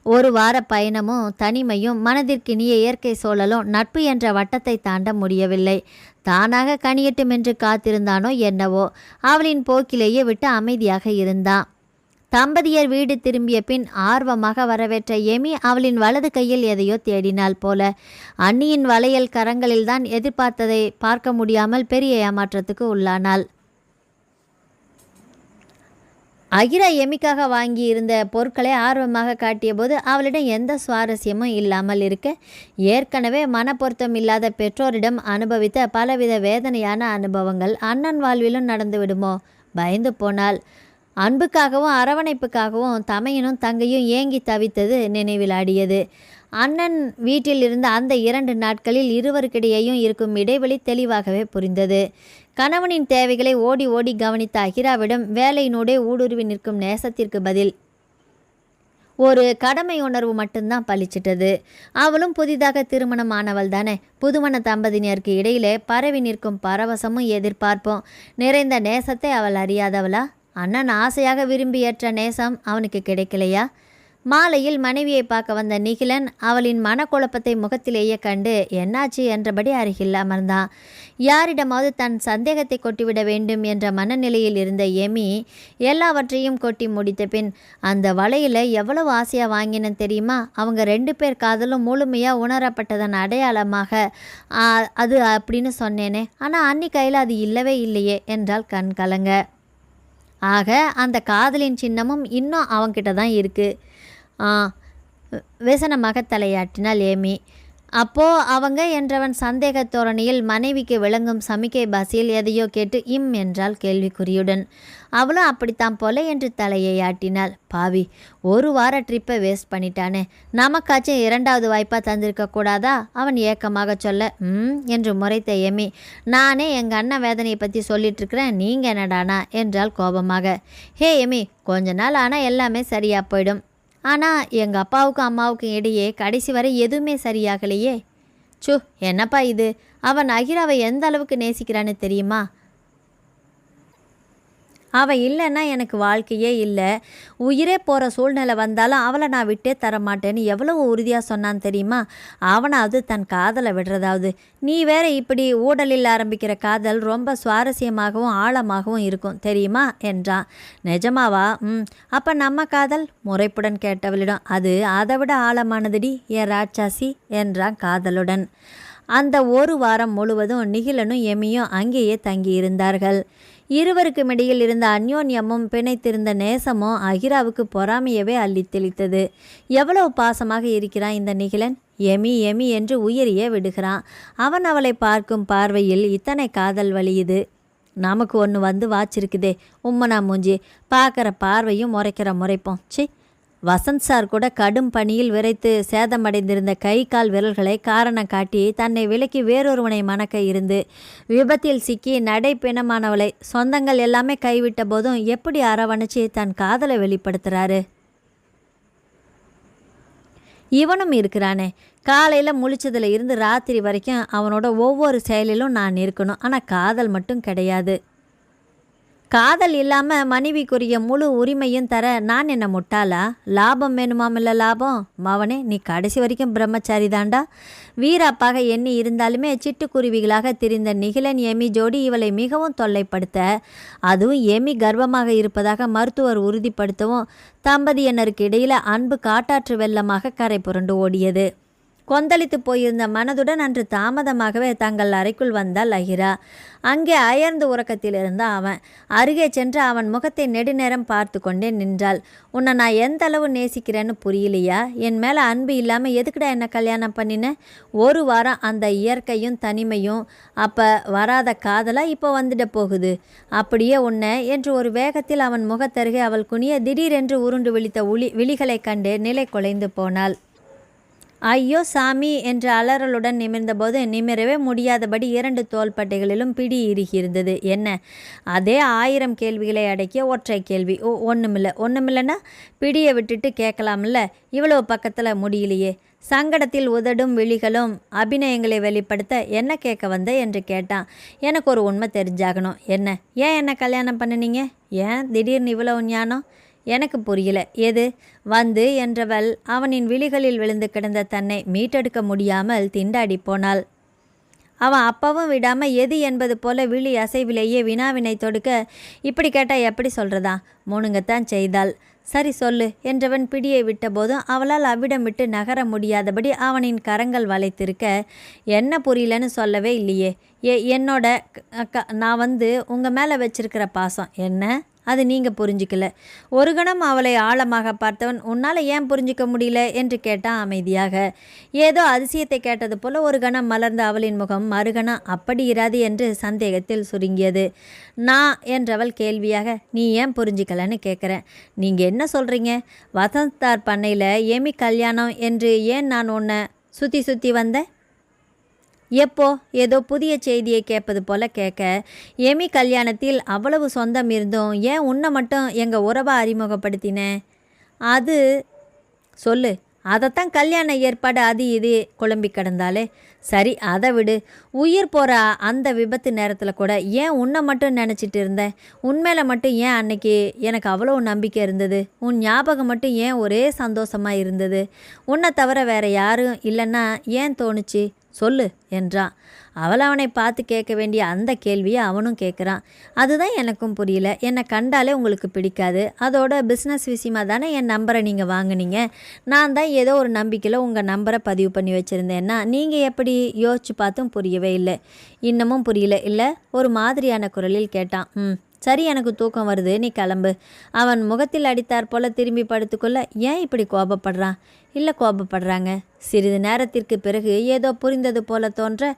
ஒரு வார பயணமும் தனிமையும் மனதிற்கினிய இயற்கை சூழலும் நட்பு என்ற வட்டத்தை தாண்ட முடியவில்லை. தானாக கனியட்டும் என்று காத்திருந்தானோ என்னவோ அவளின் போக்கிலேயே விட்டு அமைதியாக இருந்தான். தம்பதியர் வீடு திரும்பிய பின் ஆர்வமாக வரவேற்ற எமி அவளின் வலது கையில் எதையோ தேடினாள் போல. அண்ணியின் வளையல் கரங்களில்தான் எதிர்பார்த்ததை பார்க்க முடியாமல் பெரிய ஏமாற்றத்துக்கு உள்ளானாள். அகிரா எமிக்காக வாங்கி இருந்த பொருட்களை ஆர்வமாக காட்டிய போது அவளிடம் எந்த சுவாரஸ்யமும் இல்லாமல் இருக்க, ஏற்கனவே மனப்பொருத்தம் இல்லாத பெற்றோரிடம் அனுபவித்த பலவித வேதனையான அனுபவங்கள் அண்ணன் வாழ்விலும் நடந்து விடுமோ பயந்து போனாள். அன்புக்காகவும் அரவணைப்புக்காகவும் தமையனும் தங்கையும் ஏங்கி தவித்தது நினைவில் ஆடியது. அண்ணன் வீட்டில் இருந்த அந்த 2 நாட்களில் இருவருக்கிடையேயும் இருக்கும் இடைவெளி தெளிவாகவே புரிந்தது. கணவனின் தேவைகளை ஓடி ஓடி கவனித்த அகிராவிடம் வேலையினூடே ஊடுருவி நிற்கும் நேசத்திற்கு பதில் ஒரு கடமை உணர்வு மட்டும்தான் பளிச்சிட்டது. அவளும் புதிதாக திருமணம் ஆனவள் தானே. புதுமண தம்பதியினருக்கு இடையிலே பரவி நிற்கும் பரவசமும் எதிர்பார்ப்பும் நிறைந்த நேசத்தை அவள் அறியாதவளா? அண்ணன் ஆசையாக விரும்பி ஏற்ற நேசம் அவனுக்கு கிடைக்கலையா? மாலையில் மனைவியை பார்க்க வந்த நிகிலன் அவளின் மனக்குழப்பத்தை முகத்திலேயே கண்டு என்னாச்சு என்றபடி அருகில் அமர்ந்தான். யாரிடமாவது தன் சந்தேகத்தை கொட்டிவிட வேண்டும் என்ற மனநிலையில் இருந்த எமி எல்லாவற்றையும் கொட்டி முடித்த பின், அந்த வலையில் எவ்வளவு ஆசையாக வாங்கினேன் தெரியுமா? அவங்க 2 பேர் காதலும் முழுமையாக உணரப்பட்டதன் அடையாளமாக அது அப்படின்னு சொன்னேனே. ஆனால் அன்னி கையில் அது இல்லவே இல்லையே என்றால் கண் கலங்க. ஆக அந்த காதலின் சின்னமும் இன்னும் அவன்கிட்ட தான் இருக்குது. விசனமாக தலையாட்டினாள் ஏமி. அப்போ அவங்க என்றவன் சந்தேக தோரணியில் மனைவிக்கு விளங்கும் சமிக்கை பாசியில் எதையோ கேட்டு என்றாள் கேள்விக்குறியுடன். அவளும் அப்படித்தான் போல என்று தலையை ஆட்டினாள். பாவி, 1 வார ட்ரிப்பை வேஸ்ட் பண்ணிட்டானே, நமக்காச்சும் 2வது வாய்ப்பாக தந்திருக்க கூடாதா? அவன் ஏக்கமாக சொல்ல என்று முறைத்த எமி, நானே எங்கள் அண்ணன் வேதனையை பற்றி சொல்லிட்டுருக்கிறேன், நீங்கள் என்னடானா என்றாள் கோபமாக. ஹே எமி, கொஞ்ச நாள் ஆனால் எல்லாமே சரியாக போயிடும். ஆனால் எங்கள் அப்பாவுக்கும் அம்மாவுக்கும் இடையே கடைசி வரை எதுவுமே சரியாகலையே. என்னப்பா இது? அவன் அகிராவை எந்த அளவுக்கு நேசிக்கிறான்னு தெரியுமா? அவள் இல்லைன்னா எனக்கு வாழ்க்கையே இல்லை. உயிரே போகிற சூழ்நிலை வந்தாலும் அவளை நான் விட்டே தரமாட்டேன்னு எவ்வளவு உறுதியாக சொன்னான் தெரியுமா? அவனாவது தன் காதலை விடுறதாவது. நீ வேற இப்படி ஊடலில் ஆரம்பிக்கிற காதல் ரொம்ப சுவாரஸ்யமாகவும் ஆழமாகவும் இருக்கும் தெரியுமா என்றான். நிஜமாவா? அப்போ நம்ம காதல்? முறைப்புடன் கேட்டவளிடம். அது அதை விட ஆழமானதுடி ஏன் ராட்சாசி என்றான் காதலுடன். அந்த 1 வாரம் முழுவதும் நிகிலனும் எமியும் அங்கேயே தங்கியிருந்தார்கள். இருவருக்கும் இடையில் இருந்த அந்யோன்யமும் பிணைத்திருந்த நேசமும் அகிராவுக்கு பொறாமையவே அள்ளி தெளித்தது. எவ்வளவு பாசமாக இருக்கிறான் இந்த நிகிலன்! எமி எமி என்று உயிரியே விடுகிறான். அவன் அவளை பார்க்கும் பார்வையில் இத்தனை காதல் வலியுது. நமக்கு ஒன்று வந்து வாச்சிருக்குதே உம்மனா மூஞ்சி. பார்க்குற பார்வையும் முறைக்கிற முறைப்போம். வசந்த் சார் கூட கடும் பணியில் விரைத்து சேதமடைந்திருந்த கை கால் விரல்களை காரணம் காட்டி தன்னை விலக்கி வேறொருவனை மணக்க இருந்து விபத்தில் சிக்கி நடை பிணமானவளை சொந்தங்கள் எல்லாமே கைவிட்ட போதும் எப்படி அரவணைச்சு தன் காதலை வெளிப்படுத்துகிறாரு. இவனும் இருக்கிறானே, காலையில் முழிச்சதில் இருந்து ராத்திரி வரைக்கும் அவனோட ஒவ்வொரு செயலிலும் நான் இருக்கணும். ஆனால் காதல் மட்டும் கிடையாது. காதல் இல்லாமல் மனைவிக்குரிய முழு உரிமையும் தர நான் என்ன முட்டாளா? லாபம் வேணுமாமில்ல லாபம்? மவனே, நீ கடைசி வரைக்கும் பிரம்மச்சாரி தாண்டா. வீராப்பாக எண்ணி இருந்தாலுமே சிட்டுக்குருவிகளாக திரிந்த நிகிலன் எமி ஜோடி இவளை மிகவும் தொல்லைப்படுத்த, அதுவும் எமி கர்ப்பமாக இருப்பதாக மருத்துவர் உறுதிப்படுத்தவும் தம்பதியினருக்கு இடையில் அன்பு காட்டாற்று வெள்ளமாக கரை புரண்டு ஓடியது. கொந்தளித்து போயிருந்த மனதுடன் அன்று தாமதமாகவே தங்கள் அறைக்குள் வந்தாள் அகிரா. அங்கே அயர்ந்து உறக்கத்தில் இருந்த அவன் அருகே சென்று அவன் முகத்தை நெடுநேரம் பார்த்து கொண்டே நின்றாள். உன்னை நான் எந்த அளவு நேசிக்கிறேன்னு புரியலையா? என் மேலே அன்பு இல்லாமல் எதுக்குடா என்ன கல்யாணம் பண்ணினேன்? ஒரு வாரம் அந்த இயற்கையும் தனிமையும் அப்போ வராத காதலாக இப்போ வந்துட போகுது. அப்படியே உன்னை என்று ஒரு வேகத்தில் அவன் முகத்தருகே அவள் குனிய திடீரென்று உருண்டு விழித்த விழிகளை கண்டு நிலை குலைந்து போனாள். ஐயோ சாமி என்று அலறலுடன் நிமிர்ந்தபோது நிமிரவே முடியாதபடி 2 தோள்பட்டைகளிலும் பிடி இறுகியிருந்தது. என்ன? அதே 1000 கேள்விகளை அடக்கிய ஒற்றை கேள்வி. ஒன்றுமில்லைன்னா பிடியை விட்டுட்டு கேட்கலாம்ல, இவ்வளவு பக்கத்தில் முடியலையே. சங்கடத்தில் உதடும் விழிகளும் அபிநயங்களை வெளிப்படுத்த என்ன கேட்க வந்த என்று கேட்டான். எனக்கு ஒரு உண்மை தெரிஞ்சாகணும். என்ன? ஏன் என்ன கல்யாணம் பண்ணினீங்க? ஏன் திடீர்னு இவ்வளவு ஞானம்? எனக்கு புரியல. எது வந்து என்றவள் அவனின் விழிகளில் விழுந்து கிடந்த தன்னை மீட்டெடுக்க முடியாமல் திண்டாடி போனாள். அவன் அப்பவும் விடாமல் எது என்பது போல விழி அசைவிலேயே வினாவினை தொடுக்க, இப்படி கேட்டால் எப்படி சொல்கிறதா? முணுங்கத்தான் செய்தாள். சரி சொல்லு என்றவன் பிடியை விட்டபோதும் அவளால் அவ்விடம் விட்டு நகர முடியாதபடி அவனின் கரங்கள் வளைத்திருக்க, என்ன புரியலன்னு சொல்லவே இல்லையே. என்னோட நான் உங்கள் மேலே வச்சிருக்கிற பாசம் என்ன? அது நீங்கள் புரிஞ்சிக்கல. ஒரு கணம் அவளை ஆழமாக பார்த்தவன், உன்னால் ஏன் புரிஞ்சிக்க முடியல என்று கேட்டான் அமைதியாக. ஏதோ அதிசயத்தை கேட்டது போல ஒரு கணம் மலர்ந்த அவளின் முகம் மறுகணம் அப்படி இராது என்று சந்தேகத்தில் சுருங்கியது. நான் என்றவள் கேள்வியாக, நீ ஏன் புரிஞ்சிக்கலன்னு கேட்குறேன். நீங்கள் என்ன சொல்கிறீங்க? வசந்தார் பண்ணையில் எமி கல்யாணம் என்று ஏன் நான் உன்னை சுற்றி வந்தேன்? எப்போ? ஏதோ புதிய செய்தியை கேட்பது போல கேட்க, எமி கல்யாணத்தில் அவ்வளவு சொந்தம் இருந்தும் ஏன் உன்னை மட்டும் எங்கள் உறவை அறிமுகப்படுத்தினேன்? அது சொல்லு. அதைத்தான் கல்யாண ஏற்பாடு அது இது குழம்பி கிடந்தாலே. சரி, அதை விடு. உயிர் போகிற அந்த விபத்து நேரத்தில் கூட ஏன் உன்னை மட்டும் நினச்சிட்டு இருந்தேன்? உண்மையில மட்டும் ஏன் அன்னைக்கு எனக்கு அவ்வளோ நம்பிக்கை இருந்தது? உன் ஞாபகம் மட்டும் ஏன் ஒரே சந்தோஷமாக இருந்தது? உன்னை தவிர வேற யாரும் இல்லைன்னா ஏன் தோணுச்சு? சொல்லு என்றான். அவள் அவனை பார்த்து கேட்க வேண்டிய அந்த கேள்வியை அவனும் கேட்குறான். அதுதான் எனக்கும் புரியல. என்னை கண்டாலே உங்களுக்கு பிடிக்காது. அதோட பிஸ்னஸ் விஷயமா தானே என் நம்பரை நீங்கள் வாங்கினீங்க. நான் தான் ஏதோ ஒரு நம்பிக்கையில் உங்கள் நம்பரை பதிவு பண்ணி வச்சுருந்தேன்னா நீங்கள் எப்படி? யோசிச்சு பார்த்தும் புரியவே இல்லை. இன்னமும் புரியல இல்லை? ஒரு மாதிரியான குரலில் கேட்டான். சரி, எனக்கு தூக்கம் வருது, நீ கிளம்பு. அவன் முகத்தில் அடித்தார் போல திரும்பி படுத்துக்கொள்ள, ஏன் இப்படி கோபப்படுறான்? இல்லை, கோபப்படுறாங்க. சிறிது நேரத்திற்கு பிறகு ஏதோ புரிந்தது போல தோன்ற,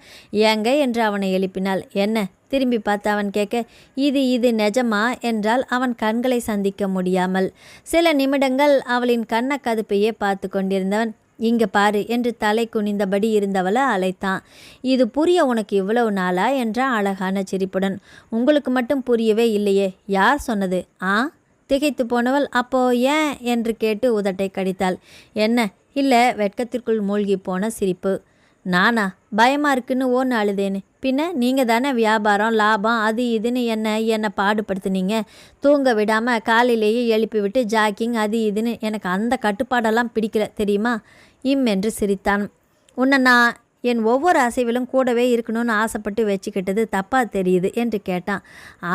ஏங்க என்று அவனை எழுப்பினாள். என்ன? திரும்பி பார்த்து அவன் கேட்க, இது நிஜமா என்றால் அவன் கண்களை சந்திக்க முடியாமல் சில நிமிடங்கள் அவளின் கண்ண கதுப்பையே பார்த்து கொண்டிருந்தவன், இங்கே பாரு என்று தலை குனிந்தபடி இருந்தவளை அழைத்தான். இது புரிய உனக்கு இவ்வளவு நாளா என்றான் அழகான சிரிப்புடன். உங்களுக்கு மட்டும் புரியவே இல்லையே. யார் சொன்னது? திகைத்து போனவள் அப்போ ஏன் என்று கேட்டு உதட்டை கடித்தாள். என்ன? இல்லை, வெட்கத்திற்குள் மூழ்கி போன சிரிப்பு. நானா? பயமாக இருக்குன்னு ஓன்னு அழுதேன்னு. பின்ன நீங்கள் தானே வியாபாரம் லாபம் அது இதுன்னு என்னை பாடுபடுத்துனீங்க. தூங்க விடாமல் காலையிலேயே எழுப்பி விட்டு ஜாக்கிங் அது இதுன்னு. எனக்கு அந்த கட்டுப்பாடெல்லாம் பிடிக்கல தெரியுமா? என்று சிரித்தான். உன்னை நான் என் ஒவ்வொரு அசைவிலும் கூடவே இருக்கணும்னு ஆசைப்பட்டு வச்சுக்கிட்டது தப்பாக தெரியுது என்று கேட்டான்.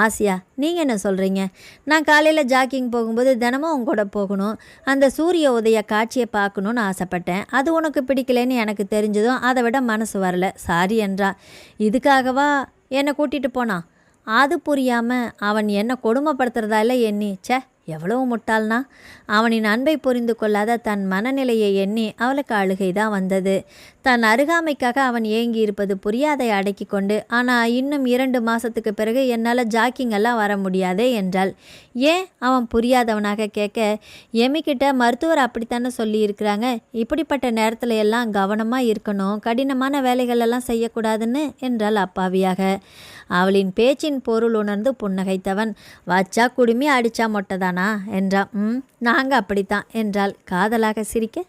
ஆசையா? நீங்கள் என்ன சொல்கிறீங்க? நான் காலையில் ஜாக்கிங் போகும்போது தினமும் உங்க கூட போகணும், அந்த சூரிய உதய காட்சியை பார்க்கணுன்னு ஆசைப்பட்டேன். அது உனக்கு பிடிக்கலன்னு எனக்கு தெரிஞ்சதும் அதை விட மனசு வரல, சாரி என்றா. இதுக்காகவா என்னை கூட்டிகிட்டு போனான்? அது புரியாமல் அவன் என்னை கொடுமைப்படுத்துறதால எண்ணி, எவ்வளவு முட்டாள்னா? அவனின் அன்பை புரிந்து கொள்ளாத தன் மனநிலையை எண்ணி அவளுக்கு அழுகைதான் வந்தது. தன் அருகாமைக்காக அவன் ஏங்கி இருப்பது புரிய அதை அடக்கி கொண்டு, ஆனால் இன்னும் 2 மாதத்துக்கு பிறகு என்னால் ஜாக்கிங் எல்லாம் வர முடியாதே என்றாள். ஏன்? அவன் புரியாதவனாக கேட்க, எமிக்கிட்ட மருத்துவர் அப்படித்தானே சொல்லியிருக்கிறாங்க, இப்படிப்பட்ட நேரத்தில் எல்லாம் கவனமாக இருக்கணும், கடினமான வேலைகள் எல்லாம் செய்யக்கூடாதுன்னு என்றாள் அப்பாவியாக. அவளின் பேச்சின் பொருள் உணர்ந்து புன்னகைத்தவன், வச்சா குடுமி அடிச்சா மொட்டைதான் தானா என்றான். நாங்கள் அப்படித்தான் என்றாள் காதலாக சிரிக்க.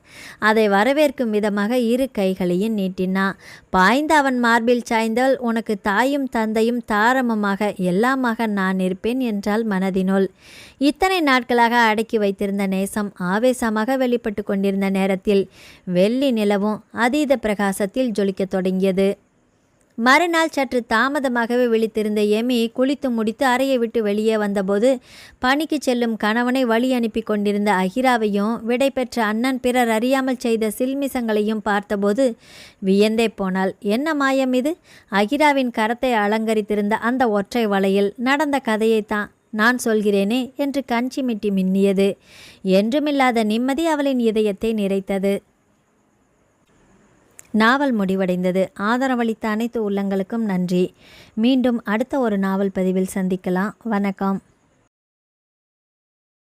அதை வரவேற்கும் விதமாக இரு கைகளையும் நீட்டினான். பாய்ந்த அவன் மார்பில் சாய்ந்தால், உனக்கு தாயும் தந்தையும் தாரமுமாக எல்லாமாக நான் இருப்பேன் என்றாள் மனதினுள். இத்தனை நாட்களாக அடக்கி வைத்திருந்த நேசம் ஆவேசமாக வெளிப்பட்டு கொண்டிருந்த நேரத்தில் வெள்ளி நிலவும் அதீத பிரகாசத்தில் ஜொலிக்கத் தொடங்கியது. மறுநாள் சற்று தாமதமாகவே விழித்திருந்த எமி குளித்து முடித்து அறையை விட்டு வெளியே வந்தபோது பணிக்கு செல்லும் கணவனை வழி அனுப்பி கொண்டிருந்த அகிராவையும் விடை பெற்ற அண்ணன் பிறர் அறியாமல் செய்த சில்மிசங்களையும் பார்த்தபோது வியந்தே போனாள். என்ன மாயம் இது? அகிராவின் கரத்தை அலங்கரித்திருந்த அந்த ஒற்றை வளையில் நடந்த கதையைத்தான் நான் சொல்கிறேனே என்று கஞ்சிமிட்டி மின்னியது. என்றுமில்லாத நிம்மதி அவளின் இதயத்தை நிறைத்தது. நாவல் முடிவடைந்தது. ஆதரவளித்த அனைத்து உள்ளங்களுக்கும் நன்றி. மீண்டும் அடுத்த ஒரு நாவல் பதிவில் சந்திக்கலாம். வணக்கம்.